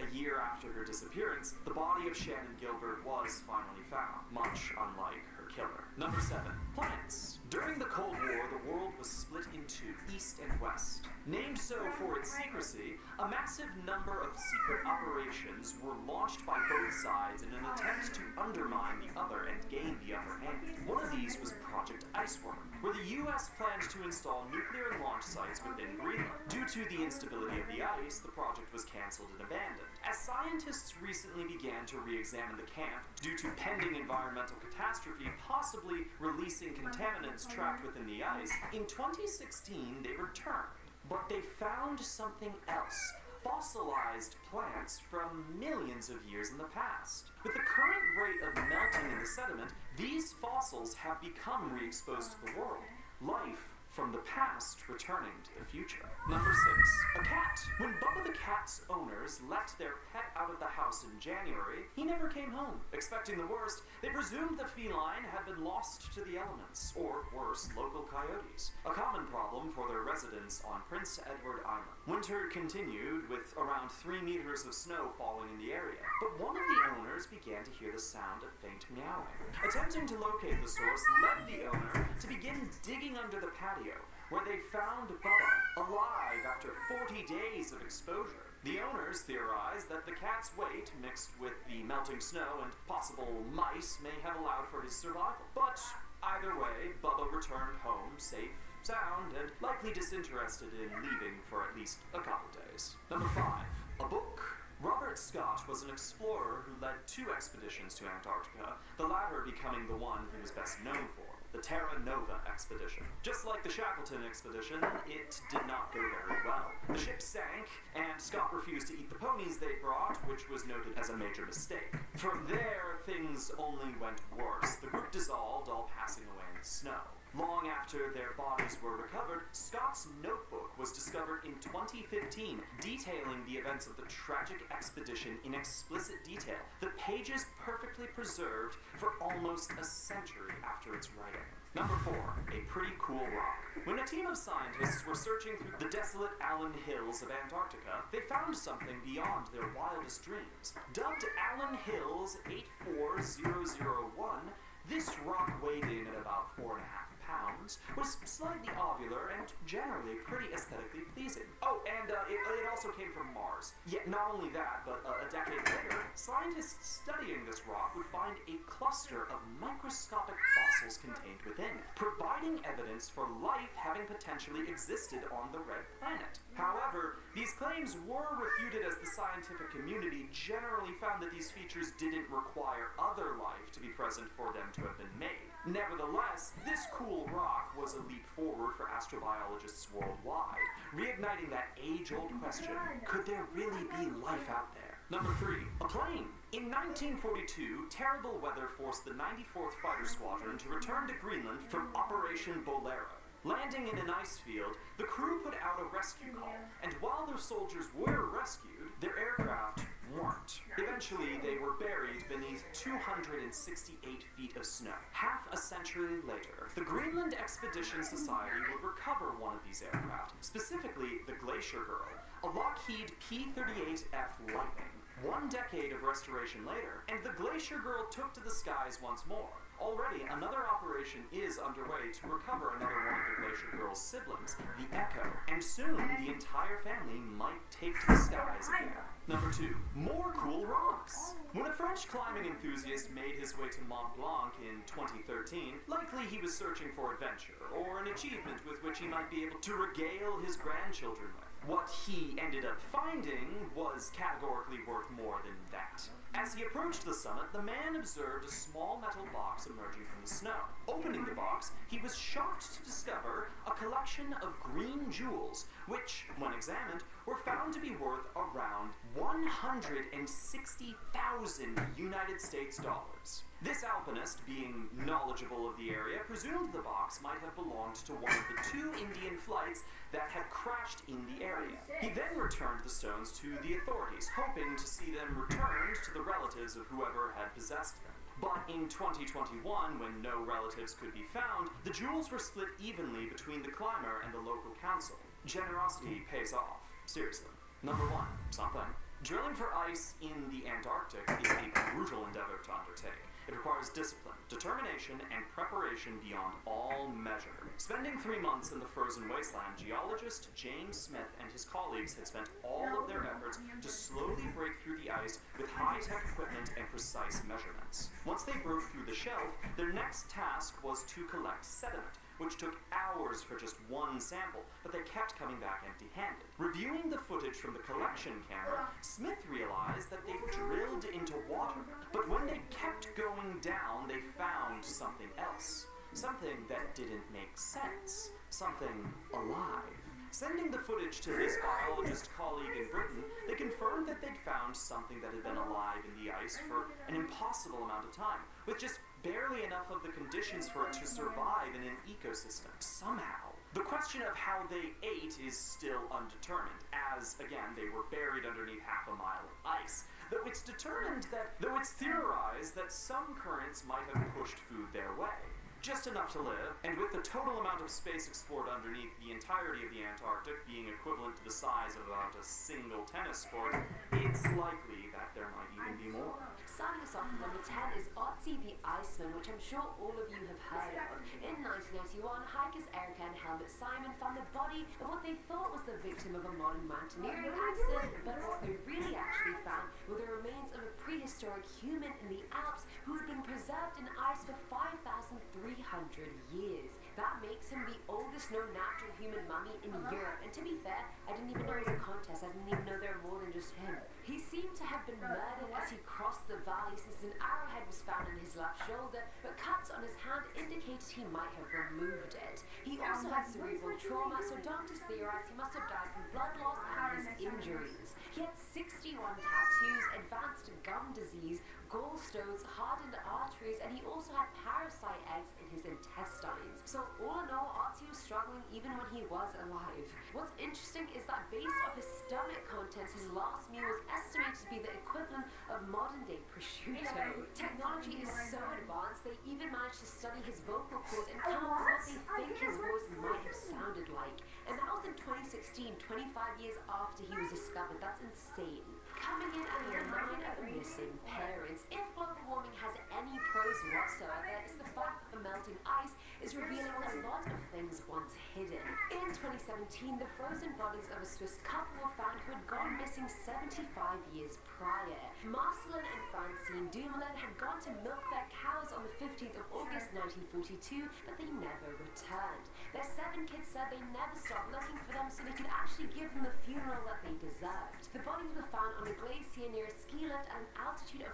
a year after her disappearance, the body of Shannon Gilbert was finally found, much unlike her killer. Number 7. Plants. During the Cold War, the world was split into East and West. Named so for its secrecy, a massive number of secret operations were launched by both sides in an attempt to undermine the other and gain the upper hand. One of these was Project Iceworm, where the U.S. planned to install nuclear launch sites within Greenland. Due to the instability of the ice, the project was cancelled and abandoned. As scientists recently began to re-examine the camp due to pending environmental catastrophe, possibly releasing contaminants trapped within the ice, in 2016 they returned. But they found something else. Fossilized plants from millions of years in the past. With the current rate of melting in the sediment, these fossils have become re-exposed to the world. Life from the past returning to the future. Number 6. A cat. When Bubba the cat's owners let their pet out of the house in January, he never came home. Expecting the worst, they presumed the feline had been lost to the elements, or worse, local coyotes. A common problem for their residents on Prince Edward Island. Winter continued with around 3 meters of snow falling in the area, but one of the owners began to hear the sound of faint meowing. Attempting to locate the source led the owner to begin digging under the patio, where they found Bubba alive after 40 days of exposure. The owners theorized that the cat's weight, mixed with the melting snow and possible mice, may have allowed for his survival. But either way, Bubba returned home safe, sound, and likely disinterested in leaving for at least a couple days. Number 5. A book. Robert Scott was an explorer who led 2 expeditions to Antarctica, the latter becoming the one he was best known for, the Terra Nova expedition. Just like the Shackleton expedition, it did not go very well. The ship sank, and Scott refused to eat the ponies they brought, which was noted as a major mistake. From there, things only went worse. The group dissolved, all passing away in the snow. Long after their bodies were recovered, Scott's notebook was discovered in 2015, detailing the events of the tragic expedition in explicit detail, the pages perfectly preserved for almost a century after its writing. Number 4. A pretty cool rock. When a team of scientists were searching through the desolate Allen Hills of Antarctica, they found something beyond their wildest dreams. Dubbed Allen Hills 84001, this rock weighed in at about 4.5 pounds, was slightly ovular and generally pretty aesthetically pleasing. Oh, and it also came from Mars. Yet not only that, but a decade later, scientists studying this rock would find a cluster of microscopic fossils contained within, providing evidence for life having potentially existed on the red planet. However, these claims were refuted as the scientific community generally found that these features didn't require other life to be present for them to have been made. Nevertheless, this cool rock was a leap forward for astrobiologists worldwide, reigniting that age-old question, could there really be life out there? Number 3. A plane. In 1942, terrible weather forced the 94th Fighter Squadron to return to Greenland from Operation Bolero. Landing in an ice field, the crew put out a rescue call, and while their soldiers were rescued, their aircraft weren't. Eventually, they were buried beneath 268 feet of snow. Half a century later, the Greenland Expedition Society would recover one of these aircraft, specifically the Glacier Girl, a Lockheed P-38F Lightning. 1 decade of restoration later, and the Glacier Girl took to the skies once more. Already, another operation is underway to recover another one of the Glacier Girl's siblings, the Echo, and soon the entire family might take to the skies again. Number 2. More cool rocks. When a French climbing enthusiast made his way to Mont Blanc in 2013, likely he was searching for adventure, or an achievement with which he might be able to regale his grandchildren with. What he ended up finding was categorically worth more than that. As he approached the summit, the man observed a small metal box emerging from the snow. Opening the box, he was shocked to discover a collection of green jewels, which, when examined, were found to be worth around 160,000 United States dollars. This alpinist, being knowledgeable of the area, presumed the box might have belonged to one of the 2 Indian flights that had crashed in the area. He then returned the stones to the authorities, hoping to see them returned to the relatives of whoever had possessed them. But in 2021, when no relatives could be found, the jewels were split evenly between the climber and the local council. Generosity pays off. Seriously. Number 1. Something. Drilling for ice in the Antarctic is a brutal endeavor to undertake. It requires discipline, determination, and preparation beyond all measure. Spending 3 months in the frozen wasteland, geologist James Smith and his colleagues had spent all of their efforts to slowly break through the ice with high-tech equipment and precise measurements. Once they broke through the shelf, their next task was to collect sediment, which took hours for just 1 sample, but they kept coming back empty-handed. Reviewing the footage from the collection camera, Smith realized that they drilled into water, but when they kept going down, they found something else. Something that didn't make sense. Something alive. Sending the footage to his biologist colleague in Britain, they confirmed that they'd found something that had been alive in the ice for an impossible amount of time, with just barely enough of the conditions for it to survive in an ecosystem, somehow. The question of how they ate is still undetermined, as, again, they were buried underneath half a mile of ice. Though it's theorized that some currents might have pushed food their way. Just enough to live, and with the total amount of space explored underneath the entirety of the Antarctic being equivalent to the size of about a single tennis court, it's likely that there might even be more. Starting us off at number 10 is Otzi the Iceman, which I'm sure all of you have heard of. In 1991, hikers Erica and Helmut Simon found the body of what they thought was the victim of a modern mountaineering accident, but what they really actually found were the remains of a prehistoric human in the Alps who had been preserved in ice for 5,300 years. That makes him the oldest known natural human mummy in Europe, and to be fair, I didn't even know it was a contest. I didn't even know there were more than just him. He seemed to have been murdered as he crossed the valley, since an arrowhead was found in his left shoulder, but cuts on his hand indicated he might have removed it. He also had cerebral trauma, so doctors theorize he must have died from blood loss and his injuries. He had 61 tattoos, advanced gum disease, gallstones, hardened arteries, and he also had parasite eggs in his intestines. So all in all, Otzi was struggling even when he was alive. What's interesting is that based off his stomach contents, his last meal was estimated to be the equivalent of modern-day prosciutto. Technology is so advanced, they even managed to study his vocal cords and come up with what they think his voice might have sounded like. And that was in 2016, 25 years after he was discovered. That's insane. Coming in at number 9 are the missing parents. If global warming has any pros whatsoever, it's the fact that the melting ice is revealing a lot of things once hidden. In 2017, the frozen bodies of a Swiss couple were found who had gone missing 75 years prior. Marcelin and Francine Dumoulin had gone to milk their cows on the 15th of August 1942, but they never returned. Their 7 kids said they never stopped looking for them so they could actually give them the funeral that they deserved. The bodies were found on a glacier near a ski lift at an altitude of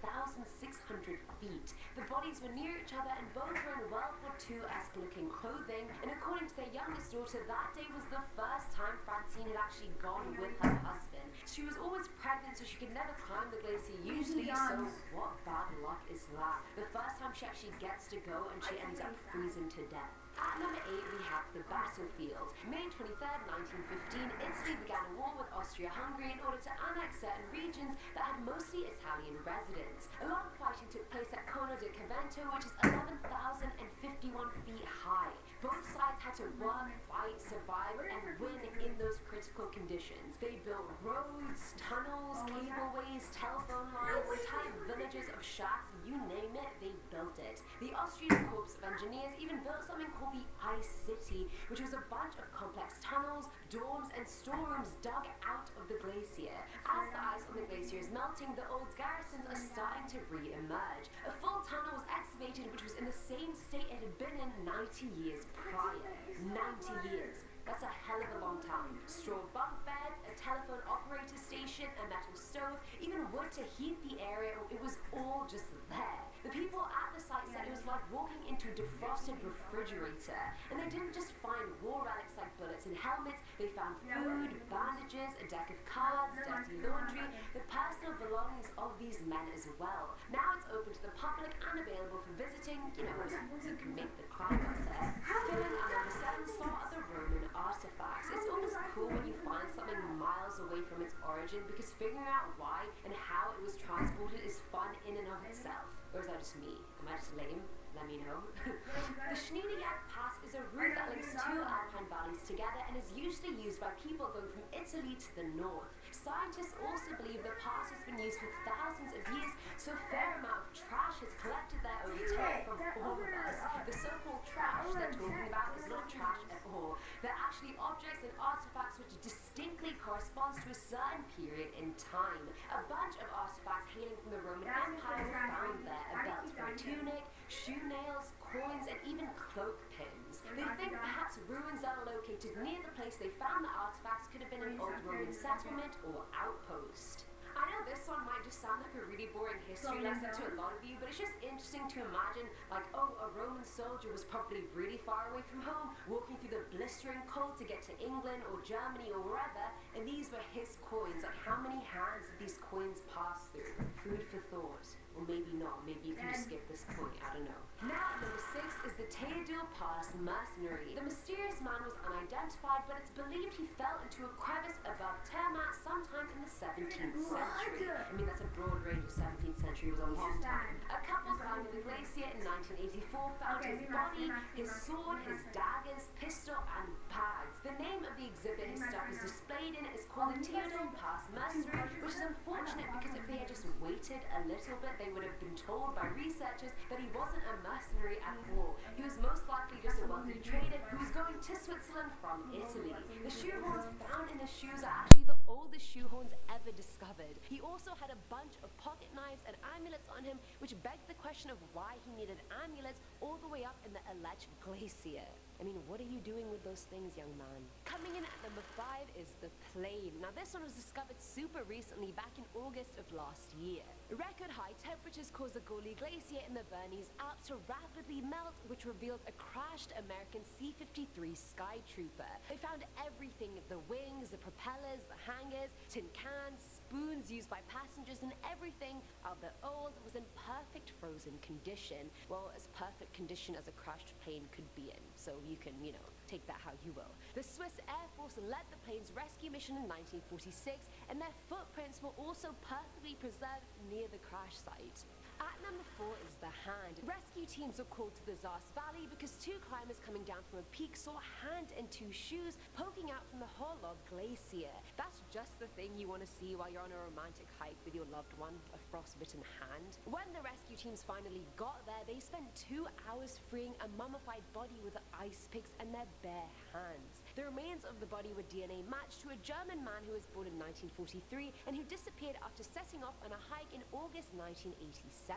8,600 feet. The bodies were near each other and both were in World War II-esque looking clothing, and according to their youngest daughter, that day was the first time Francine had actually gone with her husband. She was always pregnant, so she could never climb the glacier usually, so what bad luck is that? The first time she actually gets to go and she ends up freezing to death. At number 8, we have the battlefield. May 23rd, 1915, Italy began a war with Austria-Hungary in order to annex certain regions that had mostly Italian residents. A lot of fighting took place at Cono di Cavento, which is 11,051 feet high. Both sides had to work, fight, survive, and win in those critical conditions. They built roads, tunnels, cableways, telephone lines, entire villages of shacks, you name it, they built it. The Austrian Corps of Engineers even built something called the Ice City, which was a bunch of complex tunnels, dorms, and storerooms dug out of the glacier. As the ice on the glacier is melting, the old garrisons are starting to re-emerge. A full tunnel was excavated, which was in the same state it had been in 90 years prior. 90 years. That's a hell of a long time. Straw bunk bed, a telephone operator station, a metal stove, even wood to heat the area, it was all just there. The people at the site said it was like walking into a defrosted refrigerator. And they didn't just find war relics like bullets and helmets, they found food, bandages, a deck of cards, dirty laundry, the personal belongings of these men as well. Now it's open to the public and available for visiting, you know, who can make the climb up there. Filling at number 7 slot are the Roman artifacts. It's always cool when you find something miles away from its origin because figuring out why and how it was transported is fun in and of itself. Or is that just me? Am I just lame? Let me know. The Schneiderjagd Pass is a route that links two alpine valleys together and is usually used by people going from Italy to the north. Scientists also believe the pass has been used for thousands of years, so a fair amount of trash is collected there over time from all of us. The so-called trash they're talking about is not trash at all. They're actually objects and artifacts which distinctly corresponds to a certain period in time. A bunch of artifacts hailing from the Roman Empire were found there. A belt for a tunic, shoe nails, coins, and even cloak pins. They think perhaps ruins that are located near the place they found the artifacts could have been an old Roman settlement or outpost. I know this one might just sound like a really boring history lesson to a lot of you, but it's just interesting to imagine, like, oh, a Roman soldier was probably really far away from home, walking through the blistering cold to get to England or Germany or wherever, and these were his coins. Like, how many hands did these coins pass through? Food for thought. Or maybe not. Maybe you can just skip this point. I don't know. Now, number 6 is the Theodule Pass mercenary. The mysterious man was unidentified, but it's believed he fell into a crevice above Termat sometime in the 17th century. I mean, that's a broad range of 17th century. It was a long time. A couple climbing the glacier in 1984 found his body, his sword, his daggers, pistol, and bags. The name of the exhibit his stuff is displayed in is called the Theodule Pass mercenary, which is unfortunate because if they had just waited a little bit, they would have been told by researchers that he wasn't a mercenary at all. He was most likely just a wealthy trader who was going to Switzerland from Italy. The shoehorns found in his shoes are actually the oldest shoehorns ever discovered. He also had a bunch of pocket knives and amulets on him, which begged the question of why he needed amulets all the way up in the alleged glacier. I mean, what are you doing with those things, young man? Coming in at number 5 is the plane. Now, this one was discovered super recently, back in August of last year. Record high temperatures caused the Goli Glacier in the Bernese Alps to rapidly melt, which revealed a crashed American C-53 Skytrooper. They found everything: the wings, the propellers, the hangars, tin cans, spoons used by passengers, and everything, although old, was in perfect frozen condition. Well, as perfect condition as a crashed plane could be in. So you can, you know, take that how you will. The Swiss Air Force led the plane's rescue mission in 1946, and their footprints were also perfectly preserved near the crash site. At number 4 is the hand. Rescue teams were called to the Zars Valley because 2 climbers coming down from a peak saw a hand and 2 shoes poking out from the Horlog Glacier. That's just the thing you want to see while you're on a romantic hike with your loved one, a frostbitten hand. When the rescue teams finally got there, they spent 2 hours freeing a mummified body with ice picks and their bare hands. The remains of the body were DNA matched to a German man who was born in 1943 and who disappeared after setting off on a hike in August 1987.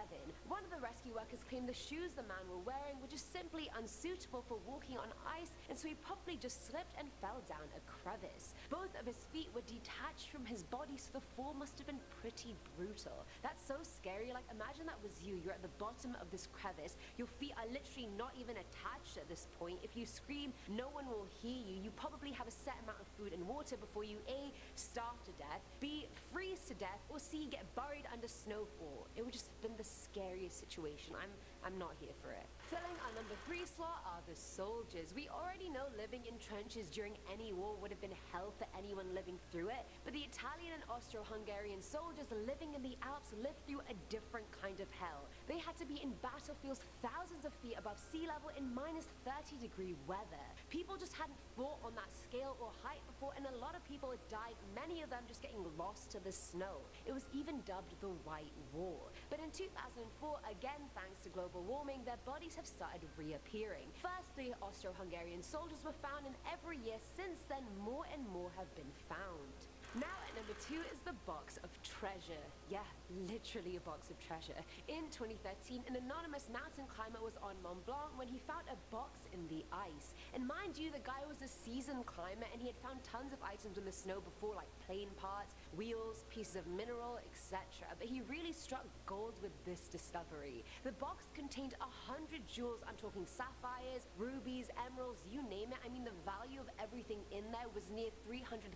One of the rescue workers claimed the shoes the man were wearing were just simply unsuitable for walking on ice, and so he probably just slipped and fell down a crevice. Both of his feet were detached from his body, so the fall must have been pretty brutal. That's so scary. Like, imagine that was you. You're at the bottom of this crevice. Your feet are literally not even attached at this point. If you scream, no one will hear you. You probably have a set amount of food and water before you A, starve to death, B, freeze to death or see you get buried under snowfall. It would just have been the scariest situation. I'm not here for it. Filling our number 3 slot are the soldiers. We already know living in trenches during any war would have been hell for anyone living through it, but the Italian and Austro-Hungarian soldiers living in the Alps lived through a different kind of hell. They had to be in battlefields thousands of feet above sea level in minus 30-degree weather. People just hadn't fought on that scale or height before, and a lot of people had died, many of them just getting lost to the snow. It was even dubbed the White War. But in 2004, again thanks to global warming, their bodies have started reappearing. Firstly, Austro-Hungarian soldiers were found, and every year since then more and more have been found. Now at number 2 is the box of treasure. Yeah, literally a box of treasure. In 2013, an anonymous mountain climber was on Mont Blanc when he found a box in the ice. And mind you, the guy was a seasoned climber and he had found tons of items in the snow before, like plane parts, wheels, pieces of mineral, etc. But he really struck gold with this discovery. The box contained 100 jewels. I'm talking sapphires, rubies, emeralds, you name it. I mean, the value of everything in there was near $300,000,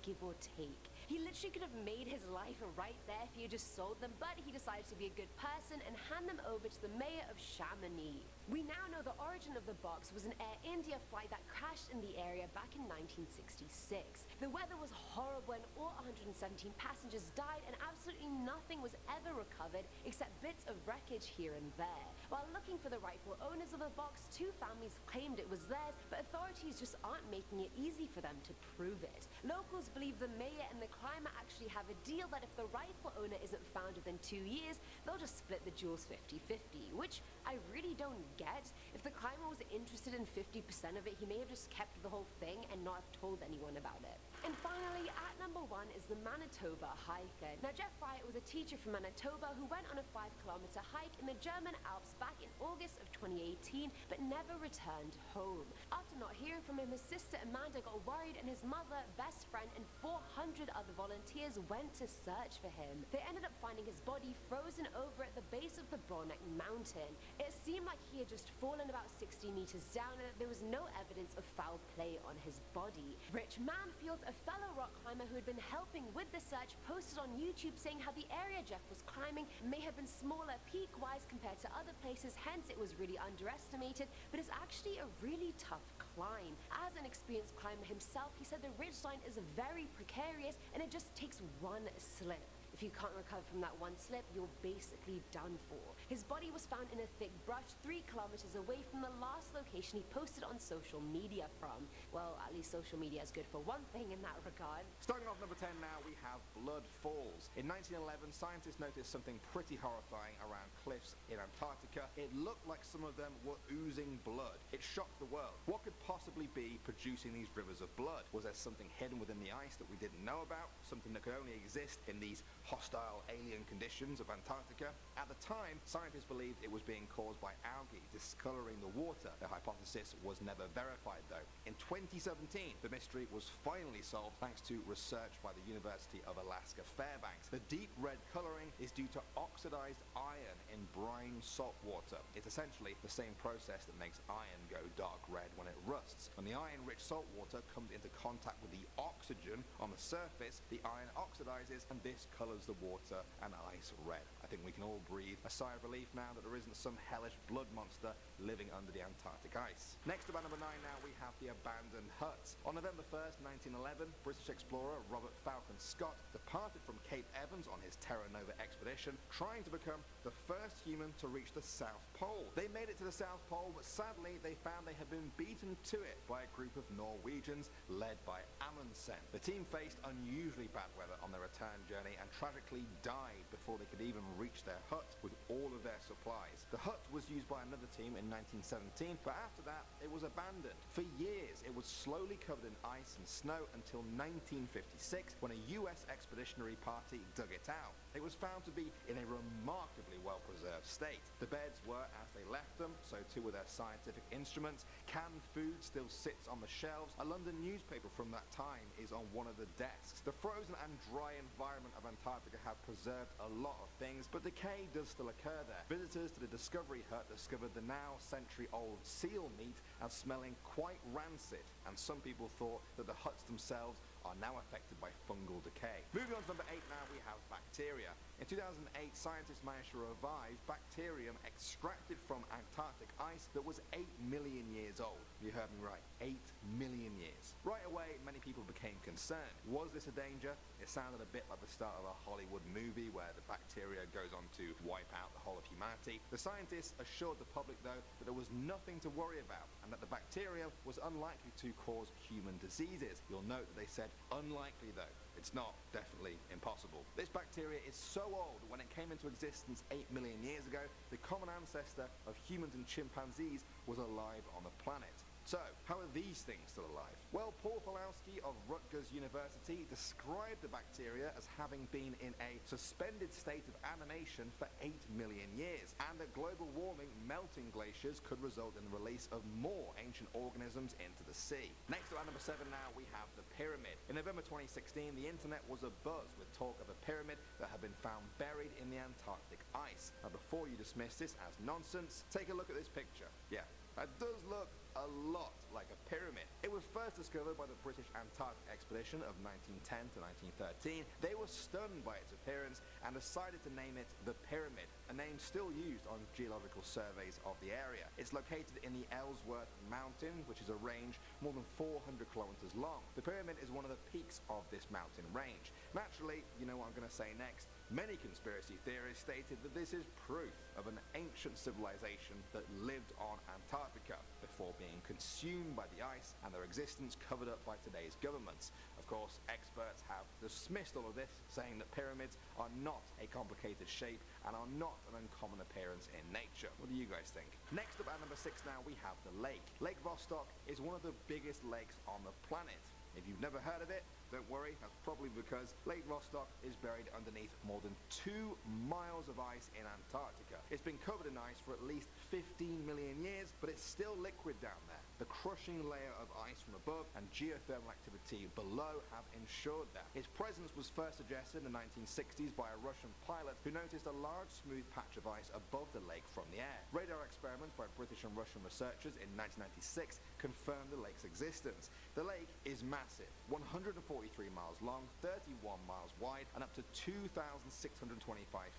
give or take. He literally could have made his life right there if he had just sold them, but he decided to be a good person and hand them over to the mayor of Chamonix. We now know the origin of the box was an Air India flight that crashed in the area back in 1966. The weather was horrible and all 117 passengers died, and absolutely nothing was ever recovered except bits of wreckage here and there. While looking for the rightful owners of the box, 2 families claimed it was theirs, but authorities just aren't making it easy for them to prove it. Locals believe the mayor and the climber actually have a deal that if the rightful owner isn't found within 2 years, they'll just split the jewels 50-50, which I really don't get. If the climber was interested in 50% of it, he may have just kept the whole thing and not have told anyone about it. And finally, at number 1 is the Manitoba hiker. Now, Jeff Wright was a teacher from Manitoba who went on a 5-kilometer hike in the German Alps back in August of 2018, but never returned home. After not hearing from him, his sister Amanda got worried, and his mother, best friend, and 400 other volunteers went to search for him. They ended up finding his body frozen over at the base of the Broneck Mountain. It seemed like he had just fallen about 60 meters down and that there was no evidence of foul play on his body. Rich Manfield, a fellow rock climber who had been helping with the search, posted on YouTube saying how the area Jeff was climbing may have been smaller peak-wise compared to other places, hence it was really underestimated, but it's actually a really tough climb. As an experienced climber himself, he said the ridgeline is very precarious and it just takes one slip. If you can't recover from that one slip, you're basically done for. His body was found in a thick brush 3 kilometers away from the last location he posted on social media from. Well, at least social media is good for one thing in that regard. Starting off number 10 now, we have Blood Falls. In 1911, scientists noticed something pretty horrifying around cliffs in Antarctica. It looked like some of them were oozing blood. It shocked the world. What could possibly be producing these rivers of blood? Was there something hidden within the ice that we didn't know about? Something that could only exist in these hostile alien conditions of Antarctica? At the time, scientists believed it was being caused by algae discoloring the water. The hypothesis was never verified though. In 2017, the mystery was finally solved thanks to research by the University of Alaska Fairbanks. The deep red coloring is due to oxidized iron in brine salt water. It's essentially the same process that makes iron go dark red when it rusts. When the iron-rich salt water comes into contact with the oxygen on the surface, the iron oxidizes, and this colors the water and ice red. I think we can all breathe a sigh of relief now that there isn't some hellish blood monster living under the Antarctic ice. Next up at number 9 now, we have the abandoned huts. On November 1st, 1911, British explorer Robert Falcon Scott departed from Cape Evans on his Terra Nova expedition, trying to become the first human to reach the South Pole. They made it to the South Pole, but sadly they found they had been beaten to it by a group of Norwegians led by Amundsen. The team faced unusually bad weather on their return journey and tragically died before they could even reach their hut with all of their supplies. The hut was used by another team in 1917, but after that it was abandoned. For years it was slowly covered in ice and snow until 1956 when a US expeditionary party dug it out. It was found to be in a remarkably well-preserved state. The beds were as they left them, so too were their scientific instruments. Canned food still sits on the shelves. A London newspaper from that time is on one of the desks. The frozen and dry environment of Antarctica have preserved a lot of things, but decay does still occur there. Visitors to the Discovery Hut discovered the now century-old seal meat as smelling quite rancid, and some people thought that the huts themselves are now affected by fungal decay. Moving on to number 8 now, we have bacteria. In 2008, scientists managed to revive bacterium extracted from Antarctic ice that was 8 million years old. You heard me right, 8 million years. Right away, many people became concerned. Was this a danger? It sounded a bit like the start of a Hollywood movie where the bacteria goes on to wipe out the whole of humanity. The scientists assured the public, though, that there was nothing to worry about and that the bacteria was unlikely to cause human diseases. You'll note that they said unlikely, though. It's not definitely impossible. This bacteria is so old that when it came into existence 8 million years ago, the common ancestor of humans and chimpanzees was alive on the planet. So, how are these things still alive? Well, Paul Falowski of Rutgers University described the bacteria as having been in a suspended state of animation for 8 million years, and that global warming melting glaciers could result in the release of more ancient organisms into the sea. Next up at number 7 now, we have the pyramid. In November 2016, the internet was abuzz with talk of a pyramid that had been found buried in the Antarctic ice. Now, before you dismiss this as nonsense, take a look at this picture. Yeah, that does look a lot like a pyramid. It was first discovered by the British Antarctic expedition of 1910 to 1913. They were stunned by its appearance and decided to name it the Pyramid, a name still used on geological surveys of the area. It's located in the Ellsworth Mountain, which is a range more than 400 kilometers long. The pyramid is one of the peaks of this mountain range. Naturally, you know what I'm going to say next. Many conspiracy theorists stated that this is proof of an ancient civilization that lived on Antarctica before being consumed by the ice and their existence covered up by today's governments. Of course, experts have dismissed all of this, saying that pyramids are not a complicated shape and are not an uncommon appearance in nature. What do you guys think? Next up at number 6 now, we have the lake. Lake Vostok is one of the biggest lakes on the planet. If you've never heard of it, don't worry, that's probably because Lake Vostok is buried underneath more than 2 miles of ice in Antarctica. It's been covered in ice for at least 15 million years, but it's still liquid down there. The crushing layer of ice from above and geothermal activity below have ensured that. Its presence was first suggested in the 1960s by a Russian pilot who noticed a large smooth patch of ice above the lake from the air. Radar experiments by British and Russian researchers in 1996 confirmed the lake's existence. The lake is massive, 143 miles long, 31 miles wide, and up to 2,625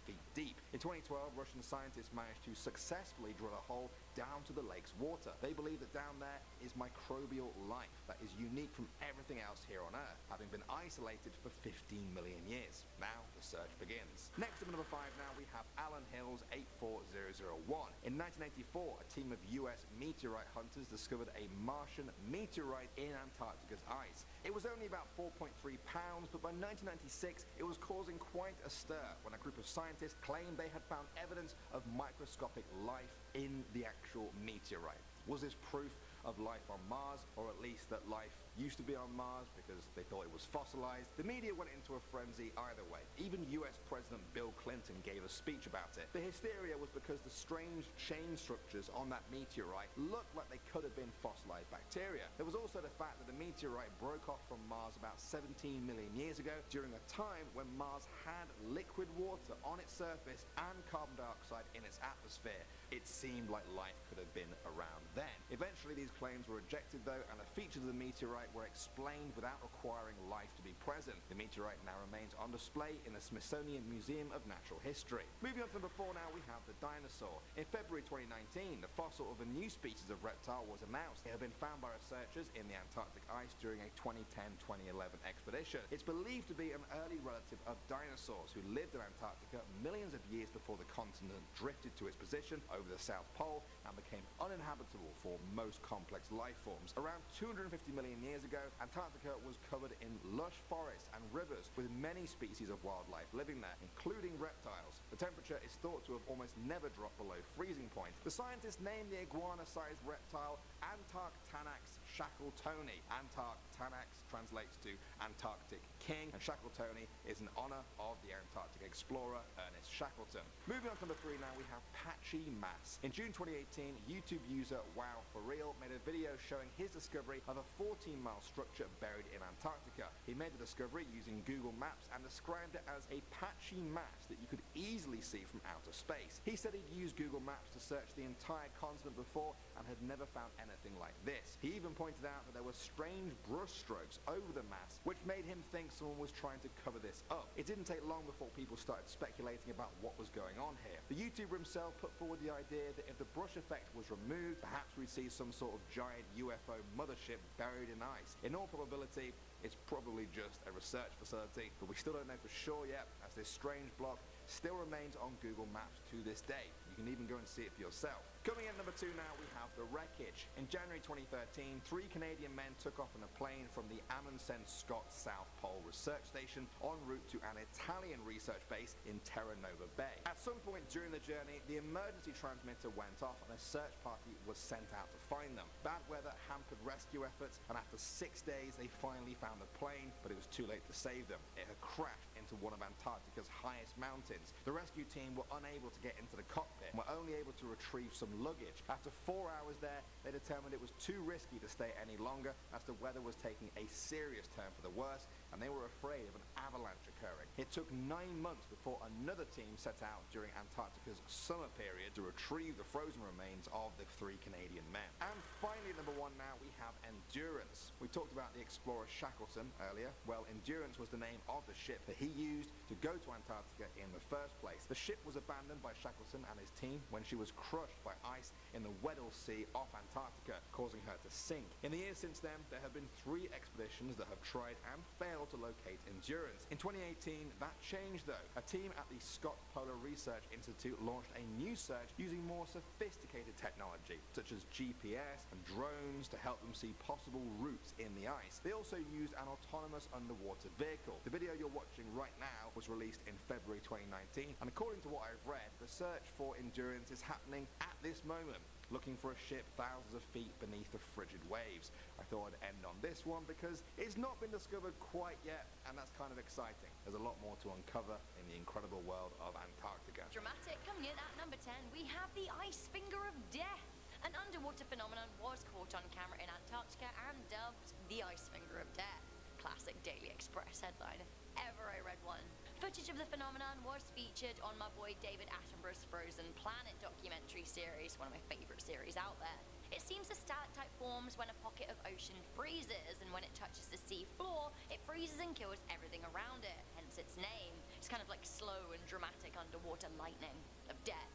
feet deep. In 2012, Russian scientists managed to successfully drill a hole down to the lake's water. They believe that down there is microbial life that is unique from everything else here on Earth, having been isolated for 15 million years. Now the search begins. Next up at number 5 now, we have Allen Hills 84001. In 1984, a team of US meteorite hunters discovered a Martian meteorite in Antarctica's ice. It was only about 4.3 pounds, but by 1996 it was causing quite a stir when a group of scientists claimed they had found evidence of microscopic life in the actual meteorite. Was this proof of life on Mars, or at least that life used to be on Mars because they thought it was fossilized? The media went into a frenzy either way. Even US President Bill Clinton gave a speech about it. The hysteria was because the strange chain structures on that meteorite looked like they could have been fossilized bacteria. There was also the fact that the meteorite broke off from Mars about 17 million years ago during a time when Mars had liquid water on its surface and carbon dioxide in its atmosphere. It seemed like life could have been around then. Eventually these claims were rejected though, and the features of the meteorite were explained without requiring life to be present. The meteorite now remains on display in the Smithsonian Museum of Natural History. Moving on to number 4 now, we have the dinosaur. In February 2019, the fossil of a new species of reptile was announced. It had been found by researchers in the Antarctic ice during a 2010-2011 expedition. It's believed to be an early relative of dinosaurs who lived in Antarctica millions of years before the continent drifted to its position over the South Pole and became uninhabitable for most complex life forms. Around 250 million years ago, Antarctica was covered in lush forests and rivers with many species of wildlife living there, including reptiles. The temperature is thought to have almost never dropped below freezing point. The scientists named the iguana-sized reptile Antarctanax shackletoni. Antarctanax translates to Antarctic King, and Shackletoni is in honor of the Antarctic explorer Ernest Shackleton. Moving on to number 3 now, we have patchy mass. In June 2018, YouTube user Wow4Real made a video showing his discovery of a 14-mile structure buried in Antarctica. He made the discovery using Google Maps and described it as a patchy mass that you could easily see from outer space. He said he'd used Google Maps to search the entire continent before and had never found anything like this. He even pointed pointed out that there were strange brush strokes over the mask, which made him think someone was trying to cover this up. It didn't take long before people started speculating about what was going on here. The YouTuber himself put forward the idea that if the brush effect was removed, perhaps we'd see some sort of giant UFO mothership buried in ice. In all probability, it's probably just a research facility, but we still don't know for sure yet, as this strange block still remains on Google Maps to this day. You can even go and see it for yourself. Coming in number 2 now, we have the wreckage. In January 2013, 3 Canadian men took off in a plane from the Amundsen Scott South Pole Research Station en route to an Italian research base in Terra Nova Bay. At some point during the journey, the emergency transmitter went off and a search party was sent out to find them. Bad weather hampered rescue efforts, and after 6 days, they finally found the plane, but it was too late to save them. It had crashed into one of Antarctica's highest mountains. The rescue team were unable to get into the cockpit and were only able to retrieve some luggage. After 4 hours there, they determined it was too risky to stay any longer, as the weather was taking a serious turn for the worse, and they were afraid of an avalanche occurring. It took 9 months before another team set out during Antarctica's summer period to retrieve the frozen remains of the 3 Canadian men. And finally, number 1 now, we have Endurance. We talked about the explorer Shackleton earlier. Well, Endurance was the name of the ship that he used to go to Antarctica in the first place. The ship was abandoned by Shackleton and his team when she was crushed by ice in the Weddell Sea off Antarctica, causing her to sink. In the years since then, there have been 3 expeditions that have tried and failed to locate Endurance. In 2018, that changed though. A team at the Scott Polar Research Institute launched a new search using more sophisticated technology, such as GPS and drones to help them see possible routes in the ice. They also used an autonomous underwater vehicle. The video you're watching right now was released in February 2019, and according to what I've read, the search for Endurance is happening at this moment, looking for a ship thousands of feet beneath the frigid waves. I thought I'd end on this one because it's not been discovered quite yet, and that's kind of exciting. There's a lot more to uncover in the incredible world of Antarctica. Dramatic. Coming in at number 10, we have the ice finger of death. An underwater phenomenon was caught on camera in Antarctica and dubbed the ice finger of death. Classic Daily Express headline if ever I read one. Footage of the phenomenon was featured on my boy David Attenborough's Frozen Planet documentary series, one of my favorite series out there. It seems the stalactite forms when a pocket of ocean freezes, and when it touches the sea floor, it freezes and kills everything around it, hence its name. It's kind of like slow and dramatic underwater lightning of death.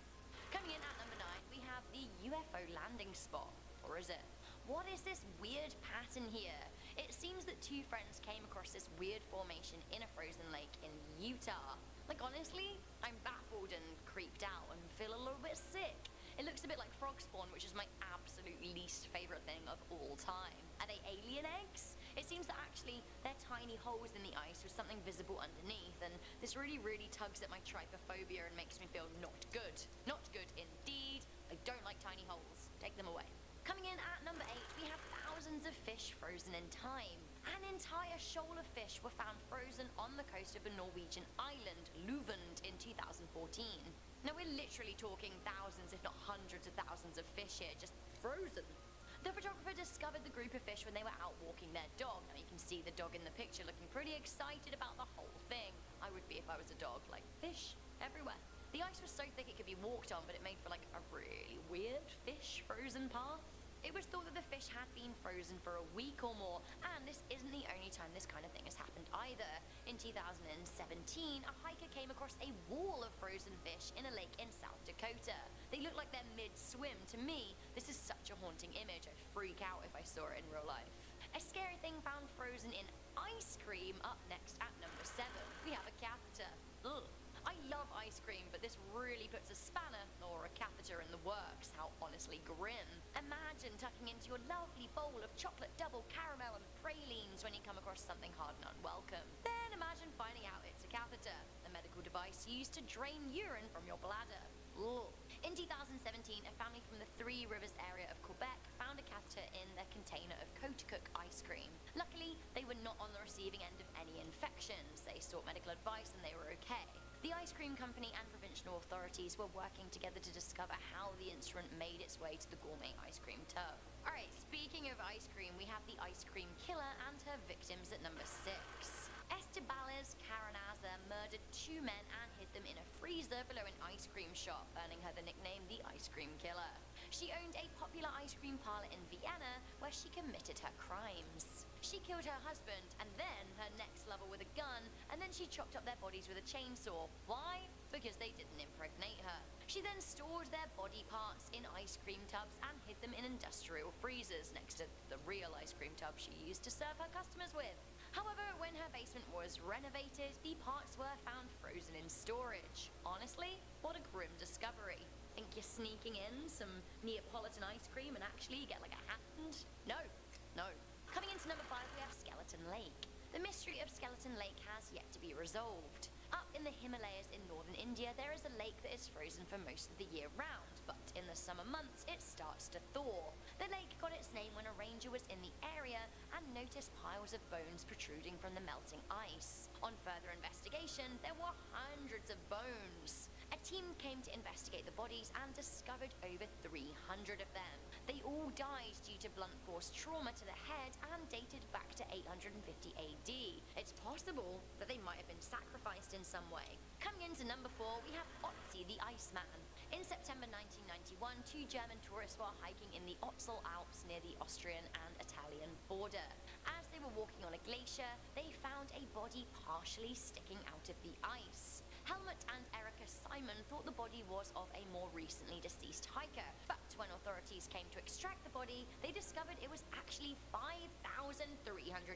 Coming in at number 9, we have the UFO landing spot. Or is it? What is this weird pattern here? It seems that 2 friends came across this weird formation in a frozen lake in Utah. Like, honestly, I'm baffled and creeped out and feel a little bit sick. It looks a bit like frog spawn, which is my absolute least favorite thing of all time. Are they alien eggs? It seems that actually they're tiny holes in the ice with something visible underneath, and this really tugs at my trypophobia and makes me feel not good. Not good indeed. I don't like tiny holes. Take them away. Coming in at number 8, we have thousands of fish frozen in time. An entire shoal of fish were found frozen on the coast of a Norwegian island, Luvund, in 2014. Now we're literally talking thousands, if not hundreds of thousands of fish here, just frozen. The photographer discovered the group of fish when they were out walking their dog. Now you can see the dog in the picture looking pretty excited about the whole thing. I would be if I was a dog, like fish everywhere. The ice was so thick it could be walked on, but it made for like a really weird fish frozen path. It was thought that the fish had been frozen for a week or more, and this isn't the only time this kind of thing has happened either. In 2017, a hiker came across a wall of frozen fish in a lake in South Dakota. They look like they're mid-swim. To me, this is such a haunting image. I'd freak out if I saw it in real life. A scary thing found frozen in ice cream. Up next at number 7, we have a catheter. Ugh. I love ice cream, but this really puts a spanner or a catheter in the works. How honestly grim. Imagine tucking into your lovely bowl of chocolate double caramel and pralines when you come across something hard and unwelcome. Then imagine finding out it's a catheter, a medical device used to drain urine from your bladder. Ugh. In 2017, a family from the Three Rivers area of Quebec found a catheter in their container of Cook ice cream. Luckily, they were not on the receiving end of any infections. They sought medical advice and they were okay. The ice cream company and provincial authorities were working together to discover how the instrument made its way to the gourmet ice cream tub. Alright, speaking of ice cream, we have the ice cream killer and her victims at number 6. Estebales Caranaza murdered 2 men and hid them in a freezer below an ice cream shop, earning her the nickname the Ice Cream Killer. She owned a popular ice cream parlor in Vienna where she committed her crimes. She killed her husband and then her next lover with a gun, and then she chopped up their bodies with a chainsaw. Why? Because they didn't impregnate her. She then stored their body parts in ice cream tubs and hid them in industrial freezers next to the real ice cream tub she used to serve her customers with. However, when her basement was renovated, the parts were found frozen in storage. Honestly, what a grim discovery. Think you're sneaking in some Neapolitan ice cream and actually get like a hand? No. Coming into number 5, we have Skeleton Lake. The mystery of Skeleton Lake has yet to be resolved. Up in the Himalayas in northern India, there is a lake that is frozen for most of the year round, but in the summer months, it starts to thaw. The lake got its name when a ranger was in the area and noticed piles of bones protruding from the melting ice. On further investigation, there were hundreds of bones. A team came to investigate the bodies and discovered over 300 of them. They all died due to blunt force trauma to the head and dated back to 850 AD. It's possible that they might have been sacrificed in some way. Coming into number 4, we have Otzi the Iceman. In September 1991, 2 German tourists were hiking in the Ötztal Alps near the Austrian and Italian border. As they were walking on a glacier, they found a body partially sticking out of the ice. Helmut and Erika Simon thought the body was of a more recently deceased hiker, but when authorities came to extract the body, they discovered it was actually 5,300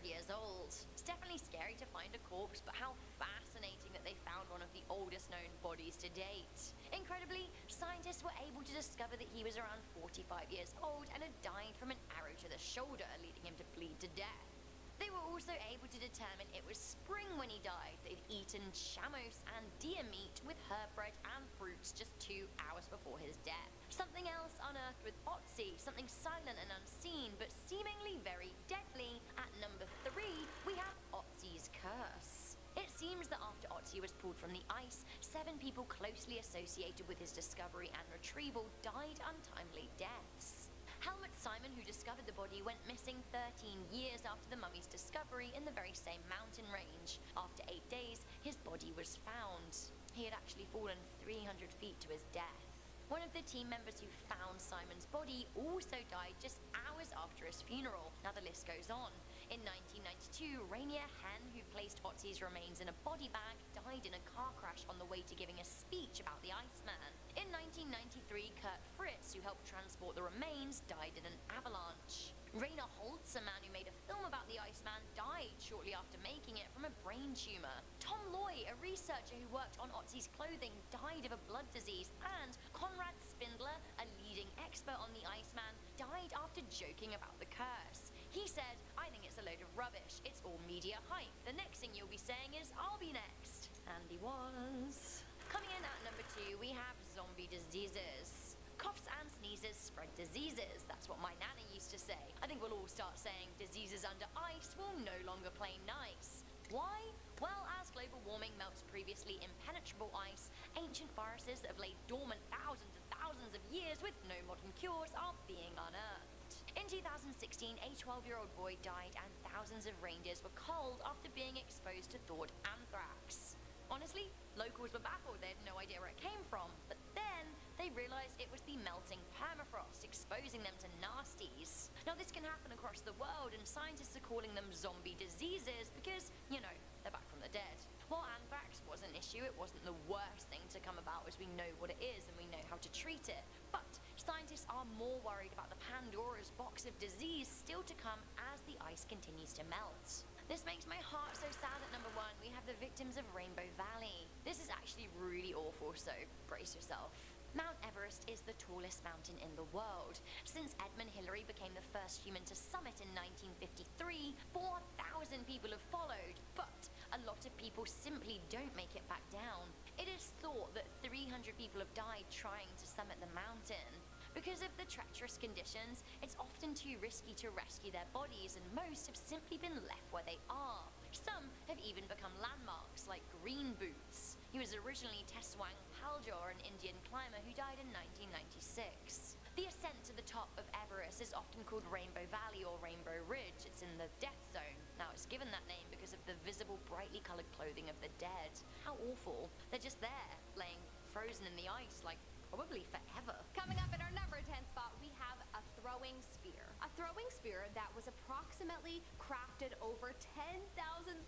years old. It's definitely scary to find a corpse, but how fascinating that they found one of the oldest known bodies to date. Incredibly, scientists were able to discover that he was around 45 years old and had died from an arrow to the shoulder, leading him to bleed to death. They were also able to determine it was spring when he died. They'd eaten chamois and deer meat with herb bread and fruits just 2 hours before his death. Something else unearthed with Otzi, something silent and unseen, but seemingly very deadly. At number 3, we have Otzi's curse. It seems that after Otzi was pulled from the ice, 7 people closely associated with his discovery and retrieval died untimely deaths. Helmut Simon, who discovered the body, went missing 13 years after the mummy's discovery in the very same mountain range. After 8 days, his body was found. He had actually fallen 300 feet to his death. One of the team members who found Simon's body also died just hours after his funeral. Now the list goes on. In 1992, Rainier Hen, who placed Otzi's remains in a body bag, died in a car crash on the way to giving a speech about the Iceman. In 1993, Kurt Fritz, who helped transport the remains, died in an avalanche. Rainer Holtz, a man who made a film about the Iceman, died shortly after making it from a brain tumor. Tom Loy, a researcher who worked on Otzi's clothing, died of a blood disease. And Conrad Spindler, a leading expert on the Iceman, died after joking about the curse. He said, "I think it's a load of rubbish. It's all media hype. The next thing you'll be saying is, I'll be next." And he was. Coming in at number 2, we have zombie diseases. Coughs and sneezes spread diseases. That's what my nana used to say. I think we'll all start saying diseases under ice will no longer play nice. Why? Well, as global warming melts previously impenetrable ice, ancient viruses that have laid dormant thousands and thousands of years with no modern cures are being unearthed. In 2016, a 12-year-old boy died and thousands of reindeers were culled after being exposed to thawed anthrax. Honestly, locals were baffled. They had no idea where it came from. But then they realized it was the melting permafrost, exposing them to nasties. Now, this can happen across the world, and scientists are calling them zombie diseases because, they're back from the dead. While anthrax was an issue, it wasn't the worst thing to come about, as we know what it is and we know how to treat it. But scientists are more worried about the Pandora's box of disease still to come as the ice continues to melt. This makes my heart so sad. At number 1, we have the victims of Rainbow Valley. This is actually really awful, so brace yourself. Mount Everest is the tallest mountain in the world. Since Edmund Hillary became the first human to summit in 1953, 4,000 people have followed, but a lot of people simply don't make it back down. It is thought that 300 people have died trying to summit the mountain. Because of the treacherous conditions, it's often too risky to rescue their bodies, and most have simply been left where they are. Some have even become landmarks, like Green Boots. He was originally Teswang Paljor, an Indian climber who died in 1996. The ascent to the top of Everest is often called Rainbow Valley or Rainbow Ridge. It's in the death zone. Now, it's given that name because of the visible, brightly colored clothing of the dead. How awful. They're just there, laying frozen in the ice like probably forever. Coming up at our number 10 spot, we have a throwing spear. A throwing spear that was approximately crafted over 10,300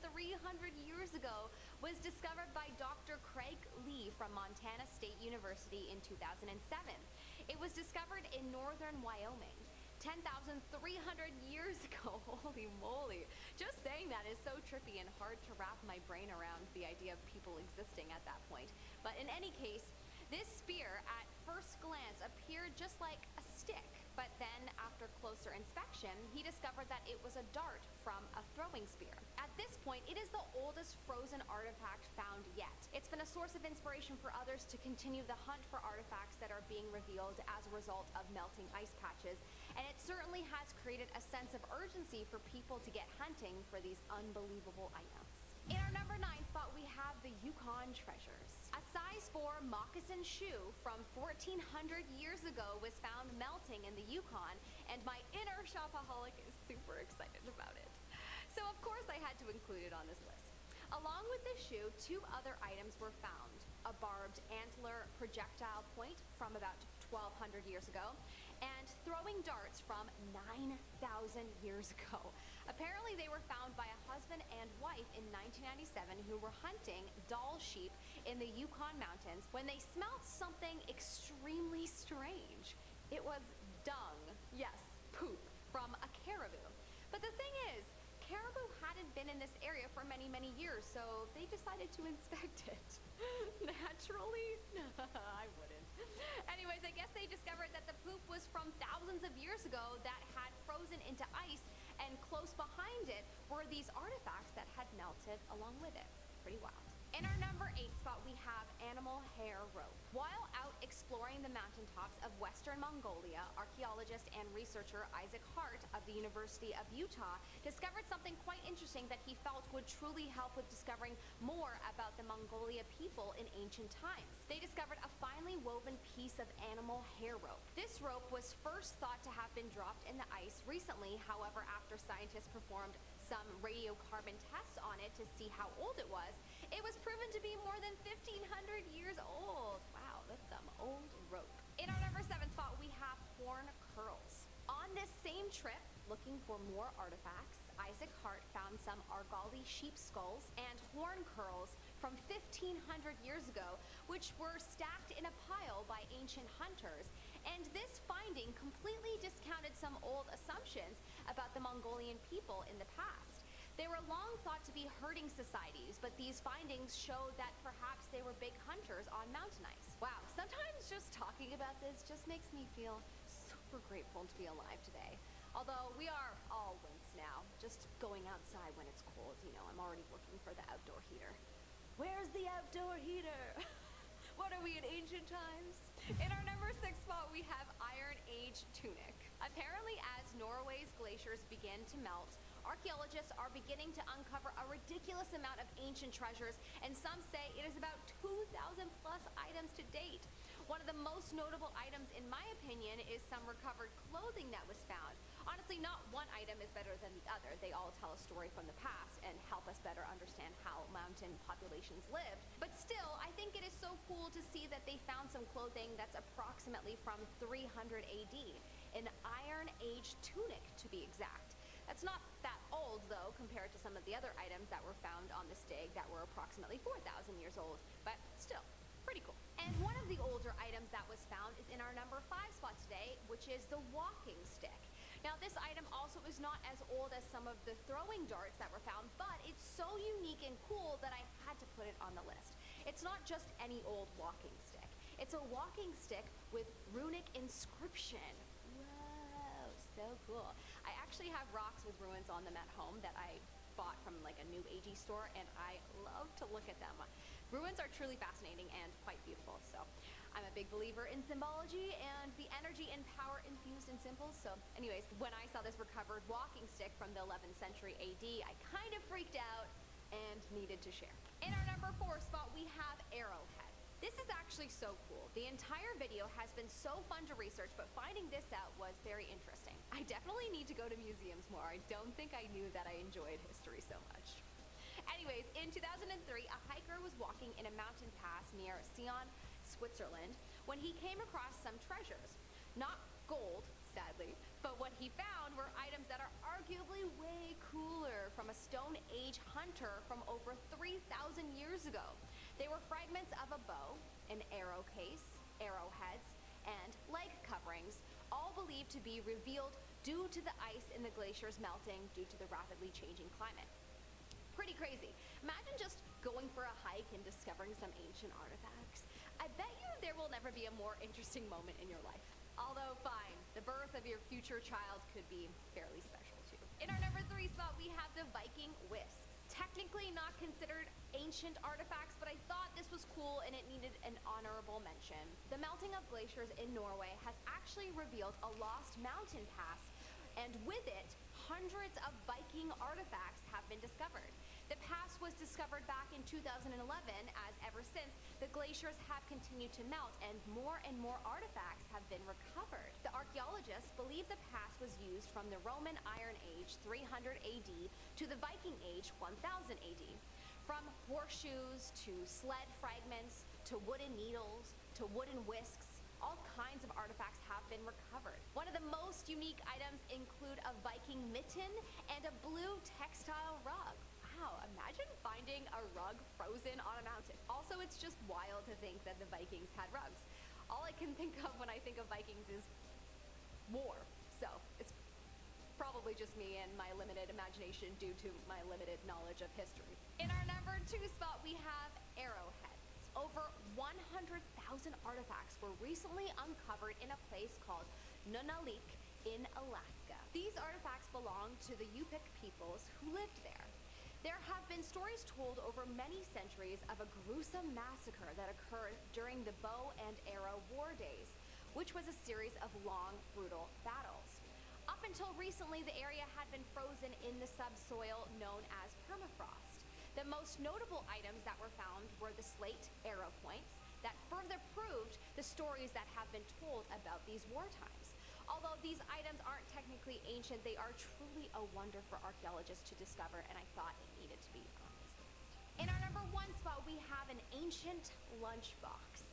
years ago was discovered by Dr. Craig Lee from Montana State University in 2007. It was discovered in northern Wyoming. 10,300 years ago. Holy moly. Just saying that is so trippy and hard to wrap my brain around the idea of people existing at that point. But in any case, this spear at first glance appeared just like a stick. But then after closer inspection, he discovered that it was a dart from a throwing spear. At this point, it is the oldest frozen artifact found yet. It's been a source of inspiration for others to continue the hunt for artifacts that are being revealed as a result of melting ice patches, and it certainly has created a sense of urgency for people to get hunting for these unbelievable items. In our number 9 spot, we have the Yukon treasures. A size 4 moccasin shoe from 1400 years ago was found melting in the Yukon, and my inner shopaholic is super excited about it. So of course I had to include it on this list. Along with this shoe, 2 other items were found. A barbed antler projectile point from about 1200 years ago, and throwing darts from 9,000 years ago. Apparently they were found by a husband and wife in 1997 who were hunting Dall sheep in the Yukon mountains when they smelled something extremely strange. It was dung, yes, poop, from a caribou. But the thing is, caribou hadn't been in this area for many, many years, so they decided to inspect it. Naturally? I wouldn't. Anyways, I guess they discovered that the poop was from thousands of years ago that had frozen into ice, and close behind it were these artifacts that had melted along with it. Pretty wild. In our number 8 spot, we have animal hair rope. While out exploring the mountaintops of Western Mongolia, archaeologist and researcher Isaac Hart of the University of Utah discovered something quite interesting that he felt would truly help with discovering more about the Mongolia people in ancient times. They discovered a finely woven piece of animal hair rope. This rope was first thought to have been dropped in the ice recently. However, after scientists performed some radiocarbon tests on it to see how old it was proven to be more than 1,500 years old. Wow, that's some old rope. In our number 7 spot, we have horn curls. On this same trip, looking for more artifacts, Isaac Hart found some Argali sheep skulls and horn curls from 1,500 years ago, which were stacked in a pile by ancient hunters. And this finding completely discounted some old assumptions about the Mongolian people in the past. They were long thought to be herding societies, but these findings showed that perhaps they were big hunters on mountain ice. Wow, sometimes just talking about this just makes me feel super grateful to be alive today. Although we are all wimps now, just going outside when it's cold, you know, I'm already looking for the outdoor heater. Where's the outdoor heater? What are we in ancient times? In our number 6 spot, we have Iron Age tunic. Apparently, as Norway's glaciers begin to melt, archaeologists are beginning to uncover a ridiculous amount of ancient treasures, and some say it is about 2,000 plus items to date. One of the most notable items, in my opinion, is some recovered clothing that was found. Honestly, not one item is better than the other. They all tell a story from the past and help us better understand how mountain populations lived. But still, I think it is so cool to see that they found some clothing that's approximately from 300 AD. An Iron Age tunic, to be exact. That's not that old, though, compared to some of the other items that were found on this dig that were approximately 4,000 years old. But still, pretty cool. And one of the older items that was found is in our number 5 spot today, which is the walking stick. Now, this item also is not as old as some of the throwing darts that were found, but it's so unique and cool that I had to put it on the list. It's not just any old walking stick. It's a walking stick with runic inscription. Whoa, so cool. I actually have rocks with ruins on them at home that I bought from like a new AG store, and I love to look at them. Ruins are truly fascinating and quite beautiful, so I'm a big believer in symbology and the energy and power infused in symbols. So anyways, when I saw this recovered walking stick from the 11th century AD, I kind of freaked out and needed to share. In our number 4 spot, we have arrowheads. This is actually so cool. The entire video has been so fun to research, but finding this out was very interesting. I definitely need to go to museums more. I don't think I knew that I enjoyed history so much. Anyways, in 2003, a hiker was walking in a mountain pass near Sion, Switzerland, when he came across some treasures. Not gold, sadly, but what he found were items that are arguably way cooler from a Stone Age hunter from over 3,000 years ago. They were fragments of a bow, an arrow case, arrowheads, and leg coverings, all believed to be revealed due to the ice in the glaciers melting due to the rapidly changing climate. Pretty crazy. Imagine just going for a hike and discovering some ancient artifacts. I bet you there will never be a more interesting moment in your life. Although, fine, the birth of your future child could be fairly special too. In our number 3 spot, we have the Viking whisks. Technically not considered ancient artifacts, but I thought this was cool and it needed an honorable mention. The melting of glaciers in Norway has actually revealed a lost mountain pass, and with it, hundreds of Viking artifacts have been discovered. The pass was discovered back in 2011, as ever since, the glaciers have continued to melt and more artifacts have been recovered. The archaeologists believe the pass was used from the Roman Iron Age 300 AD to the Viking Age 1000 AD. From horseshoes to sled fragments to wooden needles to wooden whisks, all kinds of artifacts have been recovered. One of the most unique items include a Viking mitten and a blue textile rug. Wow, imagine finding a rug frozen on a mountain. Also, it's just wild to think that the Vikings had rugs. All I can think of when I think of Vikings is war. So, it's probably just me and my limited imagination due to my limited knowledge of history. In our number 2 spot, we have arrowheads. Over 100,000 artifacts were recently uncovered in a place called Nunavik in Alaska. These artifacts belong to the Yupik peoples who lived there. There have been stories told over many centuries of a gruesome massacre that occurred during the bow and arrow war days, which was a series of long, brutal battles. Up until recently, the area had been frozen in the subsoil known as permafrost. The most notable items that were found were the slate arrow points that further proved the stories that have been told about these war times. Although these items aren't technically ancient, they are truly a wonder for archaeologists to discover, and I thought it needed to be on this list. In our number 1 spot, we have an ancient lunchbox.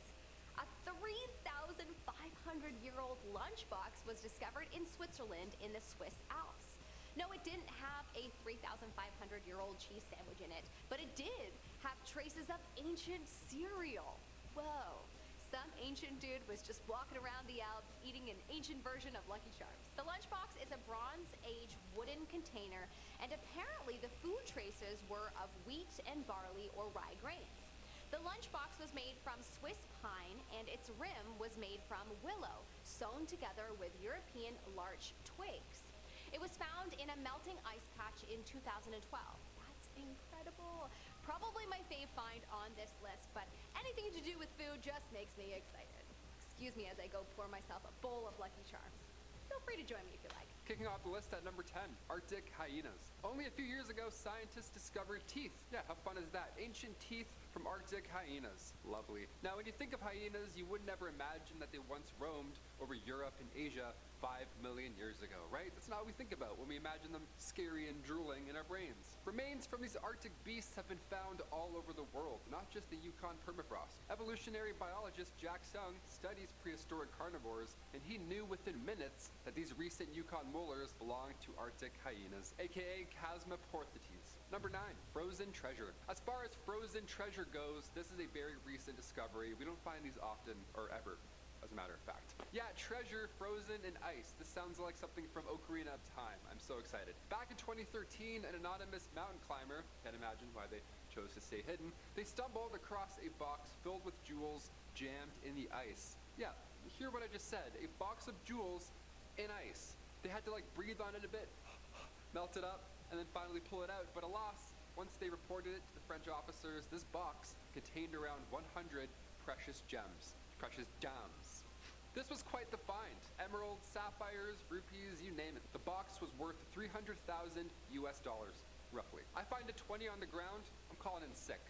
A 3,500-year-old lunchbox was discovered in Switzerland in the Swiss Alps. No, it didn't have a 3,500-year-old cheese sandwich in it, but it did have traces of ancient cereal. Whoa. Some ancient dude was just walking around the Alps eating an ancient version of Lucky Charms. The lunchbox is a Bronze Age wooden container, and apparently the food traces were of wheat and barley or rye grains. The lunchbox was made from Swiss pine, and its rim was made from willow, sewn together with European larch twigs. It was found in a melting ice patch in 2012. That's incredible. Probably my fave find on this list, but anything to do with food just makes me excited. Excuse me as I go pour myself a bowl of Lucky Charms. Feel free to join me if you like. Kicking off the list at number 10, Arctic hyenas. Only a few years ago, scientists discovered teeth. Yeah, how fun is that? Ancient teeth from Arctic hyenas. Lovely. Now, when you think of hyenas, you would never imagine that they once roamed over Europe and Asia 5 million years ago, right? That's not what we think about when we imagine them scary and drooling in our brains. Remains from these Arctic beasts have been found all over the world, not just the Yukon permafrost. Evolutionary biologist Jack Sung studies prehistoric carnivores, and he knew within minutes that these recent Yukon molars belonged to Arctic hyenas, aka Chasmoporthetes. Number 9, frozen treasure. As far as frozen treasure goes, this is a very recent discovery. We don't find these often or ever, as a matter of fact. Yeah, treasure frozen in ice. This sounds like something from Ocarina of Time. I'm so excited. Back in 2013, an anonymous mountain climber, can't imagine why they chose to stay hidden, they stumbled across a box filled with jewels jammed in the ice. Yeah, hear what I just said. A box of jewels in ice. They had to like breathe on it a bit, melt it up, and then finally pull it out. But alas, once they reported it to the French officers, this box contained around 100 precious gems. Precious gems. This was quite the find. Emeralds, sapphires, rupees, you name it. The box was worth $300,000 US, roughly. I find a 20 on the ground, I'm calling in sick.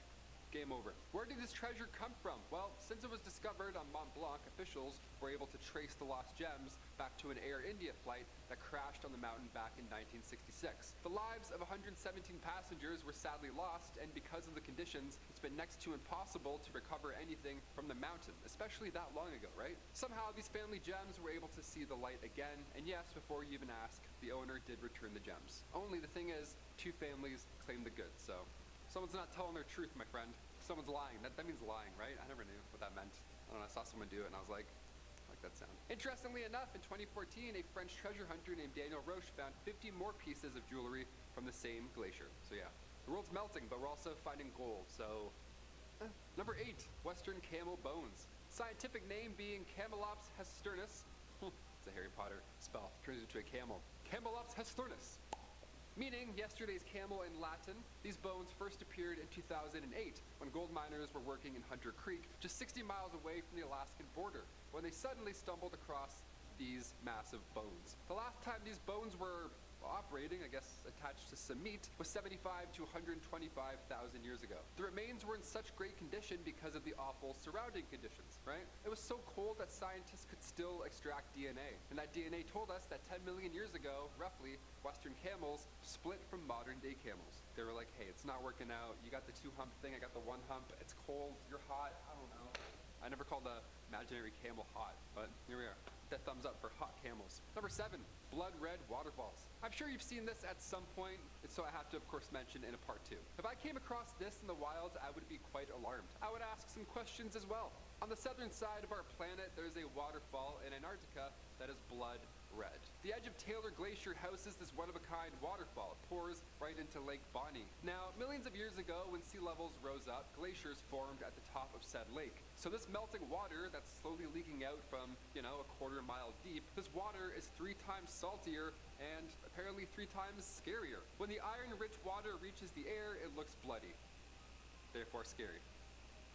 game over. Where did this treasure come from? Well, since it was discovered on Mont Blanc, officials were able to trace the lost gems back to an Air India flight that crashed on the mountain back in 1966. The lives of 117 passengers were sadly lost, and because of the conditions, it's been next to impossible to recover anything from the mountain, especially that long ago, right? Somehow these family gems were able to see the light again, and yes, before you even ask, the owner did return the gems. Only the thing is, 2 families claim the goods, so someone's not telling their truth, my friend. Someone's lying. That means lying, right? I never knew what that meant. I don't know, I saw someone do it and I was like that sound. Interestingly enough, in 2014, a French treasure hunter named Daniel Roche found 50 more pieces of jewelry from the same glacier. So yeah, the world's melting, but we're also finding gold, so... Number 8, Western camel bones. Scientific name being Camelops hesternus. It's a Harry Potter spell. Turns into a camel. Camelops hesternus. Meaning yesterday's camel in Latin. These bones first appeared in 2008 when gold miners were working in Hunter Creek, just 60 miles away from the Alaskan border, when they suddenly stumbled across these massive bones. The last time these bones were operating, I guess attached to some meat, was 75 to 125,000 years ago. The remains were in such great condition because of the awful surrounding conditions, right? It was so cold that scientists could still extract DNA, and that DNA told us that 10 million years ago, roughly, Western camels split from modern day camels. They were like, hey, it's not working out. You got the 2-hump thing, I got the 1-hump. It's cold, you're hot, I don't know. I never called the imaginary camel hot, but here we are. That thumbs up for hot camels. Number 7, blood red waterfalls. I'm sure you've seen this at some point, and so I have to of course mention in a part 2. If I came across this in the wild, I would be quite alarmed. I would ask some questions as well. On the southern side of our planet, there's a waterfall in Antarctica that is blood red. The edge of Taylor Glacier houses this one-of-a-kind waterfall. It pours right into Lake Bonny. Now, millions of years ago, when sea levels rose up, glaciers formed at the top of said lake. So this melting water that's slowly leaking out from, a quarter-mile deep, this water is 3 times saltier and apparently 3 times scarier. When the iron-rich water reaches the air, it looks bloody. Therefore scary.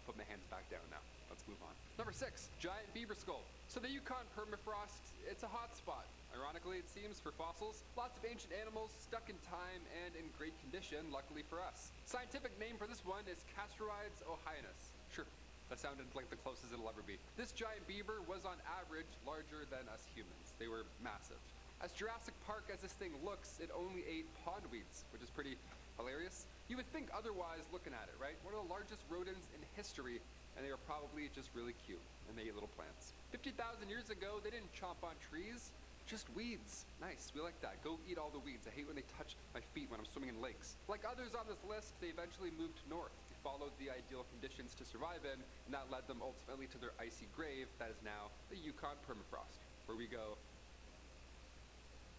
Put my hands back down now. Let's move on. Number 6, giant beaver skull. So the Yukon permafrost, it's a hot spot. Ironically, it seems, for fossils. Lots of ancient animals stuck in time and in great condition, luckily for us. Scientific name for this one is Castorides ohianus. Sure, that sounded like the closest it'll ever be. This giant beaver was on average larger than us humans. They were massive. As Jurassic Park as this thing looks, it only ate pondweeds, which is pretty hilarious. You would think otherwise looking at it, right? One of the largest rodents in history, and they were probably just really cute, and they ate little plants. 50,000 years ago, they didn't chomp on trees, just weeds. Nice, we like that. Go eat all the weeds. I hate when they touch my feet when I'm swimming in lakes. Like others on this list, they eventually moved north. They followed the ideal conditions to survive in, and that led them ultimately to their icy grave that is now the Yukon permafrost, where we go,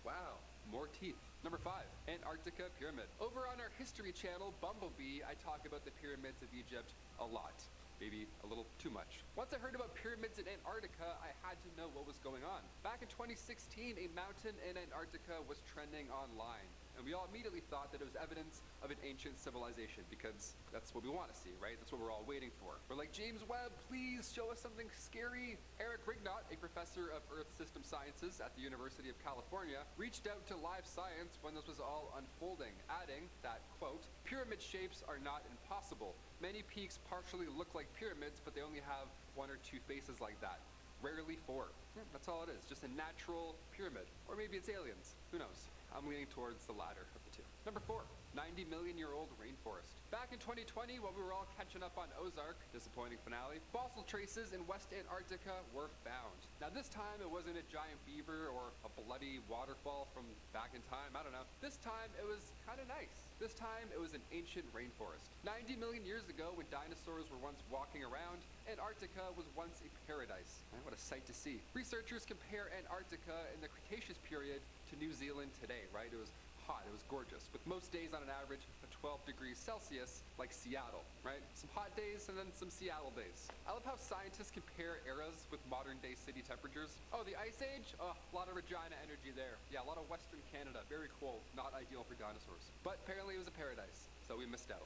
wow, more teeth. Number 5, Antarctica Pyramid. Over on our History channel, Bumblebee, I talk about the pyramids of Egypt a lot. Maybe a little too much. Once I heard about pyramids in Antarctica, I had to know what was going on. Back in 2016, a mountain in Antarctica was trending online, and we all immediately thought that it was evidence of an ancient civilization, because that's what we want to see, right? That's what we're all waiting for. We're like, James Webb, please show us something scary. Eric Rignott, a professor of Earth System Sciences at the University of California, reached out to Live Science when this was all unfolding, adding that, quote, pyramid shapes are not impossible. Many peaks partially look like pyramids, but they only have 1 or 2 faces like that. Rarely 4. Yeah, that's all it is, just a natural pyramid. Or maybe it's aliens, who knows? I'm leaning towards the latter of the 2. Number 4, 90-million-year-old rainforest. Back in 2020, while we were all catching up on Ozark, disappointing finale, fossil traces in West Antarctica were found. Now this time it wasn't a giant beaver or a bloody waterfall from back in time, I don't know. This time it was kind of nice. This time it was an ancient rainforest. 90 million years ago, when dinosaurs were once walking around, Antarctica was once a paradise. Man, what a sight to see. Researchers compare Antarctica in the Cretaceous period to New Zealand today, right? It was hot, it was gorgeous, with most days on an average of 12 degrees Celsius, like Seattle, right? Some hot days and then some Seattle days. I love how scientists compare eras with modern day city temperatures. Oh, the Ice Age? Oh, a lot of Regina energy there. Yeah, a lot of Western Canada, very cold, not ideal for dinosaurs. But apparently it was a paradise, so we missed out.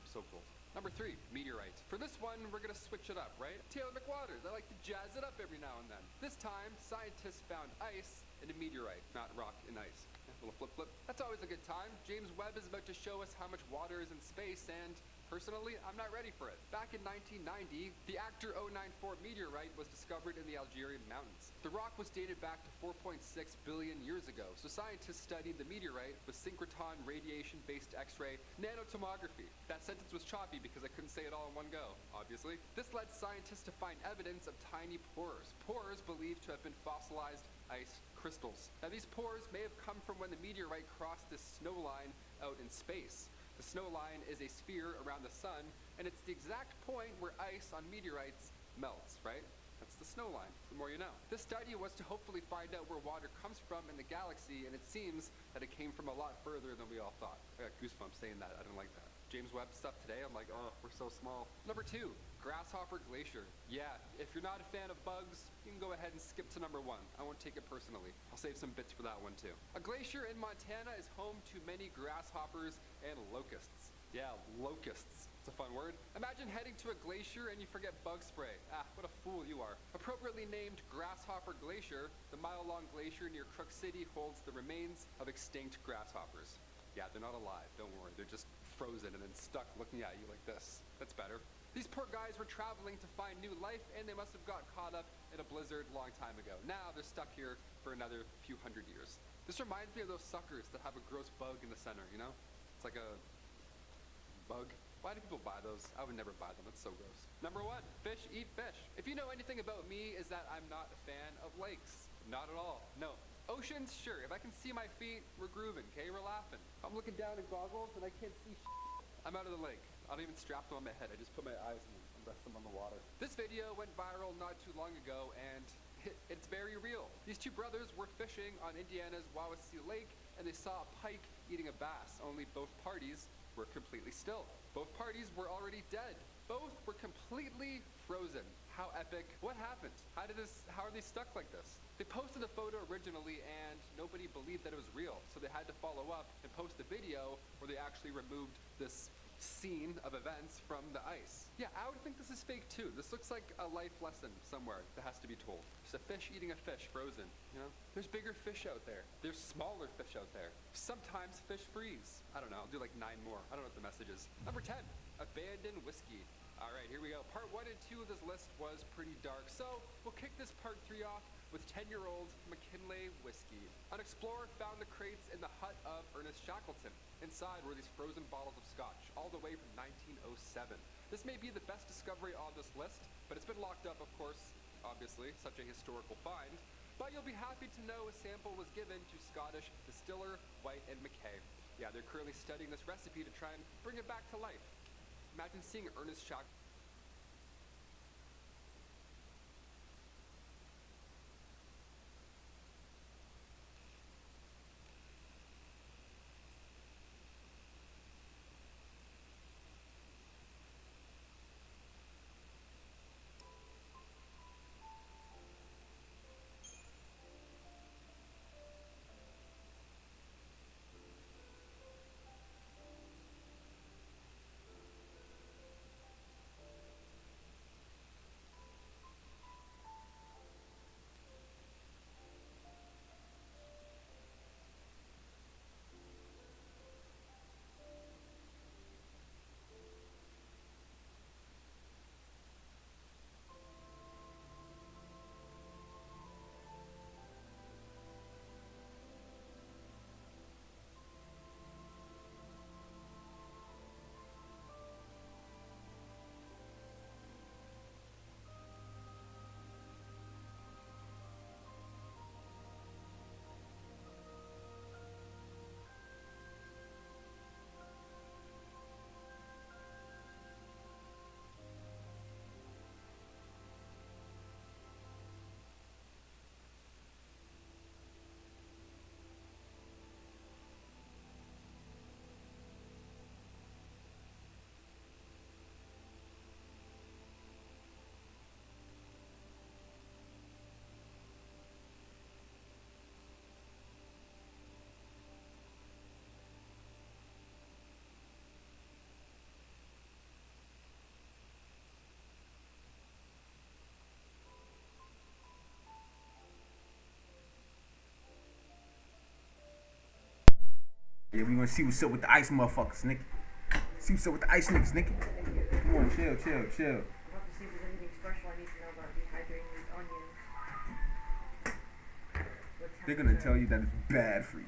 So cool. Number 3, meteorite. For this one, we're gonna switch it up, right? Taylor McWaters, I like to jazz it up every now and then. This time, scientists found ice in a meteorite, not rock and ice. A little flip flip. That's always a good time. James Webb is about to show us how much water is in space, and Personally, I'm not ready for it. Back in 1990, the Actor 094 meteorite was discovered in the Algerian mountains. The rock was dated back to 4.6 billion years ago, so scientists studied the meteorite with synchrotron radiation-based X-ray nanotomography. That sentence was choppy because I couldn't say it all in one go, obviously. This led scientists to find evidence of tiny pores, pores believed to have been fossilized ice crystals. Now these pores may have come from when the meteorite crossed this snow line out in space. The snow line is a sphere around the sun, and it's the exact point where ice on meteorites melts, right? That's the snow line, the more you know. This study was to hopefully find out where water comes from in the galaxy, and it seems that it came from a lot further than we all thought. I got goosebumps saying that, I didn't like that. James Webb stuff today, I'm like, oh, we're so small. Number 2, Grasshopper Glacier. Yeah, if you're not a fan of bugs, you can go ahead and skip to number 1. I won't take it personally. I'll save some bits for that one too. A glacier in Montana is home to many grasshoppers and locusts. Yeah, locusts. It's a fun word. Imagine heading to a glacier and you forget bug spray. Ah, what a fool you are. Appropriately named Grasshopper Glacier, the mile-long glacier near Crook City holds the remains of extinct grasshoppers. Yeah, they're not alive, don't worry. They're just frozen and then stuck looking at you like this. That's better. These poor guys were traveling to find new life, and they must have got caught up in a blizzard a long time ago. Now they're stuck here for another few hundred years. This reminds me of those suckers that have a gross bug in the center, you know? It's like a bug. Why do people buy those? I would never buy them. That's so gross. Number 1, fish eat fish. If you know anything about me, is that I'm not a fan of lakes. Not at all. No. Oceans, sure. If I can see my feet, we're grooving, okay? We're laughing. I'm looking down in goggles and I can't see I'm out of the lake. I don't even strap them on my head. I just put my eyes in them and rest them on the water. This video went viral not too long ago, and it's very real. These two brothers were fishing on Indiana's Wawasee Lake, and they saw a pike eating a bass, only both parties were completely still. Both parties were already dead. Both were completely frozen. How epic. What happened? How are they stuck like this? They posted a photo originally and nobody believed that it was real, so they had to follow up and post a video where they actually removed this scene of events from the ice. Yeah, I would think this is fake too. This looks like a life lesson somewhere that has to be told. There's a fish eating a fish frozen, you know? There's bigger fish out there. There's smaller fish out there. Sometimes fish freeze. I don't know, I'll do like 9 more. I don't know what the message is. Number 10, abandoned whiskey. All right, here we go. Part 1 and 2 of this list was pretty dark, so we'll kick this part 3 off with 10-year-old McKinley whiskey. An explorer found the crates in the hut of Ernest Shackleton. Inside were these frozen bottles of scotch, all the way from 1907. This may be the best discovery on this list, but it's been locked up, of course, obviously, such a historical find. But you'll be happy to know a sample was given to Scottish distiller White and Mackay. Yeah, they're currently studying this recipe to try and bring it back to life. Imagine seeing Ernest Shackleton. Yeah, we gonna see what's up with the ice motherfuckers, nigga. See what's up with the ice niggas, nigga. Come on, chill. I'm about to see if there's anything special I need to know about dehydrating these onions. They're gonna tell you that it's bad for you.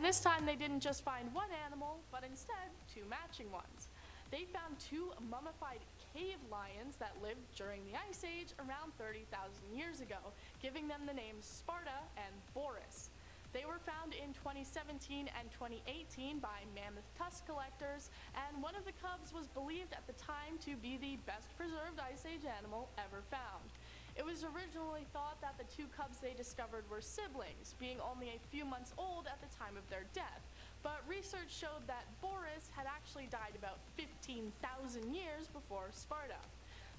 And this time they didn't just find one animal, but instead 2 matching ones. They found 2 mummified cave lions that lived during the Ice Age around 30,000 years ago, giving them the names Sparta and Boris. They were found in 2017 and 2018 by mammoth tusk collectors, and one of the cubs was believed at the time to be the best preserved Ice Age animal ever found. It was originally thought that the 2 cubs they discovered were siblings, being only a few months old at the time of their death, but research showed that Boris had actually died about 15,000 years before Sparta.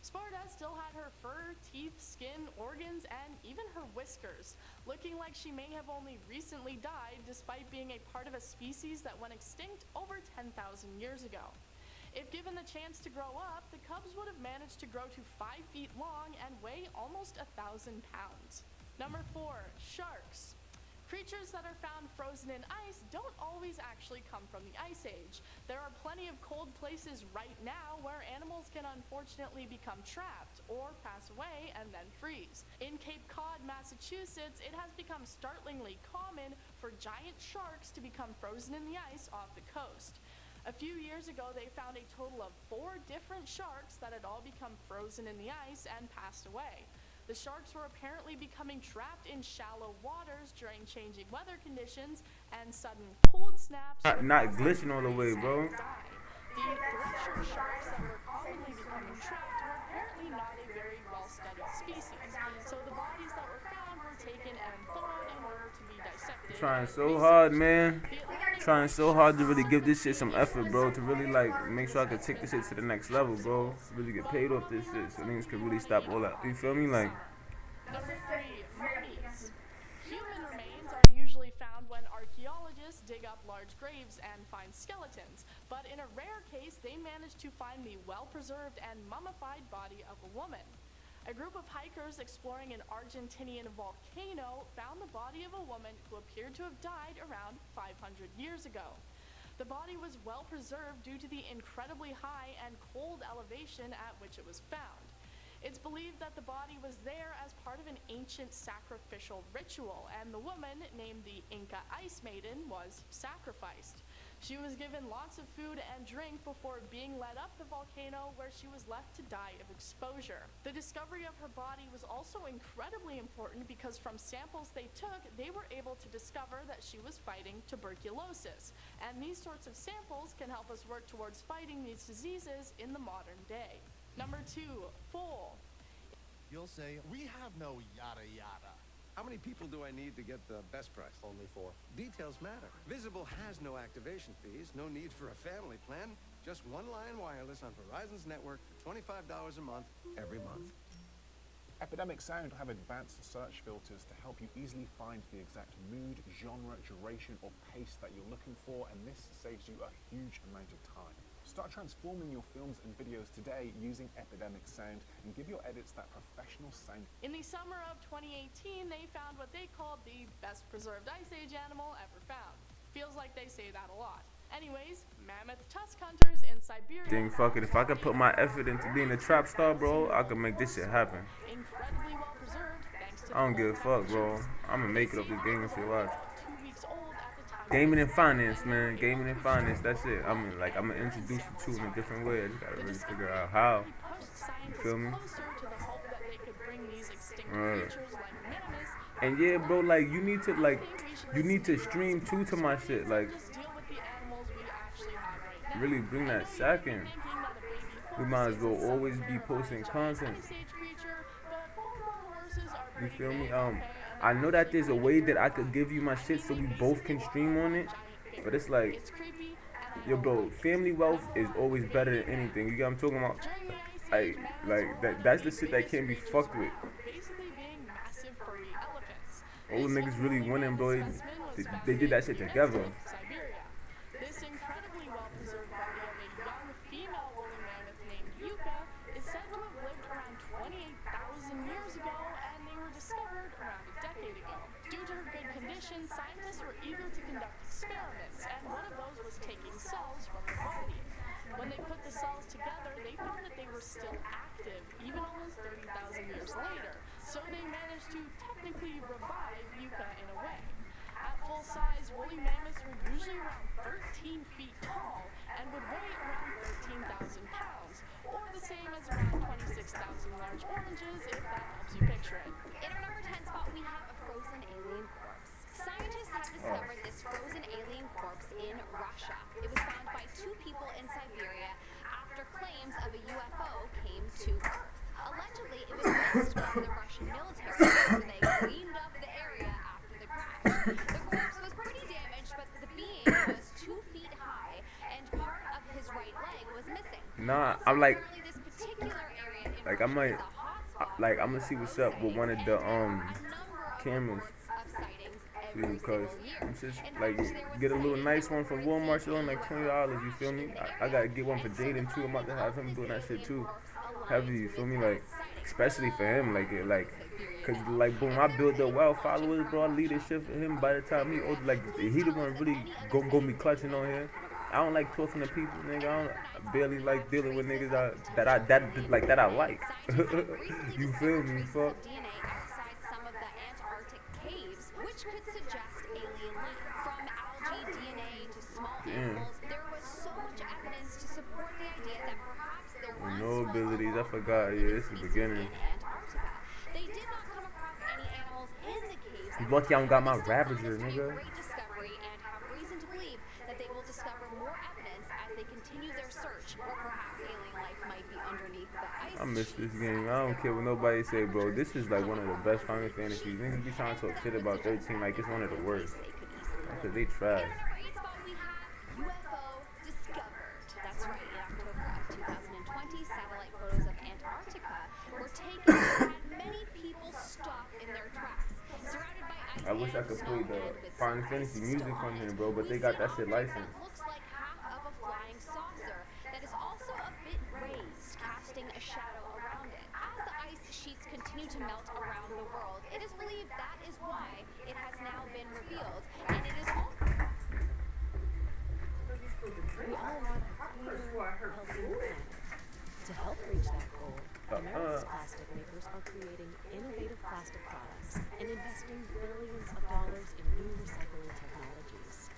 Sparta still had her fur, teeth, skin, organs, and even her whiskers, looking like she may have only recently died despite being a part of a species that went extinct over 10,000 years ago. If given the chance to grow up, the cubs would have managed to grow to 5 feet long and weigh almost 1,000 pounds. Number 4, sharks. Creatures that are found frozen in ice don't always actually come from the Ice Age. There are plenty of cold places right now where animals can unfortunately become trapped or pass away and then freeze. In Cape Cod, Massachusetts, it has become startlingly common for giant sharks to become frozen in the ice off the coast. A few years ago, they found a total of 4 different sharks that had all become frozen in the ice and passed away. The sharks were apparently becoming trapped in shallow waters during changing weather conditions and sudden cold snaps. Not glitching all the way, bro. The thresher sharks that were commonly becoming trapped were apparently not a very well-studied species, so the bodies that were found were taken and thawed in order to be dissected. Trying so hard, man. Trying so hard to really give this shit some effort, bro. To really like make sure I can take this shit to the next level, bro. Really get paid off this shit, so niggas can really stop all that. You feel me? Like. Number 3, mummies. Human remains are usually found when archaeologists dig up large graves and find skeletons, but in a rare case, they managed to find the well-preserved and mummified body of a woman. A group of hikers exploring an Argentinian volcano found the body of a woman who appeared to have died around 500 years ago. The body was well preserved due to the incredibly high and cold elevation at which it was found. It's believed that the body was there as part of an ancient sacrificial ritual, and the woman, named the Inca Ice Maiden, was sacrificed. She was given lots of food and drink before being led up the volcano, where she was left to die of exposure. The discovery of her body was also incredibly important because from samples they took, they were able to discover that she was fighting tuberculosis. And these sorts of samples can help us work towards fighting these diseases in the modern day. Number 2, foal. You'll say, we have no yada yada. How many people do I need to get the best price? Only 4. Details matter. Visible has no activation fees, no need for a family plan, just one line wireless on Verizon's network for $25 a month, every month. Epidemic Sound have advanced search filters to help you easily find the exact mood, genre, duration, or pace that you're looking for, and this saves you a huge amount of time. Start transforming your films and videos today using Epidemic Sound and give your edits that professional sound. In the summer of 2018, they found what they called the best preserved Ice Age animal ever found. Feels like they say that a lot. Anyways, mammoth tusk hunters in Siberia. Dang, fuck it. If I could put my effort into being a trap star, bro, I could make this shit happen. Incredibly well preserved thanks to I don't give a fuck, bro. I'ma make it up this game if you watch. 2 weeks old at the time. Gaming and finance, man. Gaming and finance, that's it. I'm gonna introduce you to in a different way. I just gotta really figure out how. You feel me? Right. And yeah, bro, like you need to stream too to my shit. Like really bring that sack in. We might as well always be posting content. You feel me? I know that there's a way that I could give you my shit so we both can stream on it, but it's like, yo, bro, family wealth is always better than anything. You get what I'm talking about? That's the shit that can't be fucked with. Old niggas really winning, bro. They did that shit together. This incredibly well-preserved body of a young female woolly mammoth named Yucca is said to have lived around 28,000 years ago, and they were discovered around a decade ago. Due to her good condition, scientists were eager to conduct experiments, and one of those was taking cells from her body. When they put the cells together, they found that they were still active, even almost 30,000 years later, so they managed to technically revive Yucca in a way. At full Normal-sized woolly mammoths were usually around 13 feet tall and would weigh around 13,000 pounds, or the same as around 26,000 large oranges, if that helps you picture it. In our number 10 spot, we have a frozen alien corpse. Scientists have discovered this frozen alien corpse in Russia. It was found by 2 people in Siberia after claims of a UFO came to Earth. Allegedly, it was missed by the Russian military after they cleaned up the area after the crash. The corpse was pretty damaged, but the being was 2 feet high, and part of his right leg was missing. Nah, I'm like, Apparently, this particular area in I might, like, I'm gonna see what's up with one of the cameras. Because I'm just like get a little nice one from Walmart, showing like $20. You feel me? I gotta get one for Jaden too. I'm about to have him doing that shit too. Heavy, you feel me? Like, especially for him, cause like boom, I build up well followers, bro. I lead this shit for him. By the time he old, like he the one really gonna be clutching on here. I don't like talking to people, nigga. I barely like dealing with niggas that I like. You feel me? Fuck. Which could suggest alien life. From algae DNA to small animals, there was so much evidence to support the idea that perhaps there was No abilities, I forgot. Yeah, it's the beginning. They did not come across any animals in the caves. You lucky I don't got my Ravager, nigga. Great discovery and have reason to believe that they will discover more evidence as they continue their search, or perhaps alien life might be underneath the ice. I miss this game. I don't care what nobody say, bro. This is like one of the best Final Fantasies. Niggas be trying to talk shit about 13 like it's one of the worst. Because they trash. UFO discovered. That's right. In October of 2020, satellite photos of Antarctica were taken that had many people stop in their tracks. Surrounded by ice. I wish I could play the Final Fantasy music on here, bro, but they got that shit licensed. Looks like half of a flying saucer that is also a bit raised, casting a shadow around it. As the ice sheets continue to melt around the world, it is believed that is why it has now been revealed, and it is all. We all want a cleaner, healthier planet. To help reach that goal, America's plastic makers are creating innovative plastic products and investing billions of dollars in new recycling technologies.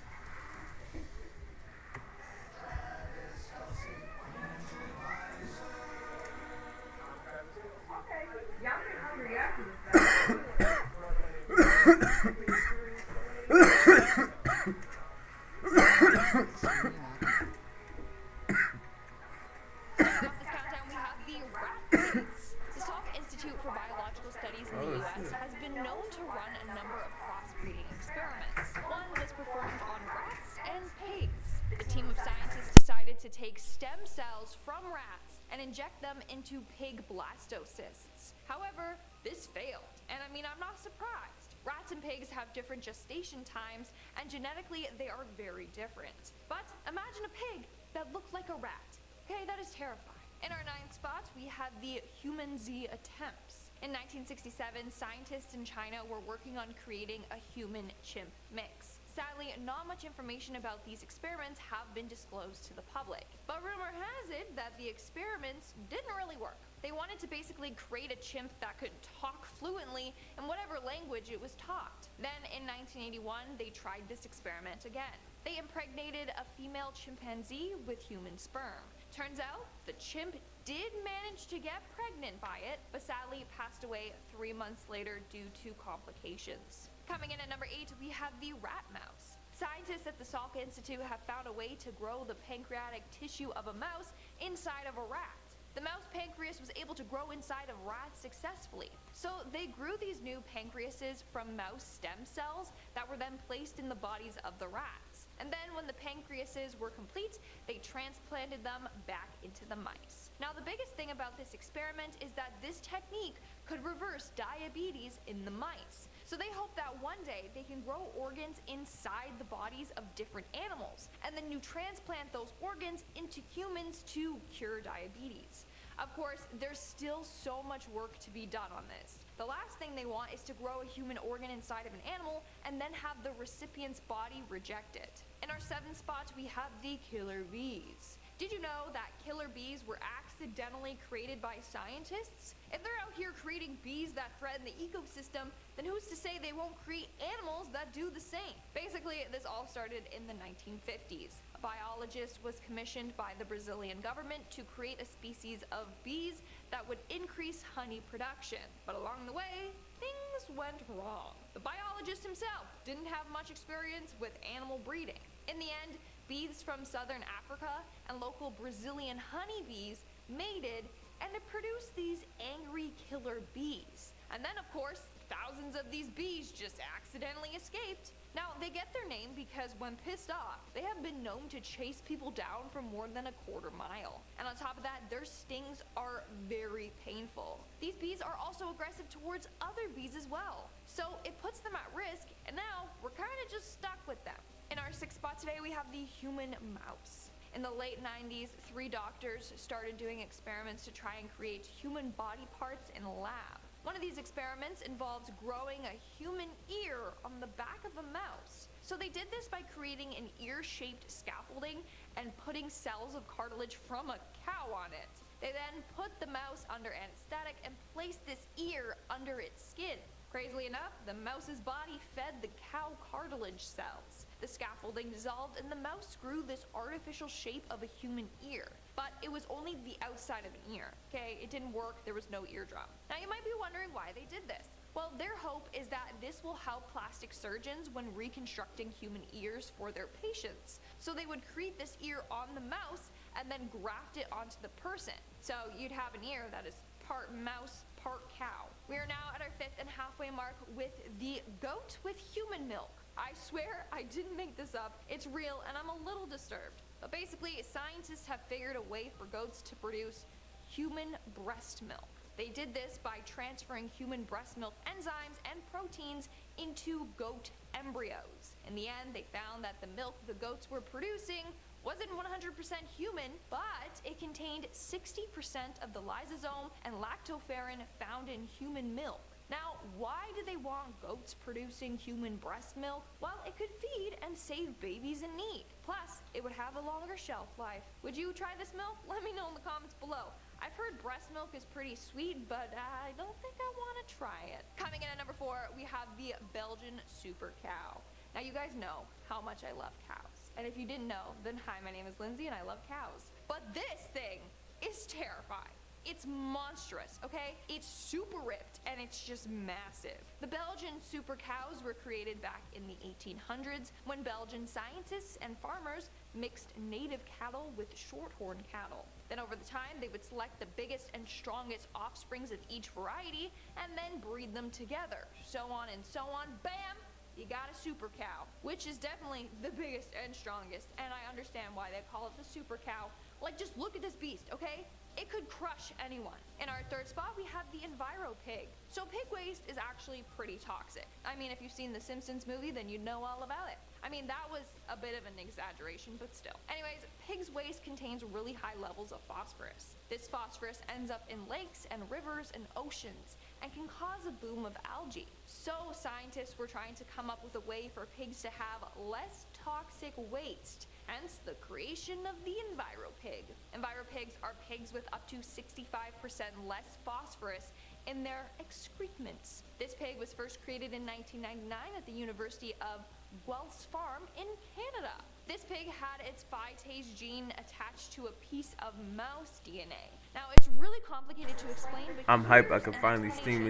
Has been known to run a number of crossbreeding experiments. One was performed on rats and pigs. The team of scientists decided to take stem cells from rats and inject them into pig blastocysts. However, this failed, and I mean, I'm not surprised. Rats and pigs have different gestation times, and genetically, they are very different. But imagine a pig that looked like a rat. Okay, that is terrifying. In our 9th spot, we have the human Z attempts. In 1967, scientists in China were working on creating a human-chimp mix. Sadly, not much information about these experiments have been disclosed to the public. But rumor has it that the experiments didn't really work. They wanted to basically create a chimp that could talk fluently in whatever language it was taught. Then in 1981, they tried this experiment again. They impregnated a female chimpanzee with human sperm. Turns out, the chimp did manage to get pregnant by it, but sadly passed away 3 months later due to complications. Coming in at number 8, we have the rat mouse. Scientists at the Salk Institute have found a way to grow the pancreatic tissue of a mouse inside of a rat. The mouse pancreas was able to grow inside of rats successfully. So they grew these new pancreases from mouse stem cells that were then placed in the bodies of the rats. And then when the pancreases were complete, they transplanted them back into the mice. Now the biggest thing about this experiment is that this technique could reverse diabetes in the mice. So they hope that one day they can grow organs inside the bodies of different animals, and then you transplant those organs into humans to cure diabetes. Of course, there's still so much work to be done on this. The last thing they want is to grow a human organ inside of an animal and then have the recipient's body reject it. In our 7th spot, we have the killer bees. Did you know that killer bees were accidentally created by scientists? If they're out here creating bees that threaten the ecosystem, then who's to say they won't create animals that do the same? Basically, this all started in the 1950s. A biologist was commissioned by the Brazilian government to create a species of bees that would increase honey production. But along the way, things went wrong. The biologist himself didn't have much experience with animal breeding. In the end, bees from southern Africa and local Brazilian honeybees mated, and it produced these angry killer bees. And then, of course, thousands of these bees just accidentally escaped. Now, they get their name because when pissed off, they have been known to chase people down for more than a quarter mile. And on top of that, their stings are very painful. These bees are also aggressive towards other bees as well. So it puts them at risk, and now we're kind of just stuck with them. In our sixth spot today, we have the human mouse. In the late 90s, 3 doctors started doing experiments to try and create human body parts in a lab. One of these experiments involves growing a human ear on the back of a mouse. So they did this by creating an ear-shaped scaffolding and putting cells of cartilage from a cow on it. They then put the mouse under anesthetic and placed this ear under its skin. Crazily enough, the mouse's body fed the cow cartilage cells. The scaffolding dissolved and the mouse grew this artificial shape of a human ear. But it was only the outside of an ear, okay? It didn't work, there was no eardrum. Now you might be wondering why they did this. Well, their hope is that this will help plastic surgeons when reconstructing human ears for their patients. So they would create this ear on the mouse and then graft it onto the person. So you'd have an ear that is part mouse, part cow. We are now at our 5th and halfway mark with the goat with human milk. I swear I didn't make this up. It's real and I'm a little disturbed. But basically, scientists have figured a way for goats to produce human breast milk. They did this by transferring human breast milk enzymes and proteins into goat embryos. In the end, they found that the milk the goats were producing wasn't 100% human, but it contained 60% of the lysosome and lactoferrin found in human milk. Now, why do they want goats producing human breast milk? Well, it could feed and save babies in need. Plus, it would have a longer shelf life. Would you try this milk? Let me know in the comments below. I've heard breast milk is pretty sweet, but I don't think I want to try it. Coming in at number 4, we have the Belgian super cow. Now, you guys know how much I love cows. And if you didn't know, then hi, my name is Lindsay and I love cows. But this thing is terrifying. It's monstrous, okay? It's super ripped and it's just massive. The Belgian super cows were created back in the 1800s when Belgian scientists and farmers mixed native cattle with shorthorn cattle. Then over the time, they would select the biggest and strongest offsprings of each variety and then breed them together. So on and so on, bam! You got a super cow, which is definitely the biggest and strongest, and I understand why they call it the super cow. Like, just look at this beast, okay? It could crush anyone. In our 3rd spot, we have the Enviro pig. So pig waste is actually pretty toxic. I mean, if you've seen the Simpsons movie, then you'd know all about it. I mean, that was a bit of an exaggeration, but still. Anyways, pig's waste contains really high levels of phosphorus. This phosphorus ends up in lakes and rivers and oceans and can cause a boom of algae. So scientists were trying to come up with a way for pigs to have less toxic waste, hence the creation of the Enviro pig. Enviro pigs are pigs with up to 65% less phosphorus in their excrements. This pig was first created in 1999 at the University of Guelph's Farm in Canada. This pig had its phytase gene attached to a piece of mouse DNA. Now, it's really complicated to explain, but I'm hyped I can finally stream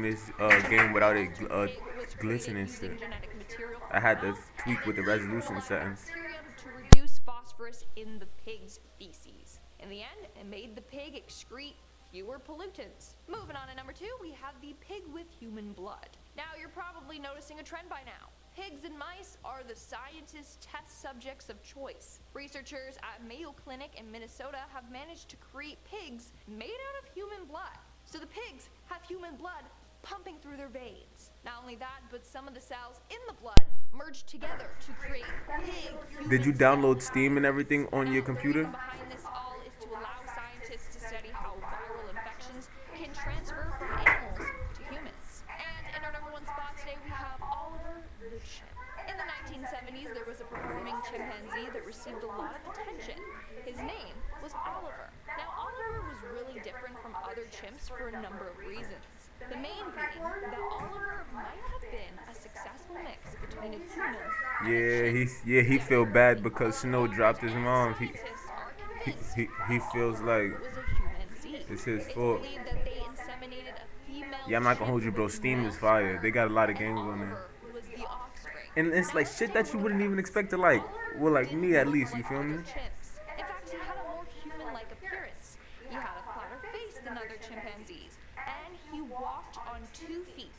this game without it glitching and shit. I had to tweak with the resolution settings. To reduce phosphorus in the pig's feces. In the end, it made the pig excrete fewer pollutants. Moving on to number 2, we have the pig with human blood. Now, you're probably noticing a trend by now. Pigs and mice are the scientists' test subjects of choice. Researchers at Mayo Clinic in Minnesota have managed to create pigs made out of human blood. So the pigs have human blood pumping through their veins. Not only that, but some of the cells in the blood merge together to create pig. Did you download Steam and everything on your computer? Behind this all is to allow scientists to study how viral infections can transfer from animals to humans. And in our number 1 spot today, we have Oliver the chimp. In the 1970s, there was a performing chimpanzee that received a lot of attention. His name was Oliver. Now, Oliver was really different from other chimps for a number of reasons. The main being that Oliver might have been a successful mix between a human. He feel bad because Snow dropped his mom. He feels like it's his fault. Yeah, I'm not gonna hold you, bro. Steam is fire. They got a lot of games on there. And it's like shit that you wouldn't even expect to like. Well, like me at least, you feel me? In fact, he had a more human-like appearance. He had a flatter face than other chimpanzees, and he walked on 2 feet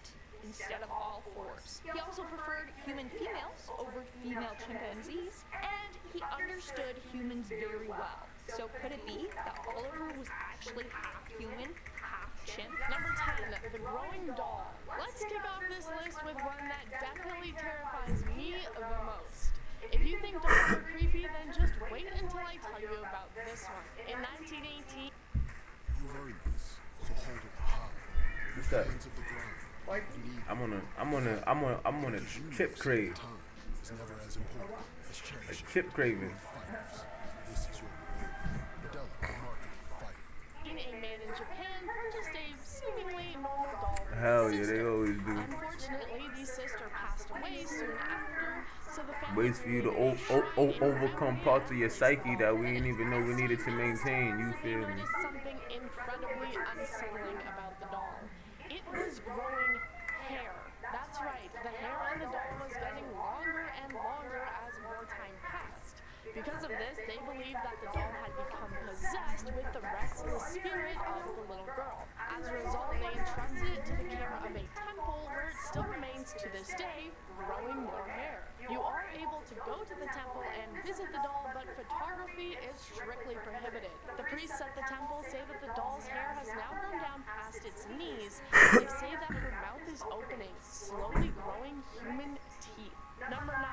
instead of all 4s. He also preferred human females over female chimpanzees, and he understood humans very well. So could it be that Oliver was actually half human, half chimp? Number 10, the growing doll. Let's kick off this list with one that definitely terrifies me the most. If you think dolls are creepy, then just wait until I tell you about this one. In 1918, you've earned this, so hold it high. What's that? I'm on a chip crave. A chip craving. a man in Japan purchased a seemingly normal doll. Hell yeah, they always do. Unfortunately, the sister passed away soon after, so the family ways for you to overcome parts of your psyche that we didn't even know we needed to maintain. You feel me? noticed something incredibly unsettling about the doll. It was growing hair. That's right, the hair on the doll was getting longer and longer as more time passed. Because of this, they believed that the doll had become possessed with the restless spirit of the little girl. As a result, they entrusted it to the care of a temple where it still remains to this day, growing more hair. You are able to go to the temple and visit the doll, but photography is strictly prohibited. The priests at the temple say that the doll's hair has now grown down past its knees, and they say that her mouth is opening, slowly growing human teeth. Number 9.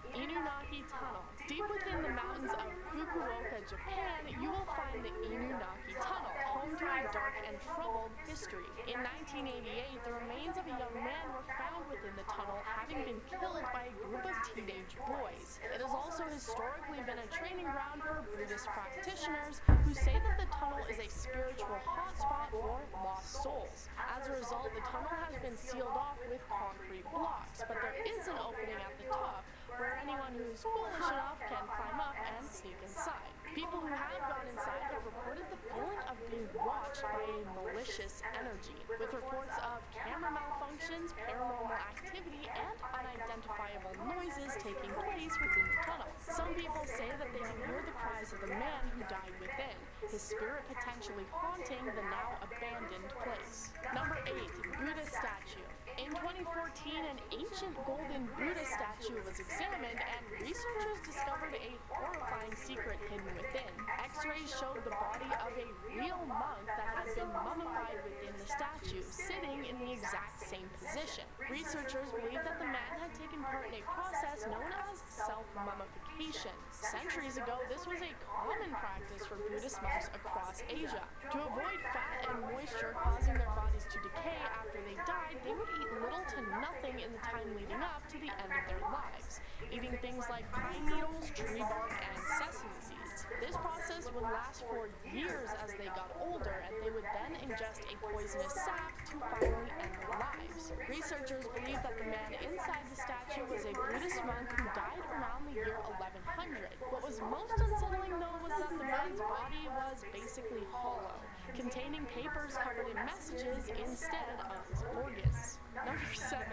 Inunaki Tunnel. Deep within the mountains of Fukuoka, Japan, you will find the Inunaki Tunnel, home to a dark and troubled history. In 1988, the remains of a young man were found within the tunnel, having been killed by a group of teenage boys. It has also historically been a training ground for Buddhist practitioners who say that the tunnel is a spiritual hotspot for lost souls. As a result, the tunnel has been sealed off with concrete blocks, but there is an opening at the top where anyone who's foolish enough can climb up and sneak inside. People who have gone inside have reported the feeling of being watched by a malicious energy, with reports of camera malfunctions, paranormal activity, and unidentifiable noises taking place within the tunnel. Some people say that they can hear the cries of the man who died within, his spirit potentially haunting the now abandoned place. Number 8. Buddha Statue. In 2014, an ancient golden Buddha statue was examined, and researchers discovered a horrifying secret hidden within. X-rays showed the body of a real monk that had been mummified within the statue, sitting in the exact same position. Researchers believe that the man had taken part in a process known as self-mummification. Centuries ago, this was a common practice for Buddhist monks across Asia. To avoid fat and moisture causing their bodies to decay after they died, they would eat little to nothing in the time leading up to the end of their lives, eating things like pine needles, tree bark, and sesame seeds. This process would last for years as they got older, and they would then ingest a poisonous sap to finally end their lives. Researchers believe that the man inside the statue was a Buddhist monk who died around the year 1100. What was most unsettling, though, was that the man's body was basically hollow, containing papers covered in messages instead of his organs. Number 7.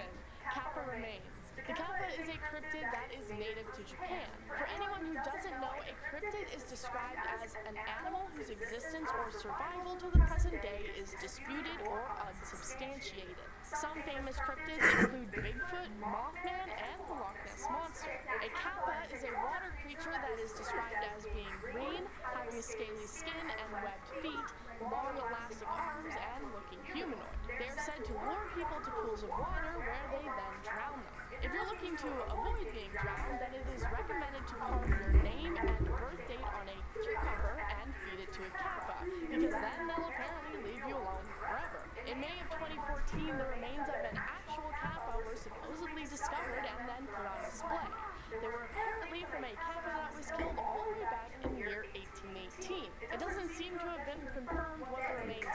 Kappa remains. The kappa is a cryptid that is native to Japan. For anyone who doesn't know, a cryptid is described as an animal whose existence or survival to the present day is disputed or unsubstantiated. Some famous cryptids include Bigfoot, Mothman, and the Loch Ness Monster. A kappa is a water creature that is described as being green, having scaly skin and webbed feet, long elastic arms, and looking humanoid. They are said to lure people to pools of water where they then drown them. If you're looking to avoid being drowned, then it is recommended to carve your name and birth date on a cucumber and feed it to a kappa, because then they'll apparently leave you alone forever. In May of 2014, the remains of an actual kappa were supposedly discovered and then put on display.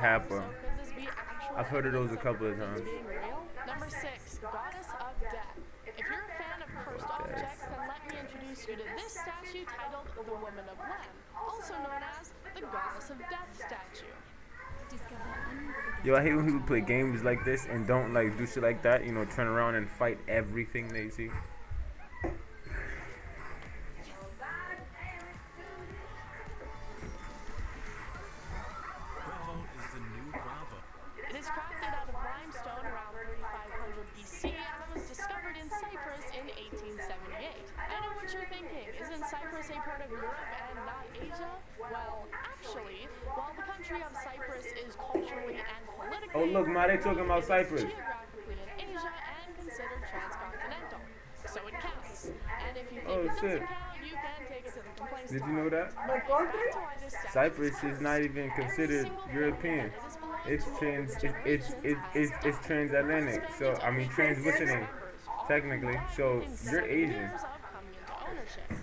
Kappa. I've heard of those a couple of times. Being real. Number 6, Goddess of Death. If you're a fan of cursed objects, then let me introduce you to this statue titled the Woman of Lem, also known as the Goddess of Death statue. Yo, I hate when people play games like this and don't like do shit like that. You know, turn around and fight everything they see. It is crafted out of limestone around 3500 BC and was discovered in Cyprus in 1878. I know what you're thinking. Isn't Cyprus a part of Europe and not Asia? Well, actually, while the country of Cyprus is culturally and politically Oh look, Ma, they talking about Cyprus. geographically in Asia and considered transcontinental. So it counts. And if you think Oh, it doesn't shit. count, you can take it to the complaints Did you know that? Cyprus is not even considered European. It's it's transatlantic. So I mean transitioning, technically. So you're Asian.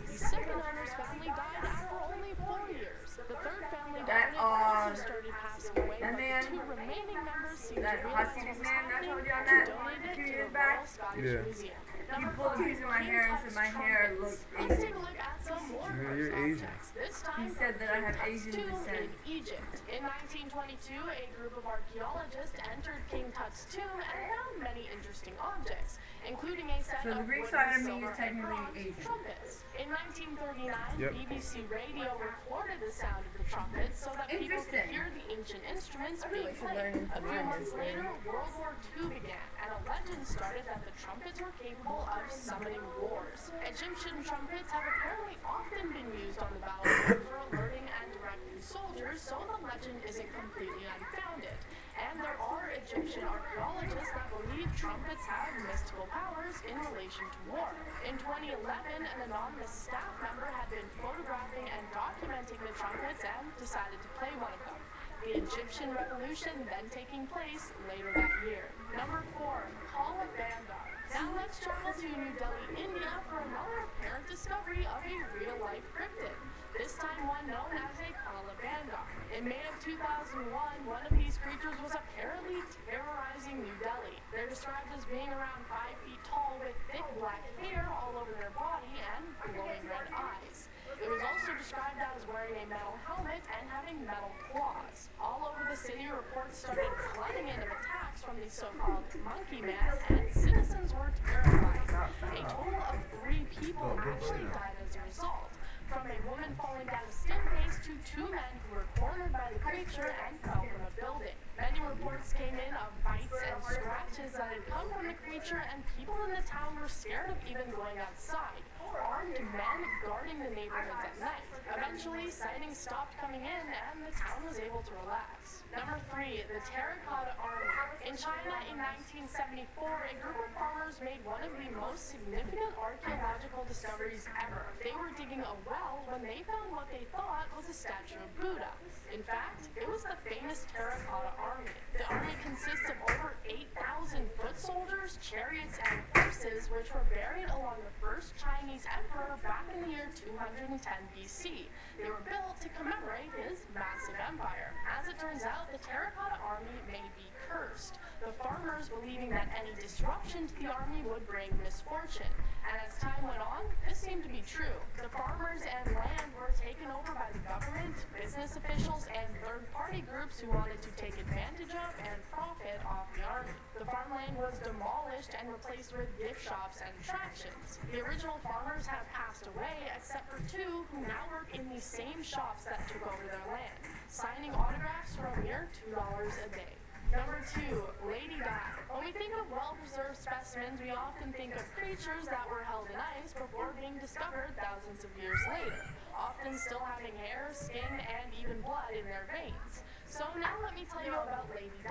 The second owner's family died after only 4 years. The third family also started passing away, but the 2 remaining members seemed to realize what was happening and donated it to the Royal Scottish Museum. You pulled a piece of my hair and said my hair looked Let's Asian. take a look at some more You're Asian. This time He said that I have Asian Tut's tomb descent. in Egypt. In 1922, a group of archaeologists entered King Tut's tomb and found many interesting objects, including a set So the of Greek wooden, side of me silver, is and technically bronze Asian. trumpets. In 1939, Yep. BBC Radio recorded the sound of the trumpets so that people could Interesting. hear the ancient instruments I being really should played. learn A to few learn months this, later, man. World War II began, and a legend started that the trumpets were capable of summoning wars. Egyptian trumpets have apparently often been used on the battlefield for alerting and directing soldiers, so the legend isn't completely unfounded. And there are Egyptian archaeologists that believe trumpets have mystical powers in relation to war. In 2011, an anonymous staff member had been photographing and documenting the trumpets and decided to play one of them. The Egyptian Revolution then taking place later that year. Number 4, Kala Bandar. Now let's travel to New Delhi, India for another apparent discovery of a real-life cryptid. This time one known as a Kala Bandar. In May of 2001, one of these creatures was apparently terrorizing New Delhi. They're described as being around 5 feet tall with thick black hair all over their body and glowing red eyes. It was also described as wearing a metal helmet and having metal claws. All over the city, reports started flooding in of attacks from the so-called monkey man, and citizens were terrified. A total of 3 people actually died as a result. From a woman falling down a staircase to 2 men who were cornered by the creature and fell from a building. Many reports came in of bites and scratches that had come from the creature, and people in the town were scared of even going outside. Armed men guarding the neighborhoods at night. Eventually, sightings stopped coming in, and the town was able to relax. Number 3, the Terracotta Army. In China in 1974, a group of farmers made one of the most significant archaeological discoveries ever. They were digging a well when they found what they thought was a statue of Buddha. In fact, it was the famous Terracotta Army. The army consists of over 8,000 foot soldiers, chariots, and horses, which were buried along the first Chinese emperor back in the year 210 BC. They were built to commemorate his massive empire. As it turns out, the Terracotta Army may be cursed, the farmers believing that any disruption to the army would bring misfortune. And as time went on, this seemed to be true. The farmers and land were taken over by the government, business officials, and third-party groups who wanted to take advantage of and profit off the army. The farmland was demolished and replaced with gift shops and attractions. The original farmers have passed away, except for 2 who now work in the same shops that took over their land, signing autographs for a mere $2 a day. Number 2, Lady Di. When we think of well-preserved specimens, we often think of creatures that were held in ice before being discovered thousands of years later, often still having hair, skin, and even blood in their veins. So now let me tell you about Lady Di.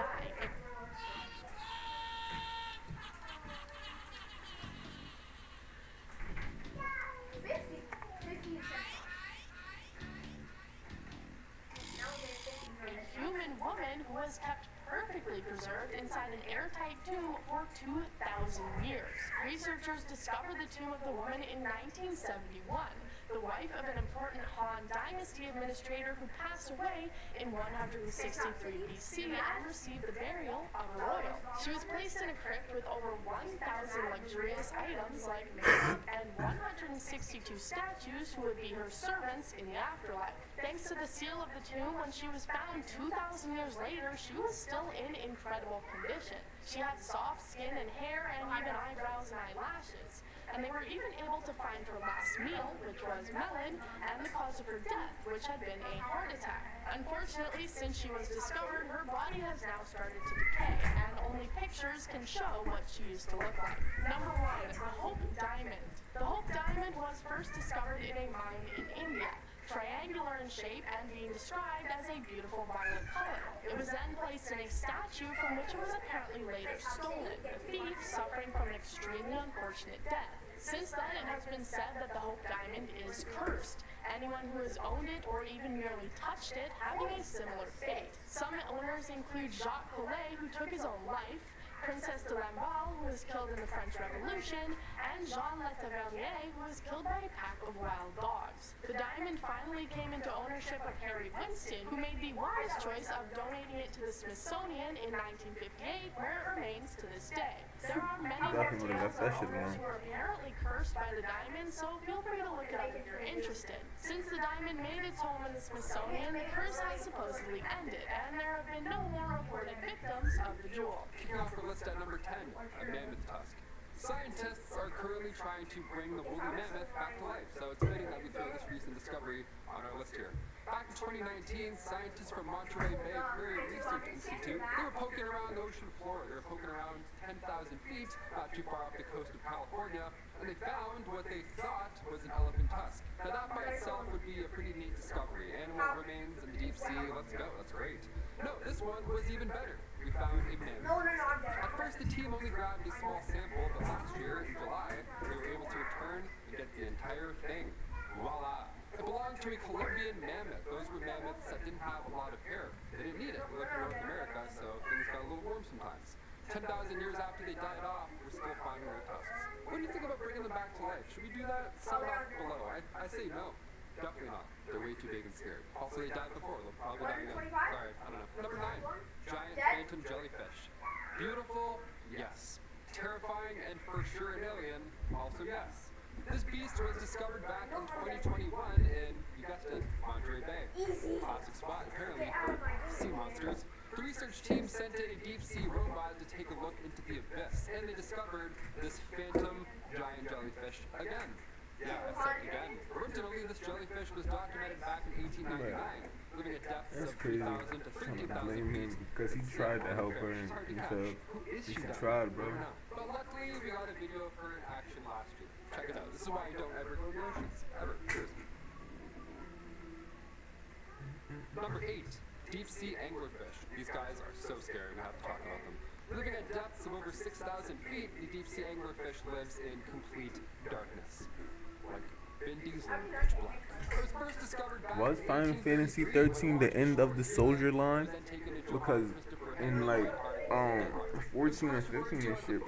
A human woman who was kept perfectly preserved inside an airtight tomb for 2,000 years. Researchers discovered the tomb of the woman in 1971. the wife of an important Han Dynasty administrator who passed away in 163 BC and received the burial of a royal. She was placed in a crypt with over 1,000 luxurious items like makeup and 162 statues who would be her servants in the afterlife. Thanks to the seal of the tomb, when she was found 2,000 years later, she was still in incredible condition. She had soft skin and hair and even eyebrows and eyelashes. And they were even able to find her last meal, which was melon, and the cause of her death, which had been a heart attack. Unfortunately, since she was discovered, her body has now started to decay, and only pictures can show what she used to look like. Number 1, the Hope Diamond. The Hope Diamond was first discovered in a mine in India, triangular in shape and being described as a beautiful violet color. It was then placed in a statue from which it was apparently later stolen, the thief suffering from an extremely unfortunate death. Since then, it has been said that the Hope Diamond is cursed, anyone who has owned it or even merely touched it having a similar fate. Some owners include Jacques Collet, who took his own life, Princess de Lamballe, who was killed in the French Revolution, and Jean Letavalier, who was killed by a pack of wild dogs. The diamond finally came into ownership of Harry Winston, who made the wise choice of donating it to the Smithsonian in 1958, where it remains to this day. There are many more tales of owners who are apparently cursed by the diamond, so feel free to look it up if you're interested. Since the diamond made its home in the Smithsonian, the curse has supposedly ended, and there have been no more reported victims of the jewel. Kicking off our list at number 10, a mammoth tusk. Scientists are currently trying to bring the woolly mammoth back to life, so it's fitting that we throw this recent discovery on our list here. Back in 2019, scientists from Monterey Bay Aquarium Research Institute, they were poking around the ocean floor. They were poking around 10,000 feet, not too far off the coast of California, and they found what they thought was an elephant tusk. Now that by itself would be a pretty neat discovery. Animal remains in the deep sea, let's go, that's great. No, this one was even better. We found a mammoth. At first, the team only grabbed a small sample, but last year, in July, they were able to return and get the entire thing. Voila! It belonged to a Colombian mammoth. Those were mammoths that didn't have a lot of hair. They didn't need it. We lived in North America, so things got a little warm sometimes. 10,000 years after they died off, we're still finding their tusks. What do you think about bringing them back to life? Should we do that? Sound off below. I say no. Definitely not. They're way too big and scared. Also, they died before. They'll probably die again. Sorry, I don't know. Number 9, giant phantom jellyfish. Beautiful, yes. Terrifying and for sure an alien, also yes. This beast was discovered back in 2021 in, you guessed it, Monterey Bay. Classic spot, apparently, for sea monsters. The research team sent in a deep-sea robot to take a look into the abyss, and they discovered this phantom giant jellyfish again. Yeah, I said again. Originally, this jellyfish was documented back in 1899, living at depths of 3,000 to 13,000 feet. Because he tried to help her and he failed. He tried, bro. But luckily, we got a video of her in action last year. Check it out. This is why you don't ever go to the oceans. Ever. Cheers. Number 8, deep-sea anglerfish. These guys are so scary. We have to talk about them. Living at depths of over 6,000 feet, the deep-sea anglerfish lives in complete darkness. Like Vin Diesel in Pitch Black. It was first discovered back Was Final Fantasy 13 the end of the soldier line? Because in like 14 and 15 and shit,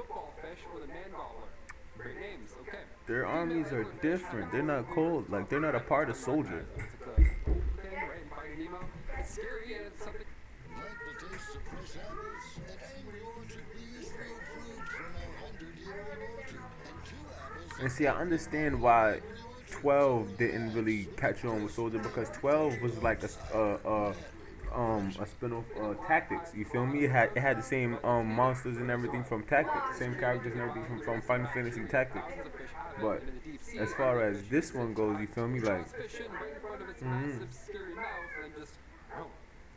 their armies are different. They're not cold. Like they're not a part of soldier. It's scary and it's something. Like the taste of fresh apples, an angry orchard bees grow fruit from a 100-year-old orchard, and 2 apples. And see, I understand why 12 didn't really catch on with soldier, because 12 was like a spin-off Tactics. You feel me? It had the same monsters and everything from Tactics, same characters and everything from Final Fantasy Tactics. But as far as this one goes, you feel me? Like,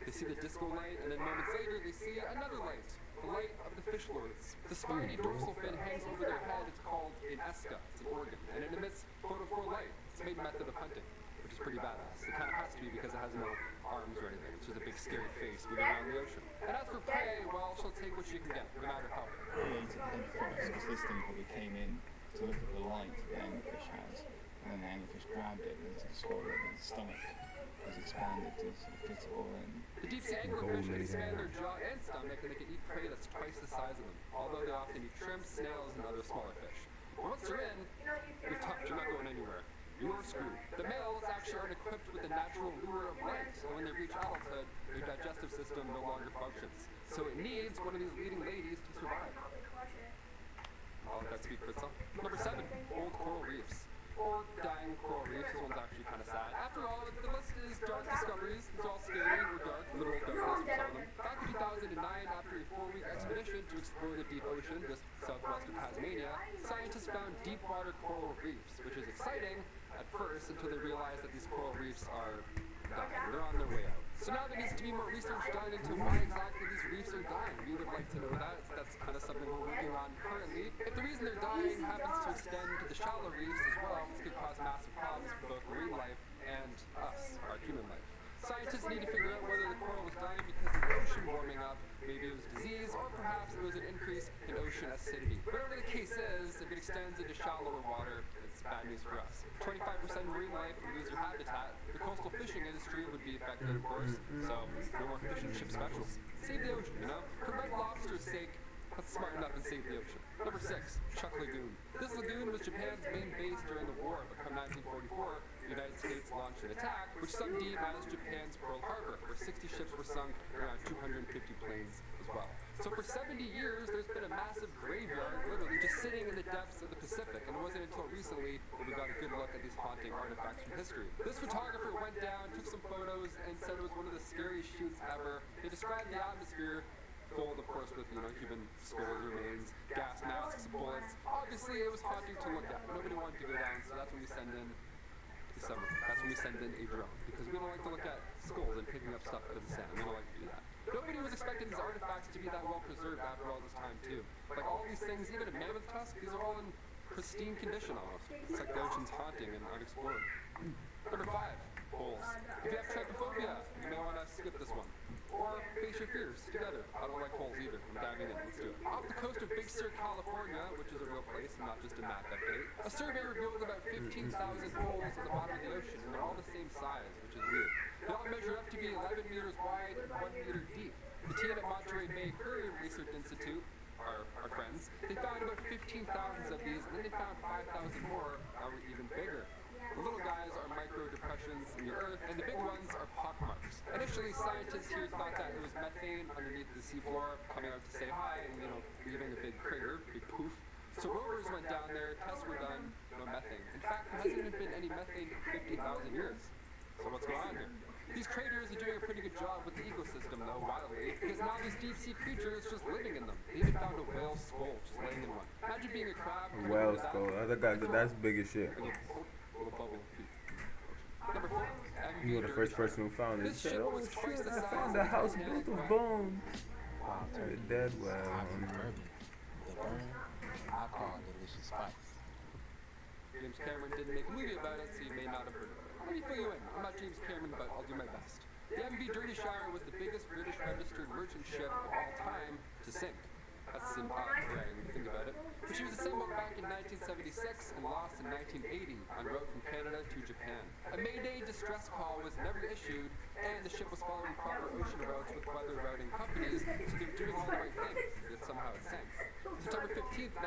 They see the disco light, and then moments later they see another light, the light of the fish lords. The spiny dorsal fin hangs over their head. It's called an esca. It's an organ, and it emits photophore light. It's a main method of hunting, which is pretty badass. It kind of has to be because it has no arms or anything. It's just a big scary face moving around the ocean. And as for prey, well, she'll take what she can get, no matter how. Yeah, to head first, because this thing probably came in to look at the light the anglerfish has, and then the anglerfish grabbed it and it's swallowed it, and its stomach was expanded to sort of fit it all in. The deep-sea anglerfish can expand their jaw and stomach, and they can eat prey that's twice the size of them, although they often eat shrimp, snails, and other smaller fish. But once they're in, you're tough, you're not going anywhere. You're screwed. actually aren't equipped with the natural lure of light, and when they reach adulthood, their digestive system no longer functions. So it needs one of these leading ladies to survive. I'll let that speak for itself. Number 7, old coral reefs. Or dying coral reefs. This one's actually kind of sad. After all, the list is dark discoveries. It's all scary or dark, literal darkness for some of them. Back in 2009, after a 4-week expedition to explore the deep ocean just southwest of Tasmania, scientists found deep water coral reefs, which is exciting at first until they realized that these coral reefs are dying. They're on their way out. So now there needs to be more research done into why exactly these reefs are dying. We would like to know that. That's kind of something we're working on currently. If the reason they're dying happens to extend to the shallow reefs as well, this could cause massive problems for both marine life and us, our human life. Scientists need to figure out whether the coral was dying because of the ocean warming up, maybe it was disease, or perhaps it was an increase in ocean acidity. Whatever the case is, if it extends into shallower water, it's bad news for us. 25% of marine life would lose their habitat. The coastal fishing industry would be affected, of course, so no more fishing ship specials. Save the ocean, you know? For red lobster's sake, let's smart enough and save the ocean. Number 6, Chuck Lagoon. This lagoon was Japan's main base during the war, but come 1944, the United States launched an attack, which some deem as Japan's Pearl Harbor, where 60 ships were sunk and around 250 planes as well. So for 70 years, there's been a massive graveyard, literally just sitting in the depths of the Pacific, and it wasn't until recently that we got a good look at these haunting artifacts from history. This photographer went down, took some photos, and said it was one of the scariest shoots ever. They described the atmosphere, filled, of course, with, human skulls, remains, gas masks, bullets. Obviously, it was haunting to look at. Nobody wanted to go down, so that's when we send in a drone, because we don't like to look at skulls and picking up stuff out of the sand. We don't like to do that. Nobody was expecting these artifacts to be that well preserved after all this time, too. Like, all these things, even a mammoth tusk, these are all in pristine condition almost. It's like the ocean's haunting and unexplored. Number 5, holes. If you have trypophobia, you may want to skip this one. Or face your fears together. I don't like holes either. I'm diving in. Let's do it. Off the coast of Big Sur, California, which is a real place and not just a map update, a survey revealed about 15,000 holes at the bottom of the ocean, and they're all the same size, which is weird. They all measure up to be 11 meters wide and 1 meter deep. The team at Monterey Bay Aquarium Research Institute, our friends, they found about 15,000 of these, and then they found 5,000 more that were even bigger. The little guys are micro depressions in the earth, and the big ones are pockmarks. Initially, scientists here thought that it was methane underneath the seafloor coming out to say hi and, leaving a big crater, big poof. So rovers went down there, tests were done, no methane. In fact, there hasn't even been any methane for 50,000 years. So what's going on here? These craters are doing a pretty good job with the ecosystem, though, wildly, because now these deep-sea creatures just living in them. They even found a whale skull just laying in one. Imagine being a crab. Whale skull. That's big as shit. Number 4, You were the first person who found it. Said, oh shit, I found a house built of bones. The dead whale. The burn, I call it delicious spice. James Cameron didn't make a movie about it, so you may not have heard of it. Let me fill you in. I'm not James Cameron, but I'll do my best. The MV Dirty Shire was the biggest British registered merchant ship of all time to sink. That's an odd way when you think about it. But she was assembled back in 1976 and lost in 1980 en route from Canada to Japan. A Mayday distress call was never issued, and the ship was following proper ocean routes with weather routing companies, so they were doing all the right things, yet somehow it sank. September 15th,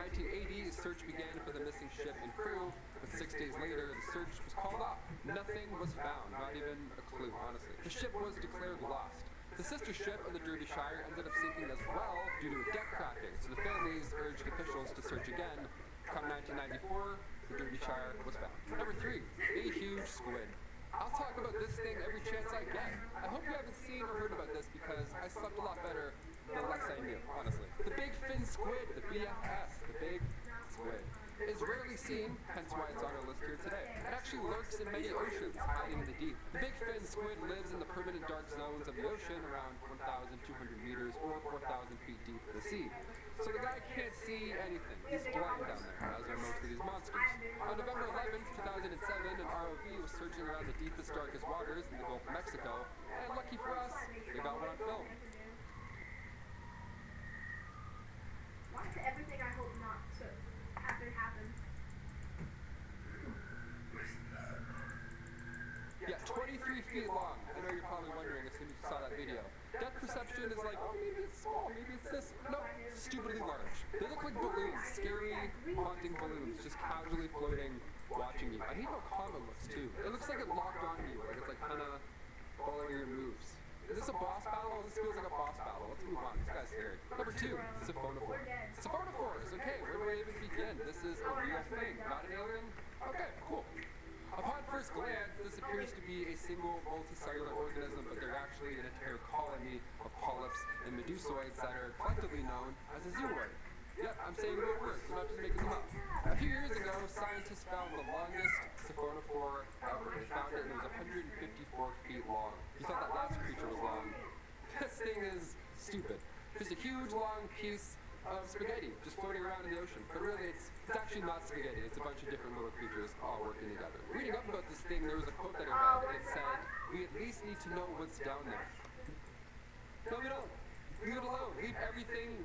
1980, a search began for the missing ship and crew, but 6 days later, the search was called off. Nothing was found, not even a clue, honestly. The ship was declared lost. The sister ship of the Dirty Shire ended up sinking as well due to a deck cracking, so the families urged officials to search again. Come 1994, the Dirty Shire was found. Number 3, a huge squid. I'll talk about this thing every chance I get. I hope you haven't seen or heard about this because I slept a lot better the less I knew, honestly. The big fin squid, the BFS, the big squid, is rarely seen, hence why it's on our list here today. It actually lurks in many oceans, hiding in the deep. The big fin squid lives in the permanent dark zones of the ocean around 1,200 meters or 4,000 feet deep in the sea. So the guy can't see anything. He's blind down there, as are most of these monsters. On November 11th, 2007, an ROV was searching around the deepest, darkest waters in the Gulf of Mexico, and lucky for us, they got one on film. Why is everything I hope not to happen? Yeah, 23 feet long. I know you're probably wondering as soon as you saw that video. Depth perception is like, oh, maybe it's small, maybe it's this. No, stupidly large. They look like balloons, scary, haunting balloons, just casually floating, watching watching you. I hate how calm it looks too. It looks like it locked onto you, like it's like kind of following your moves. Is this a boss battle? This feels like a boss battle. Let's move on. This guy's scared. Number 2, Siphonophores. Siphonophores. Okay, where do I even begin? This is a real thing, not an alien. Okay, cool. Upon first glance, this appears to be a single multicellular organism, but they're actually an entire colony of polyps and medusoids that are collectively known as a zooid. Yep, I'm saying real words, I'm not just making them up. A few years ago, scientists found the longest siphonophore ever. They found it and it was 154 feet long. You thought that last creature was long. This thing is stupid. Just a huge long piece of spaghetti just floating around in the ocean. But really, it's actually not spaghetti. It's a bunch of different little creatures all working together. Reading up about this thing, there was a quote that I read, and it said, "We at least need to know what's down there." No, we don't. Leave it alone. Leave everything.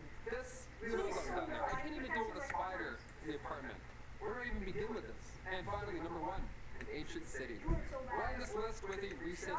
Leave it alone down there. I can't even deal with a spider in the apartment. Where do I even begin with this? And finally, number 1. An ancient city. We're on this list with a recent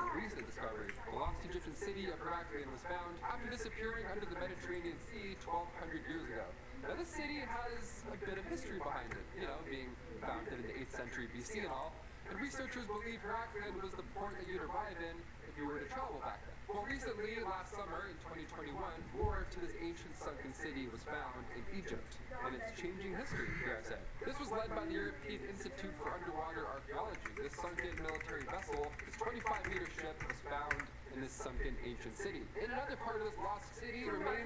discovery. The lost Egyptian city of Heraklion was found after disappearing under the Mediterranean Sea 1,200 years ago. Now this city has a bit of history behind it, you know, being founded in the 8th century BC and all. And researchers believe Heraklion was the port that you'd arrive in if you were to travel back then. Well, recently, last summer in 2021, more to this ancient sunken city was found in Egypt, and it's changing history, dare I say. This was led by the European Institute for Underwater Archaeology. This sunken military vessel, this 25-meter ship, was found in this sunken ancient city. In another part of this lost city, remains